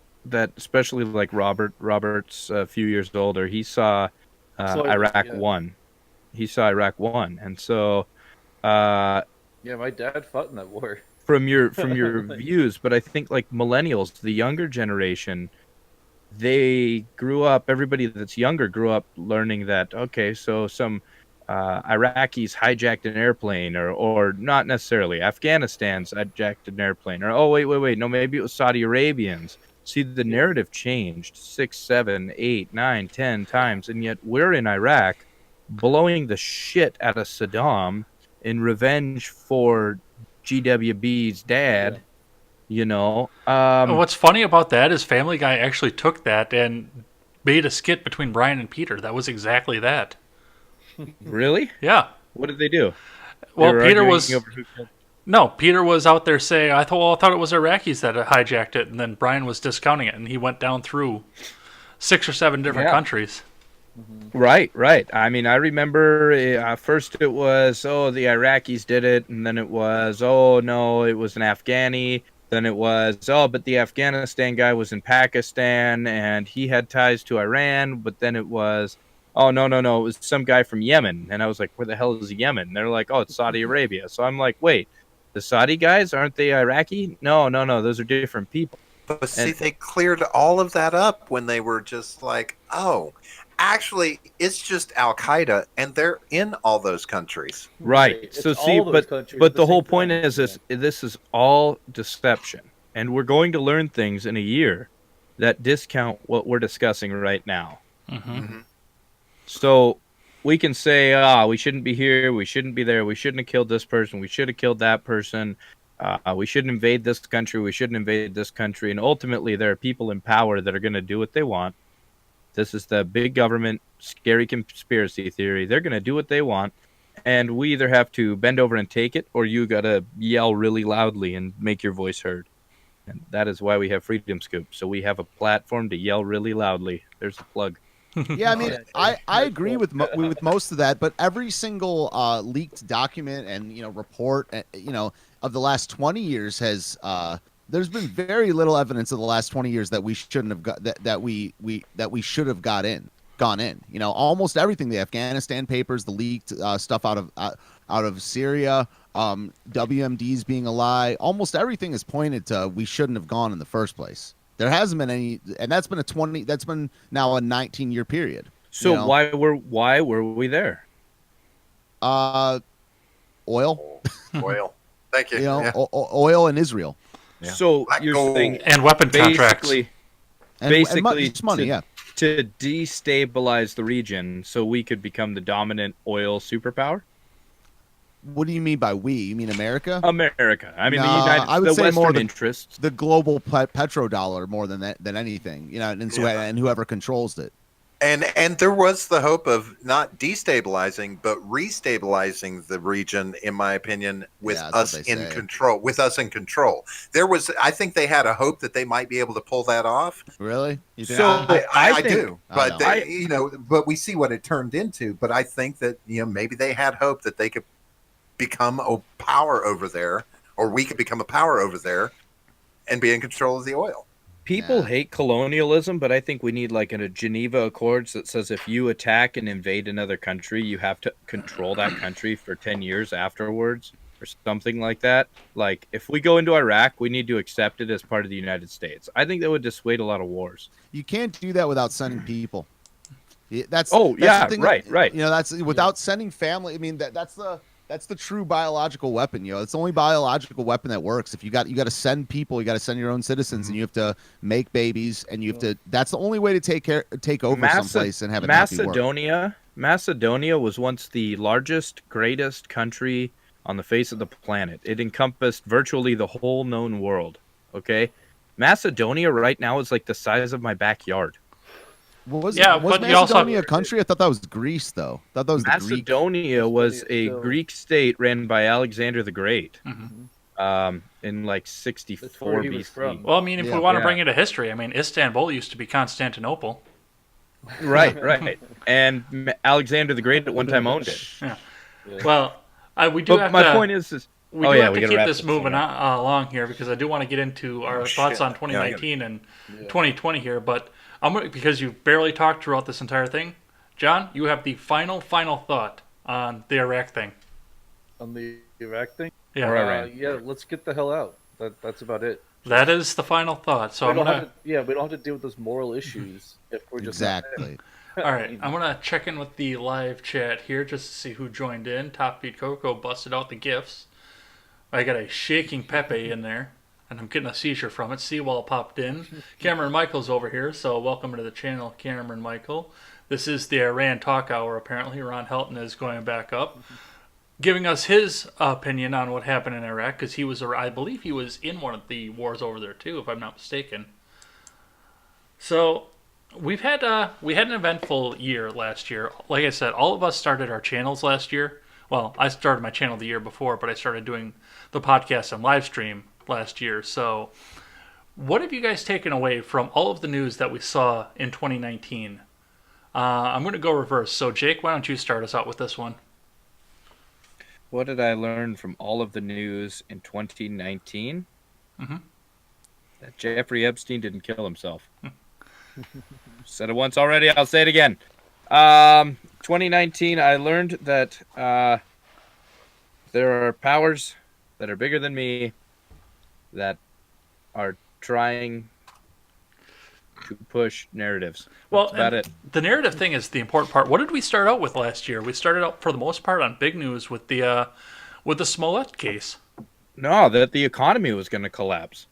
D: especially like Robert's a few years older, he saw
C: So,
D: Iraq
C: yeah.
D: 1. He saw Iraq 1. And so
C: Yeah, my dad fought in that war.
D: from your views, but I think like millennials, the younger generation, they grew up. Everybody that's younger grew up learning that okay, so some Iraqis hijacked an airplane, or not necessarily Afghanistan's hijacked an airplane, or oh wait, no, maybe it was Saudi Arabians. See, the narrative changed 6, 7, 8, 9, 10 times, and yet we're in Iraq blowing the shit out of Saddam in revenge for GWB's dad.
C: Yeah.
D: You know,
A: What's funny about that is Family Guy actually took that and made a skit between Brian and Peter. That was exactly that.
D: really?
A: Yeah.
D: What did they do?
A: Well,
D: They were
A: Peter
D: arguing
A: was
D: over who killed-
A: no. Peter was out there saying, I thought it was Iraqis that had hijacked it," and then Brian was discounting it, and he went down through 6 or 7 different
D: Yeah.
A: countries.
D: Right. I mean, I remember first it was, oh, the Iraqis did it, and then it was, oh, no, it was an Afghani. Then it was, oh, but the Afghanistan guy was in Pakistan, and he had ties to Iran. But then it was, oh, no, it was some guy from Yemen. And I was like, where the hell is Yemen? And they're like, oh, it's Saudi Arabia. So I'm like, wait, the Saudi guys, aren't they Iraqi? No, those are different people.
E: But see,
D: And-
E: they cleared all of that up when they were just like, oh, actually, it's just Al Qaeda, and they're in all those countries.
D: Right.
C: It's
D: So
C: all
D: see,
C: those countries
D: but
C: at
D: the whole
C: same
D: point
C: time.
D: is this is all deception, and we're going to learn things in a year that discount what we're discussing right now. So we can say, we shouldn't be here, we shouldn't be there, we shouldn't have killed this person, we should have killed that person, we shouldn't invade this country, we shouldn't invade this country, and ultimately there are people in power that are going to do what they want. This is the big government, scary conspiracy theory. They're going to do what they want, and we either have to bend over and take it, or you got to yell really loudly and make your voice heard. And that is why we have Freedom Scoop. So we have a platform to yell really loudly. There's the plug.
B: Yeah, I mean, I agree with with most of that, but every single leaked document and report of the last 20 years has there's been very little evidence of the last 20 years that we shouldn't have got that we should have gone in. Almost everything, the Afghanistan papers, the leaked stuff out of Syria, WMDs being a lie, almost everything is pointed to we shouldn't have gone in the first place. There hasn't been any, and that's been now a 19-year period.
D: So why were we there?
B: Oil,
E: Oil. Thank you. Yeah.
B: Oil in Israel.
E: Yeah.
D: So
E: Black
D: you're
E: gold.
D: saying
A: And weapon contracts.
D: basically
B: just money, yeah.
D: to destabilize the region so we could become the dominant oil superpower?
B: What do you mean by we? You mean America?
D: America. I mean,
B: No,
D: the United
B: I would
D: the
B: say
D: Western
B: more the-
D: interests.
B: The global petrodollar more than anything, and whoever controls it.
E: And there was the hope of not destabilizing, but restabilizing the region, in my opinion, with
B: Yeah, that's
E: us
B: what they
E: in
B: say.
E: control. With us in control, I think they had a hope that they might be able to pull that off.
B: Really? You think-
D: So-
E: I
D: think-
E: do, but
B: I
E: but we see what it turned into. But I think that maybe they had hope that they could become a power over there, or we could become a power over there, and be in control of the oil.
D: People
B: Yeah.
D: hate colonialism, but I think we need like a Geneva Accords that says if you attack and invade another country, you have to control that country for 10 years afterwards or something like that. Like if we go into Iraq, we need to accept it as part of the United States. I think that would dissuade a lot of wars.
B: You can't do that without sending people. That's
D: Oh,
B: that's
D: yeah,
B: the thing,
D: right.
B: That's without sending family. I mean, that's the true biological weapon. It's the only biological weapon that works. If you got to send people, you got to send your own citizens, and you have to make babies, and you have to. That's the only way to take over someplace and have it not be work.
D: Macedonia was once the largest, greatest country on the face of the planet. It encompassed virtually the whole known world. Okay, Macedonia right now is like the size of my backyard.
B: Was
A: Yeah,
B: was
A: but you also-
B: Macedonia a country? I thought that was Greece, though. I thought that was the Greek.
D: Macedonia was a
C: still-
D: Greek state ran by Alexander the Great
A: Mhm.
D: in like
C: That's
D: 64
C: where he was
D: BC.
C: from.
A: Well, I mean, if
B: Yeah.
A: we want to
D: Yeah.
A: bring it to history, I mean, Istanbul used to be Constantinople.
D: Right. And Alexander the Great at one time owned it.
A: Well, we do
D: But
A: have
D: my
A: to.
D: point is
A: We
D: Oh,
A: do
D: yeah,
A: have
D: we
A: to
D: gotta
A: keep
D: wrap
A: this
D: this
A: moving
D: thing up.
A: along here because I do want to get into our thoughts
E: shit.
A: on
E: Yeah,
A: 2019 and 2020 here. But because you barely talked throughout this entire thing, John, you have the final thought on the Iraq thing.
C: On the Iraq thing,
A: Yeah,
D: Or Iran.
C: Yeah, let's get the hell out. That's about it.
A: that is the final thought. So
C: We
A: I'm
C: don't
A: gonna.
C: have to, yeah, we don't have to deal with those moral issues if we're just not there.
B: Exactly.
A: All right, I'm gonna check in with the live chat here just to see who joined in. Top Beat Coco busted out the gifts. I got a shaking Pepe in there, and I'm getting a seizure from it. Seawall popped in. Cameron Michael's over here, so welcome to the channel, Cameron Michael. This is the Iran Talk Hour, apparently. Ron Helton is going back up, giving us his opinion on what happened in Iraq, because he was, I believe he was in one of the wars over there too, if I'm not mistaken. So we had an eventful year last year. Like I said, all of us started our channels last year. Well, I started my channel the year before, but I started doing the podcast and live stream last year. So what have you guys taken away from all of the news that we saw in 2019? I'm going to go reverse. So Jake, why don't you start us out with this one?
D: What did I learn from all of the news in 2019?
A: Mm-hmm.
D: That Jeffrey Epstein didn't kill himself. Said it once already, I'll say it again. 2019, I learned that there are powers that are bigger than me that are trying to push narratives.
A: Well,
D: That's about it.
A: the narrative thing is the important part. What did we start out with last year? We started out, for the most part, on big news with the Smollett case.
D: No, that the economy was going to collapse.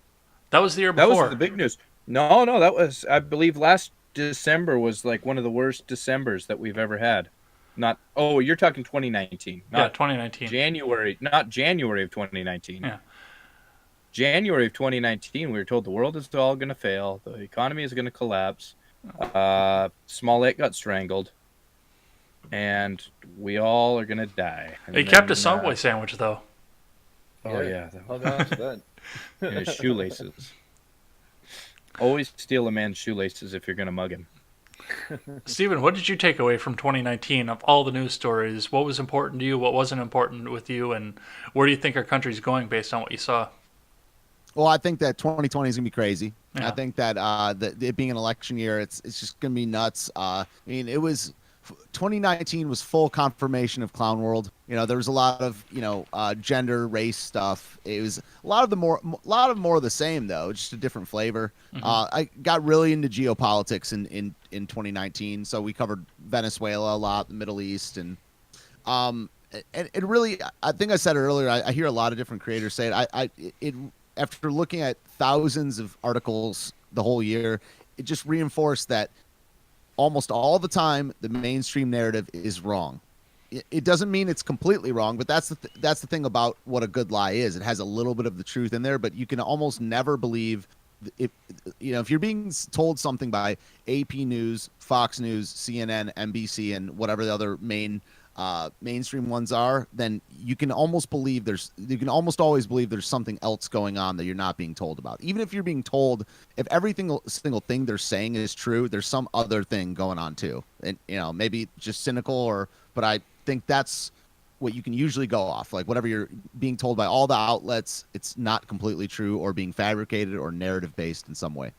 A: That was the year
D: That
A: before.
D: was the big news. No, that was, I believe, last December was like one of the worst Decembers that we've ever had. You're talking 2019.
A: Yeah, 2019.
D: Not January of 2019.
A: Yeah.
D: January of 2019, we were told the world is all going to fail. The economy is going to collapse. Smollett got strangled. And we all are going to die. And
A: He kept
D: then,
A: a Subway sandwich, though.
D: Oh, yeah.
C: Hung on to that.
D: And his shoelaces. Always steal a man's shoelaces if you're going to mug him.
A: Steven, what did you take away from 2019 of all the news stories? What was important to you? What wasn't important with you? And where do you think our country's going based on what you saw?
B: Well, I think that 2020 is gonna be crazy.
A: Yeah.
B: I think that it being an election year, it's just gonna be nuts. I mean, 2019 was full confirmation of Clown World. You know, there was a lot of gender, race stuff. It was a lot of more of the same though, just a different flavor.
A: Mm-hmm.
B: I got really into geopolitics in 2019, so we covered Venezuela a lot, the Middle East, and it really. I think I said it earlier. I hear a lot of different creators say it. After looking at thousands of articles the whole year, it just reinforced that almost all the time the mainstream narrative is wrong. It doesn't mean it's completely wrong, but that's the thing about what a good lie is. It has a little bit of the truth in there, but you can almost never believe if you're being told something by AP News, Fox News, CNN, NBC, and whatever the other mainstream ones are, then you can almost always believe there's something else going on that you're not being told about. Even if you're being told, if every single thing they're saying is true, there's some other thing going on too. And maybe just cynical, but I think that's what you can usually go off. Like whatever you're being told by all the outlets, it's not completely true or being fabricated or narrative based in some way.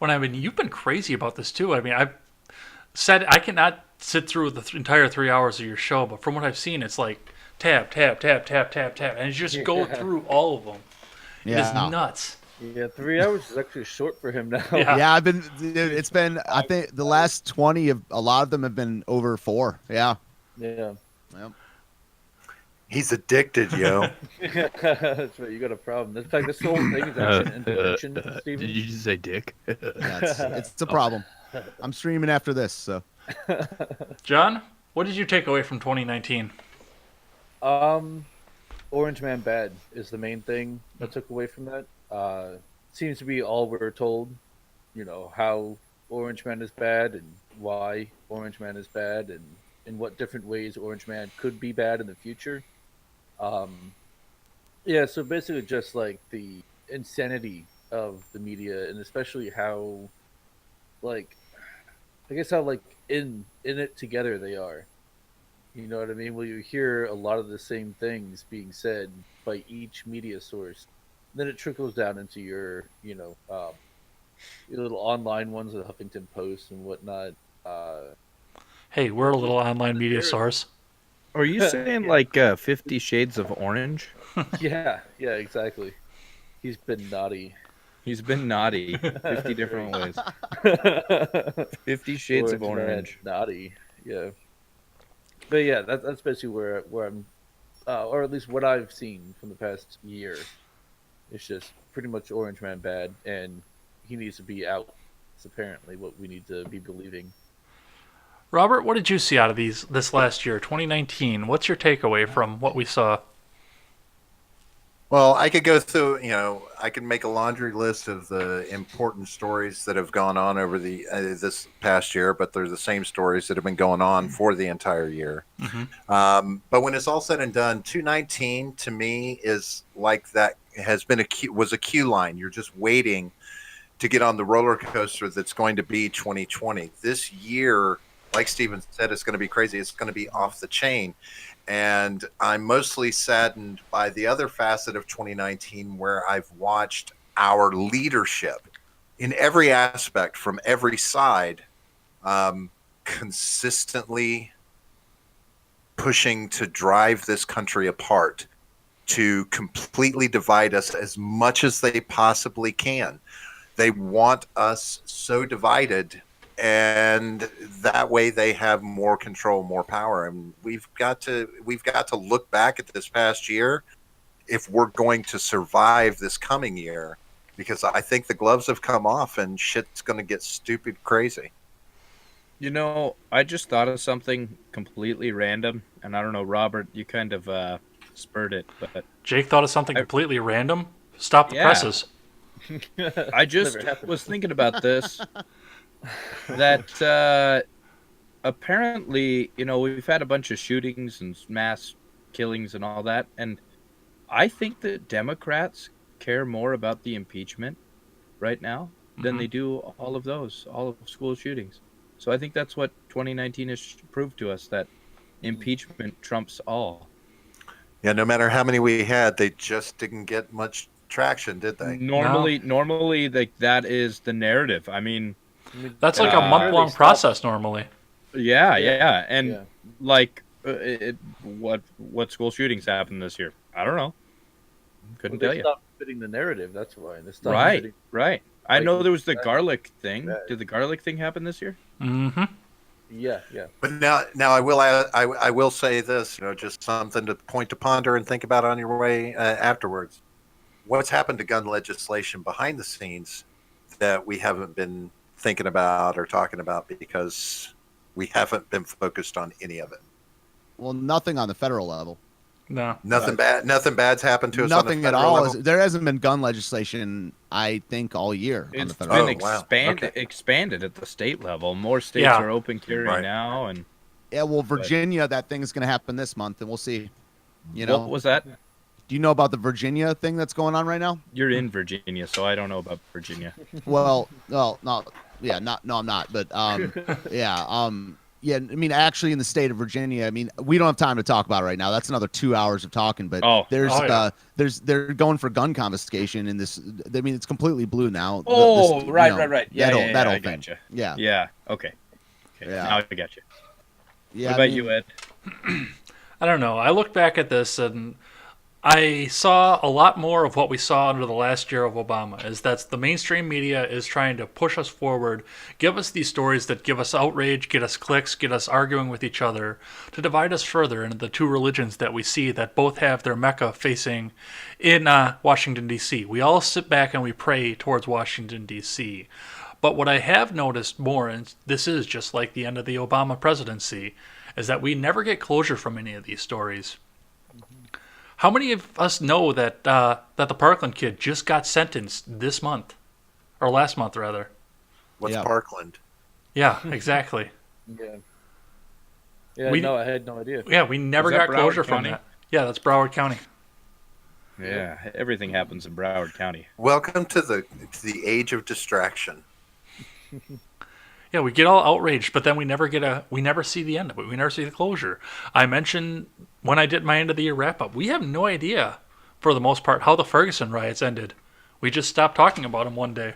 A: You've been crazy about this too. I mean, I've said I cannot sit through the entire 3 hours of your show, but from what I've seen, it's like tab, tab, tab, tab, tab, tab, and you just go through all of them.
B: Yeah.
A: It's nuts.
C: Yeah, 3 hours is actually short for him now.
A: Yeah.
B: It's been, I think the last 20 a lot of them have been over 4. Yeah.
C: Yeah.
B: Yep.
E: He's addicted, yo.
C: That's right. You got a problem. In fact, this whole thing is actually an intervention, Steven.
F: Did you just say dick?
B: It's a problem. I'm streaming after this, so.
A: John, what did you take away from 2019?
C: Orange Man bad is the main thing I took away from that. Seems to be all we're told. How Orange Man is bad and why Orange Man is bad and in what different ways Orange Man could be bad in the future. Yeah, so basically just like the insanity of the media and especially how in it together they are. You know what I mean? Well, you hear a lot of the same things being said by each media source. Then it trickles down into your little online ones, the Huffington Post and whatnot.
A: Hey, we're a little online media source.
D: Are you saying like 50 Shades of Orange?
C: Yeah, exactly. He's been naughty.
D: He's been naughty 50 different ways. 50 Shades of
C: Man,
D: Orange.
C: naughty. Yeah. But yeah, that's basically where I'm, or at least what I've seen from the past year. It's just pretty much Orange Man bad, and he needs to be out. It's apparently what we need to be believing.
A: Robert, what did you see out of this last year, 2019? What's your takeaway from what we saw?
E: Well, I could go through, I could make a laundry list of the important stories that have gone on over the this past year, but they're the same stories that have been going on for the entire year. But when it's all said and done, 2019 to me is like that was a queue line. You're just waiting to get on the roller coaster that's going to be 2020. This year, like Steven said, it's going to be crazy. It's going to be off the chain. And I'm mostly saddened by the other facet of 2019 where I've watched our leadership in every aspect from every side consistently pushing to drive this country apart, to completely divide us as much as they possibly can. They want us so divided, and that way they have more control, more power. And we've got to look back at this past year if we're going to survive this coming year, because I think the gloves have come off and shit's going to get stupid crazy.
D: I just thought of something completely random, and I don't know, Robert, you kind of spurred it, but
A: Jake thought of something completely random? Stop the presses.
D: I just was thinking about this. That apparently, we've had a bunch of shootings and mass killings and all that, and I think that Democrats care more about the impeachment right now than they do all of school shootings. So I think that's what 2019 has proved to us, that impeachment trumps all.
E: Yeah, no matter how many we had, they just didn't get much traction, did they?
D: Normally, like, that is the narrative. I mean,
A: that's like a month-long process normally.
D: Yeah. And like, what school shootings happened this year? I don't know. Couldn't tell you.
C: They stopped fitting the narrative. That's why.
D: Right. I know there was the garlic thing. Did the garlic thing happen this year?
A: Mm-hmm.
C: Yeah.
E: But now I will say this, just something to point to ponder and think about on your way afterwards. What's happened to gun legislation behind the scenes that we haven't been thinking about or talking about because we haven't been focused on any of it?
B: Well, nothing on the federal level.
A: No.
E: Nothing bad's happened to us.
B: Nothing
E: on the
B: at
E: federal
B: all.
E: level?
B: There hasn't been gun legislation, I think, all year on the
D: It's
B: federal
D: been
B: level.
D: expanded at the state level. More states
A: Yeah.
D: are open carry now, and
B: Yeah, well, Virginia, that thing is going to happen this month, and we'll see.
D: what was that?
B: Do you know about the Virginia thing that's going on right now?
D: You're in Virginia, so I don't know about Virginia.
B: Well, no, I'm not. But yeah. I mean, actually, in the state of Virginia, I mean, we don't have time to talk about it right now. That's another 2 hours of talking. But they're going for gun confiscation in this. I mean, it's completely blue now.
D: Right. Yeah,
B: that whole
D: I
B: thing.
D: gotcha.
B: Yeah.
D: Yeah. Okay.
B: Yeah.
D: Now I got you.
B: Yeah.
D: What about you, Ed?
A: I don't know. I look back at this and I saw a lot more of what we saw under the last year of Obama, is that the mainstream media is trying to push us forward, give us these stories that give us outrage, get us clicks, get us arguing with each other, to divide us further into the two religions that we see that both have their Mecca facing in Washington, D.C. We all sit back and we pray towards Washington, D.C. But what I have noticed more, and this is just like the end of the Obama presidency, is that we never get closure from any of these stories. How many of us know that the Parkland kid just got sentenced this month, or last month rather?
E: What's Parkland?
A: Yeah, exactly.
C: Yeah, I had no idea.
A: Yeah, we never got closure from that. Yeah, that's Broward County.
D: Yeah, everything happens in Broward County.
E: Welcome to the age of distraction.
A: Yeah, we get all outraged, but then we never see the end of it. We never see the closure. I mentioned when I did my end of the year wrap up, we have no idea, for the most part, how the Ferguson riots ended. We just stopped talking about them one day.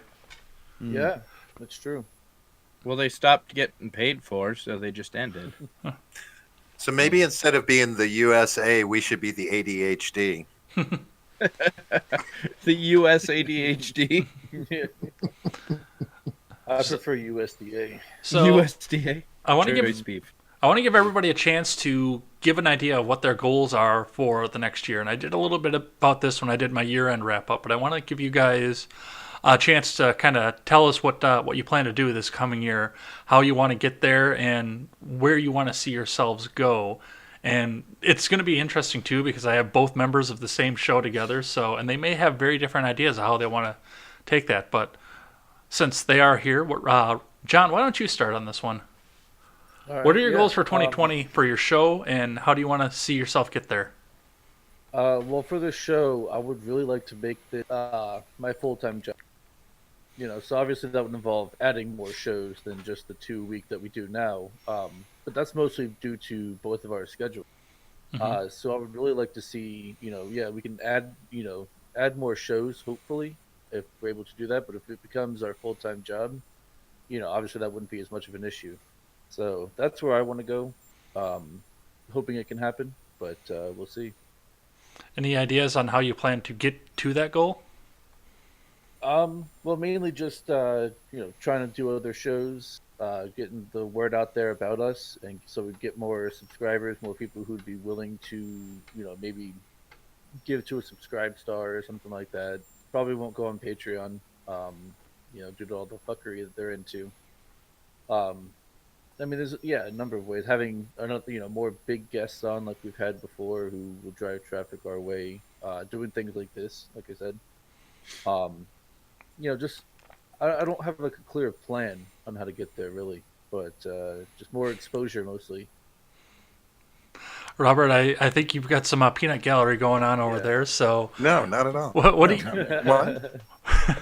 C: Yeah, that's true.
D: Well, they stopped getting paid for, so they just ended.
E: So maybe instead of being the USA, we should be the ADHD.
D: The US ADHD.
C: I prefer USDA.
A: So
D: USDA.
A: I want to
D: Choice
A: give
D: beef.
A: I want to give everybody a chance to give an idea of what their goals are for the next year. And I did a little bit about this when I did my year-end wrap-up, but I want to give you guys a chance to kind of tell us what you plan to do this coming year, how you want to get there, and where you want to see yourselves go. And it's going to be interesting too because I have both members of the same show together, and they may have very different ideas of how they want to take that. But since they are here, John, why don't you start on this one?
C: All right,
A: What are your
C: yeah,
A: goals for 2020 for your show, and how do you want to see yourself get there?
C: Well, for this show, I would really like to make this my full-time job. So obviously that would involve adding more shows than just the 2 week that we do now. But that's mostly due to both of our schedules. So I would really like to see, we can add more shows, hopefully, if we're able to do that. But if it becomes our full-time job, obviously that wouldn't be as much of an issue. So that's where I want to go. Hoping it can happen, but we'll see.
A: Any ideas on how you plan to get to that goal?
C: Well, mainly just trying to do other shows, getting the word out there about us, and so we get more subscribers, more people who'd be willing to, maybe give to a subscribe star or something like that. Probably won't go on Patreon, due to all the fuckery that they're into. I mean, there's a number of ways. Having more big guests on like we've had before, who will drive traffic our way. Doing things like this, like I said. Just I don't have like a clear plan on how to get there really, but just more exposure mostly.
A: Robert, I think you've got some peanut gallery going on over there. So
E: No, not at all.
A: what do you?
E: What?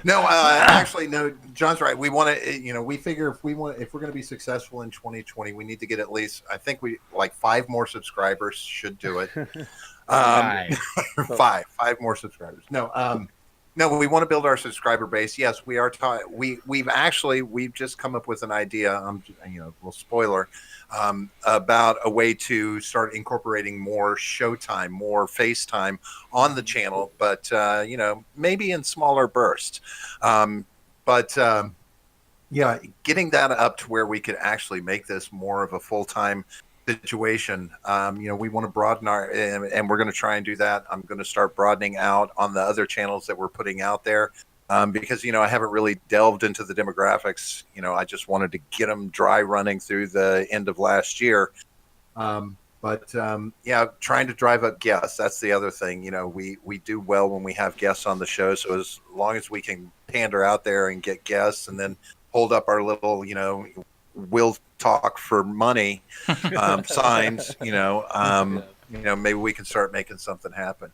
E: No, actually, no. John's right. We want to, we figure if we're going to be successful in 2020, we need to get at least, I think we like 5 more subscribers should do it. Five more subscribers. No, we want to build our subscriber base. Yes, we are. We've just come up with an idea. Little spoiler about a way to start incorporating more showtime, more FaceTime on the channel, but maybe in smaller bursts. Getting that up to where we could actually make this more of a full-time situation. We want to broaden and we're going to try and do that. I'm going to start broadening out on the other channels that we're putting out there because I haven't really delved into the demographics. I just wanted to get them dry running through the end of last year. Trying to drive up guests. That's the other thing. We do well when we have guests on the show. So as long as we can pander out there and get guests and then hold up our little, will talk for money signs, maybe we can start making something happen.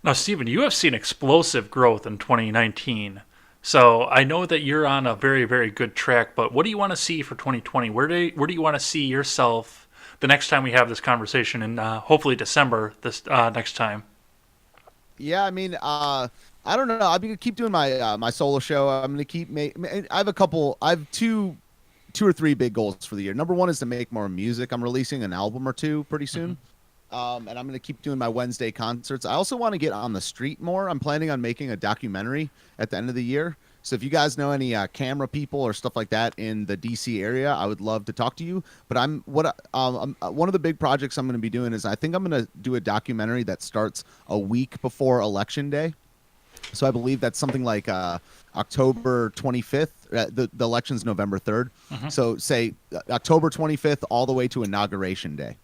A: Now, Stephen, you have seen explosive growth in 2019. So I know that you're on a very, very good track, but what do you want to see for 2020? Where do you want to see yourself the next time we have this conversation in hopefully December this next time?
B: Yeah, I mean, I don't know. I'm gonna keep doing my my solo show. I'm gonna keep I have two or three big goals for the year. Number one is to make more music. I'm releasing an album or two pretty soon. And I'm gonna keep doing my Wednesday concerts. I also want to get on the street more. I'm planning on making a documentary at the end of the year. So if you guys know any camera people or stuff like that in the DC area, I would love to talk to you. But one of the big projects I'm going to be doing is I think I'm going to do a documentary that starts a week before Election Day. So I believe that's something like October 25th. The election's November 3rd. So say October 25th all the way to Inauguration Day.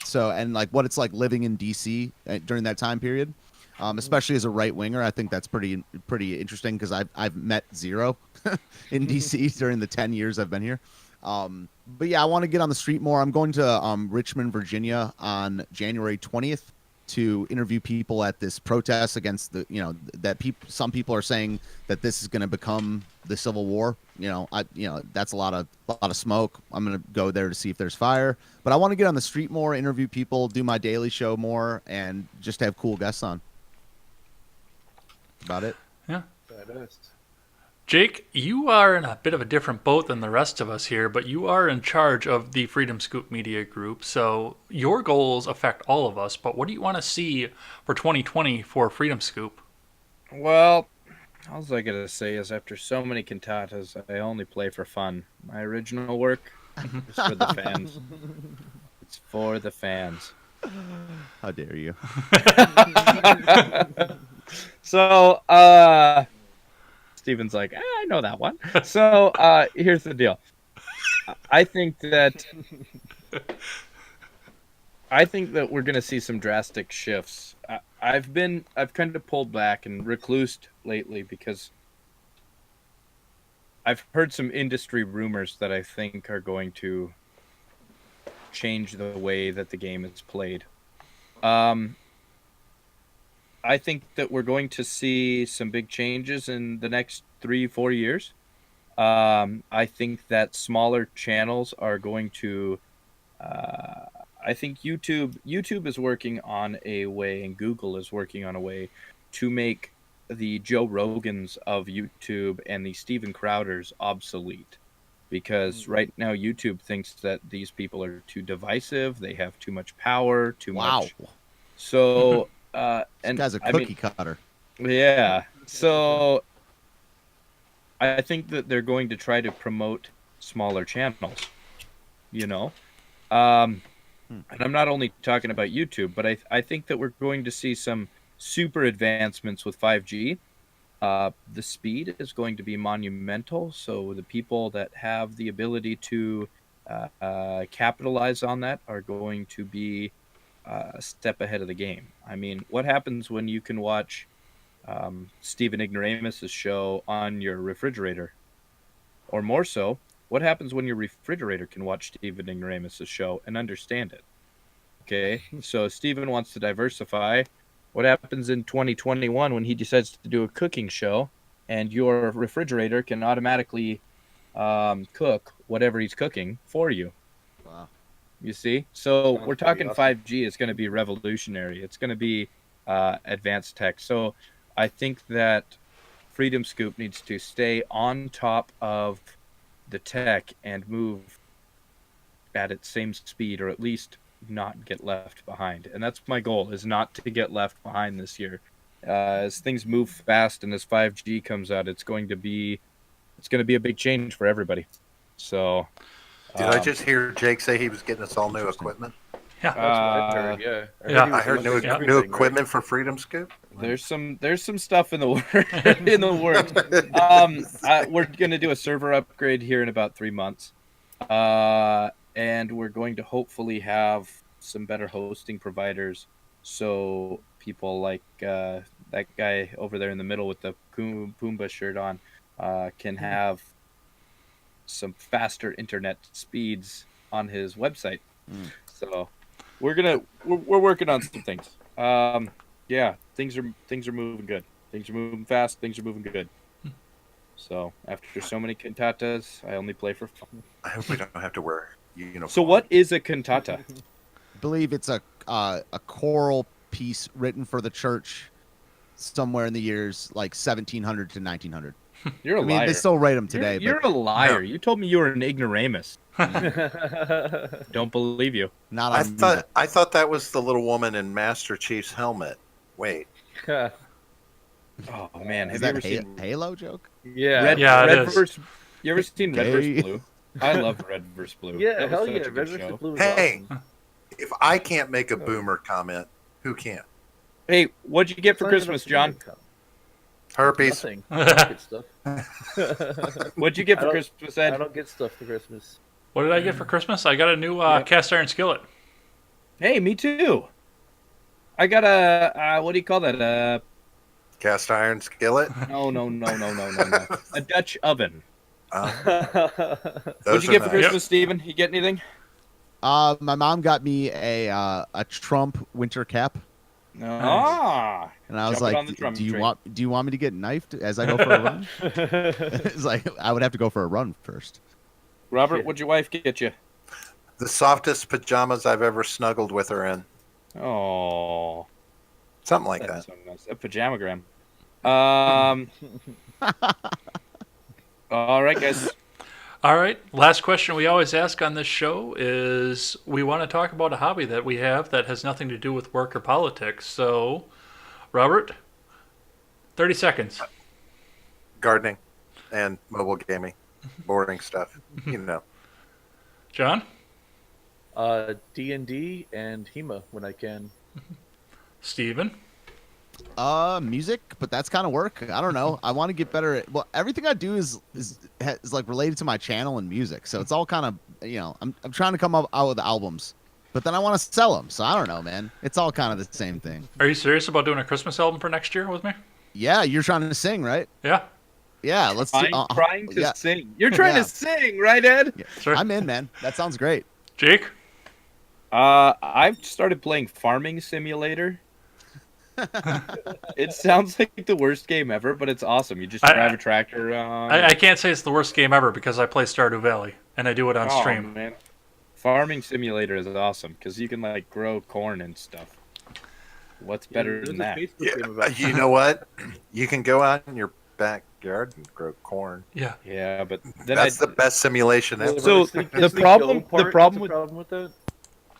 B: So, and like what it's like living in DC during that time period. Especially as a right winger, I think that's pretty interesting because I've met zero in DC during the 10 years I've been here. But yeah, I want to get on the street more. I'm going to Richmond, Virginia on January 20th to interview people at this protest against some people are saying that this is going to become the Civil War. That's a lot of smoke. I'm going to go there to see if there's fire. But I want to get on the street more, interview people, do my daily show more, and just have cool guests on. About it.
A: Yeah.
C: Badass.
A: Jake, you are in a bit of a different boat than the rest of us here, but you are in charge of the Freedom Scoop Media Group, so your goals affect all of us, but what do you want to see for 2020 for Freedom Scoop?
D: Well, all I gotta say is after so many cantatas, I only play for fun. My original work is for the fans. It's for the fans.
B: How dare you?
D: So, Steven's like, I know that one. So, here's the deal. I think that we're gonna see some drastic shifts. I've kind of pulled back and reclused lately because I've heard some industry rumors that I think are going to change the way that the game is played. I think that we're going to see some big changes in the next 3-4 years. I think that smaller channels are going to. I think YouTube is working on a way, and Google is working on a way to make the Joe Rogans of YouTube and the Steven Crowders obsolete. Because right now YouTube thinks that these people are too divisive, they have too much power, too much. So,
B: This
D: and
B: guy's a
D: I
B: cookie
D: mean,
B: cutter.
D: yeah. So I think that they're going to try to promote smaller channels, you know? And I'm not only talking about YouTube, but I think that we're going to see some super advancements with 5G. The speed is going to be monumental, so the people that have the ability to capitalize on that are going to be a step ahead of the game. I mean, what happens when you can watch Stephen Ignoramus' show on your refrigerator? Or more so, what happens when your refrigerator can watch Stephen Ignoramus' show and understand it? Okay, so Stephen wants to diversify. What happens in 2021 when he decides to do a cooking show and your refrigerator can automatically cook whatever he's cooking for you?
B: Wow.
D: You see? So
C: Sounds
D: we're
C: pretty
D: talking
C: awesome.
D: 5G. It's going to be revolutionary. It's going to be advanced tech. So I think that Freedom Scoop needs to stay on top of the tech and move at its same speed, or at least not get left behind. And that's my goal, is not to get left behind this year. As things move fast and as 5G comes out, it's going to be a big change for everybody. So
E: Did I just hear Jake say he was getting us all new equipment?
C: That's what I heard. Yeah.
A: Yeah.
C: he
E: I
C: was
E: heard
C: looking at
E: new
C: everything,
E: equipment for Freedom Scoop.
D: there's some stuff in the in the works. We're gonna do a server upgrade here in about 3 months, and we're going to hopefully have some better hosting providers, so people like that guy over there in the middle with the Pumbaa shirt on can have some faster internet speeds on his website. So we're working on some things. Yeah, things are moving good. Things are moving fast. Things are moving good. So after so many cantatas, I only play for fun.
E: I hope we don't have to wear uniforms.
D: So what is a cantata?
B: I believe it's a choral piece written for the church somewhere in the years like 1700 to 1900.
D: You're a
B: I mean,
D: liar.
B: they still write them today.
D: You're
B: but
D: a liar.
E: No.
D: You told me you were an ignoramus. Don't believe you.
B: not
E: I
B: on
E: thought that was the little woman in Master Chief's helmet. Wait,
D: Oh man,
B: Is
D: have you
B: that
D: ever seen
B: Halo joke?
C: Yeah.
D: Red,
A: Yeah, it
D: Red
A: is.
D: versus? You ever seen Red
B: Gay.
D: versus Blue? I love Red versus Blue.
C: Yeah,
D: That was
C: hell
D: such
C: yeah.
D: a good
C: Red
D: show.
C: vs. Blue is
E: Hey.
C: awesome.
E: if I can't make a boomer comment, who can?
D: Hey, what'd you get for
C: It's not even
D: Christmas,
C: a
D: John?
C: female
E: Herpes.
C: Nothing. I don't get stuff.
D: What'd you get for
C: I don't-
D: Christmas,
C: I
D: Ed?
C: don't get stuff for Christmas.
A: What did I get for Christmas? I got a new
D: Yep.
A: cast iron skillet.
D: Hey, me too. I got a what do you call that?
E: Cast iron skillet.
D: No. A Dutch oven. What'd
E: Those
D: you
E: are
D: get for
E: nice.
D: Christmas, Steven? You get anything?
B: My mom got me a Trump winter cap,
D: Ah.
B: and I was
D: Jumping on
B: like,
D: the Trump
B: "Do you
D: train.
B: want me to get knifed as I go for a run?" It's like I would have to go for a run first.
D: Robert, what'd your wife get you?
E: The softest pajamas I've ever snuggled with her in.
D: Oh,
E: Something like
D: that's
E: that.
D: so nice. A pajamagram. All right, guys.
A: All right. Last question we always ask on this show is we want to talk about a hobby that we have that has nothing to do with work or politics. So, Robert, 30 seconds.
E: Gardening and mobile gaming, boring stuff. You know.
A: John?
C: D&D and HEMA when I can.
A: Steven?
B: Music, but that's kind of work. I don't know. I want to get better at, well, everything I do is like related to my channel and music. So it's all kind of, I'm trying to come up out with albums, but then I want to sell them. So I don't know, man. It's all kind of the same thing.
A: Are you serious about doing a Christmas album for next year with me?
B: Yeah, you're trying to sing, right?
A: Yeah.
B: Yeah, let's do.
D: Trying to
B: yeah.
D: sing. You're trying
B: Yeah.
D: to sing, right, Ed?
B: Yeah.
A: Sure.
B: I'm in, man. That sounds great.
A: Jake?
D: I've started playing Farming Simulator. It sounds like the worst game ever, but it's awesome. You just drive a tractor around.
A: I can't say it's the worst game ever because I play Stardew Valley and I do it on stream.
D: Man. Farming Simulator is awesome because you can like grow corn and stuff. What's better than that?
E: You know what? You can go out in your backyard and grow corn.
A: Yeah.
D: Yeah, but then
E: That's the best simulation ever.
D: So the problem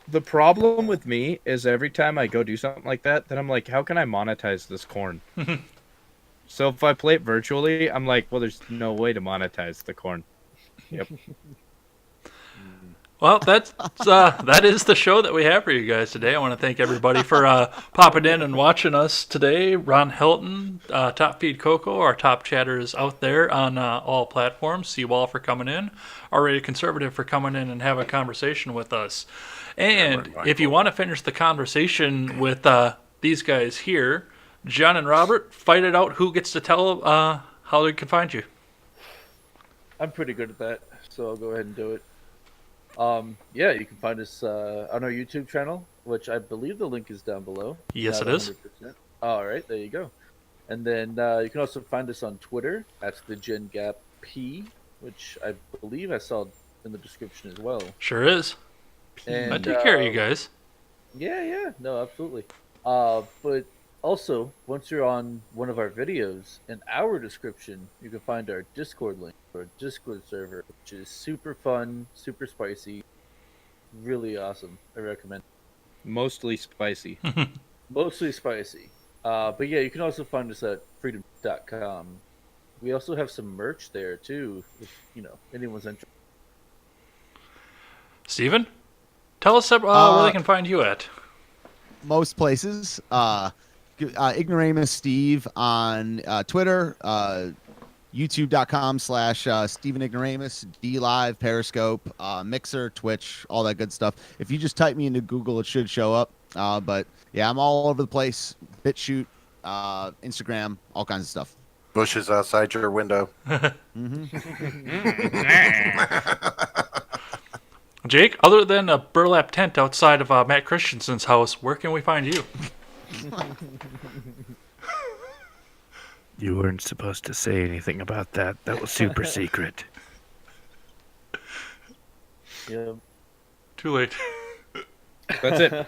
C: with
D: with me is every time I go do something like that, then I'm like, how can I monetize this corn? So if I play it virtually, I'm like, well, there's no way to monetize the corn. Yep.
A: Well, that is the show that we have for you guys today. I want to thank everybody for popping in and watching us today. Ron Hilton, Top Feed Coco, our top chatters out there on all platforms. Seawall for coming in. Already Conservative for coming in and having a conversation with us. And if you want to finish the conversation with these guys here, John and Robert, fight it out. Who gets to tell how they can find you?
C: I'm pretty good at that, so I'll go ahead and do it. Yeah, you can find us on our YouTube channel, which I believe the link is down below.
A: Yes,
C: Not
A: it is.
C: 100%. All right, there you go. And then you can also find us on Twitter. That's the Gen Gap P, which I believe I saw in the description as well.
A: Sure is.
C: And,
A: I take care of you guys.
C: Yeah, no, absolutely. But also, once you're on one of our videos, in our description, you can find our Discord link for our Discord server, which is super fun, super spicy, really awesome. I recommend.
D: Mostly spicy.
C: Mostly spicy. But yeah, you can also find us at freedom.com. We also have some merch there too, if anyone's interested.
A: Steven, tell us where they can find you at.
B: Most places. Ignoramus Steve on Twitter, youtube.com/Steven Ignoramus, DLive, Periscope, Mixer, Twitch, all that good stuff. If you just type me into Google, it should show up. But yeah, I'm all over the place. BitChute, Instagram, all kinds of stuff.
E: Bushes outside your window.
A: Jake, other than a burlap tent outside of Matt Christensen's house, where can we find you?
F: You weren't supposed to say anything about that. That was super secret.
C: Yeah.
A: Too late.
D: That's it.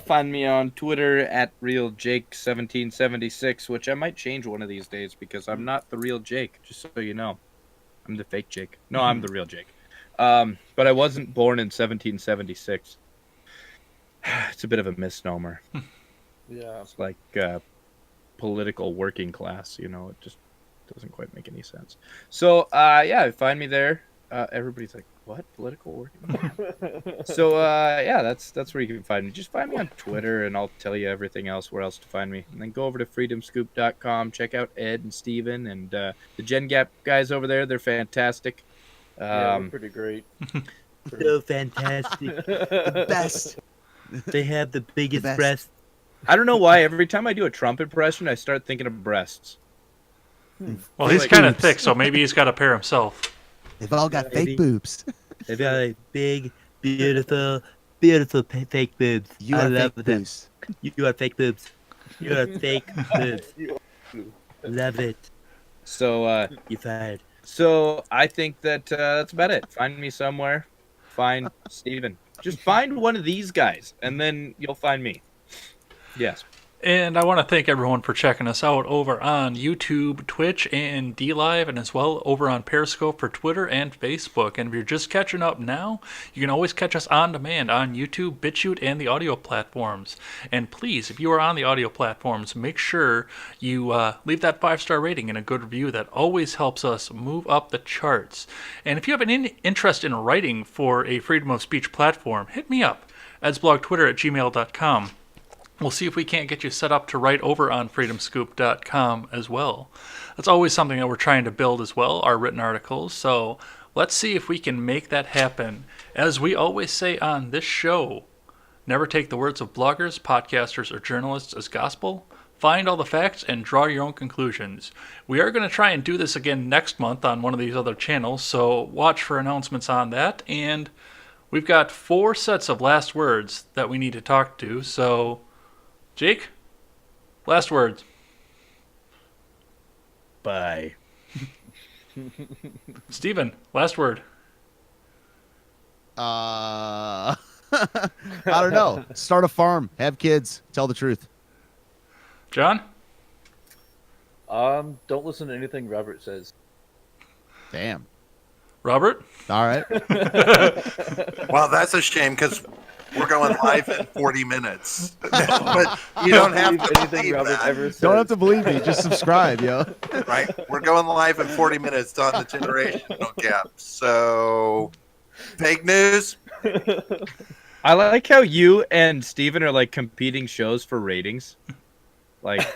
D: Find me on Twitter at RealJake1776, which I might change one of these days because I'm not the real Jake, just so you know. I'm the fake Jake. No, I'm the real Jake. But I wasn't born in 1776. It's a bit of a misnomer.
C: Yeah.
D: It's like political working class, it just doesn't quite make any sense. So, yeah, find me there. Everybody's like, what? Political working class? So, yeah, that's where you can find me. Just find me on Twitter, and I'll tell you everything else, where else to find me. And then go over to freedomscoop.com, check out Ed and Steven and the Gen Gap guys over there. They're fantastic.
C: Yeah, we're pretty great.
F: So fantastic.
B: The best.
F: They have the biggest
B: best.
F: breasts.
D: I don't know why. Every time I do a Trump impression, I start thinking of breasts.
A: Well, he's kind of thick, so maybe he's got a pair himself.
B: They've all got
F: Maybe.
B: fake boobs.
F: They've got like big, beautiful, fake boobs.
B: You
F: I
B: are
F: love
B: fake
F: them.
B: boobs.
F: You are fake boobs. You are fake boobs. Love it.
D: So,
F: You fired.
D: So I think that that's about it. Find me somewhere. Find Steven. Just find one of these guys, and then you'll find me. Yes.
A: And I want to thank everyone for checking us out over on YouTube, Twitch, and DLive, and as well over on Periscope for Twitter and Facebook. And if you're just catching up now, you can always catch us on demand on YouTube, BitChute, and the audio platforms. And please, if you are on the audio platforms, make sure you leave that 5-star rating and a good review. That always helps us move up the charts. And if you have an interest in writing for a freedom of speech platform, hit me up, edsblogtwitter@gmail.com. We'll see if we can't get you set up to write over on freedomscoop.com as well. That's always something that we're trying to build as well, our written articles. So let's see if we can make that happen. As we always say on this show, never take the words of bloggers, podcasters, or journalists as gospel. Find all the facts and draw your own conclusions. We are going to try and do this again next month on one of these other channels, so watch for announcements on that. And we've got 4 sets of last words that we need to talk to, so... Jake, last words.
D: Bye.
A: Steven, last word.
B: I don't know. Start a farm. Have kids. Tell the truth.
A: John?
C: Don't listen to anything Robert says.
B: Damn.
A: Robert?
B: All right.
E: Well, that's a shame because we're going live in 40 minute. But you don't have to
C: anything
E: believe
C: Robert
E: that,
C: ever says.
B: Don't have to believe me. Just subscribe, yo.
E: right? We're going live in 40 minutes on the generational gap. So, fake news.
D: I like how you and Steven are like competing shows for ratings. Like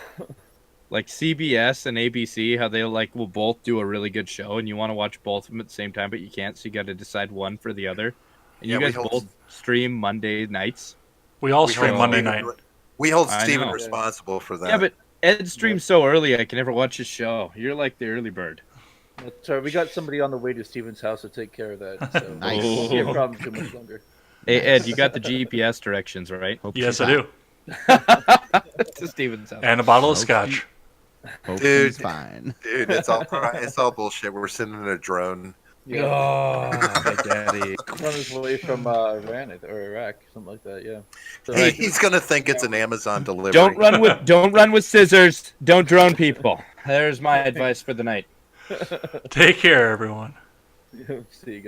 D: CBS and ABC, how they like will both do a really good show and you want to watch both of them at the same time, but you can't, so you got to decide one for the other. And
E: Yeah,
D: you
E: we
D: guys
E: hold-
D: both stream Monday nights.
A: We all
E: We
A: stream
E: hold
A: Monday
E: Steven-
A: night.
E: We hold
D: I
E: Steven
D: know.
E: responsible for that.
D: Yeah, but Ed streams so early I can never watch his show. You're like the early bird.
C: That's right. We got somebody on the way to Steven's house to take care of that. So
B: Nice.
C: it won't be a problem too much longer.
D: Hey Ed, you got the GPS directions, right?
B: Hope
A: Yes,
B: she's
A: I do.
D: To Steven's house.
A: And a bottle of scotch.
B: Hope
E: Dude.
B: she's fine.
E: Dude, it's all bullshit. We're sending a drone.
C: Yeah.
D: Oh, my daddy.
C: He's on his way from Iran or Iraq, something like that. Yeah. So,
E: He's gonna think it's an Amazon delivery.
D: Don't run with scissors. Don't drone people. There's my advice for the night.
A: Take care, everyone.
C: See you guys.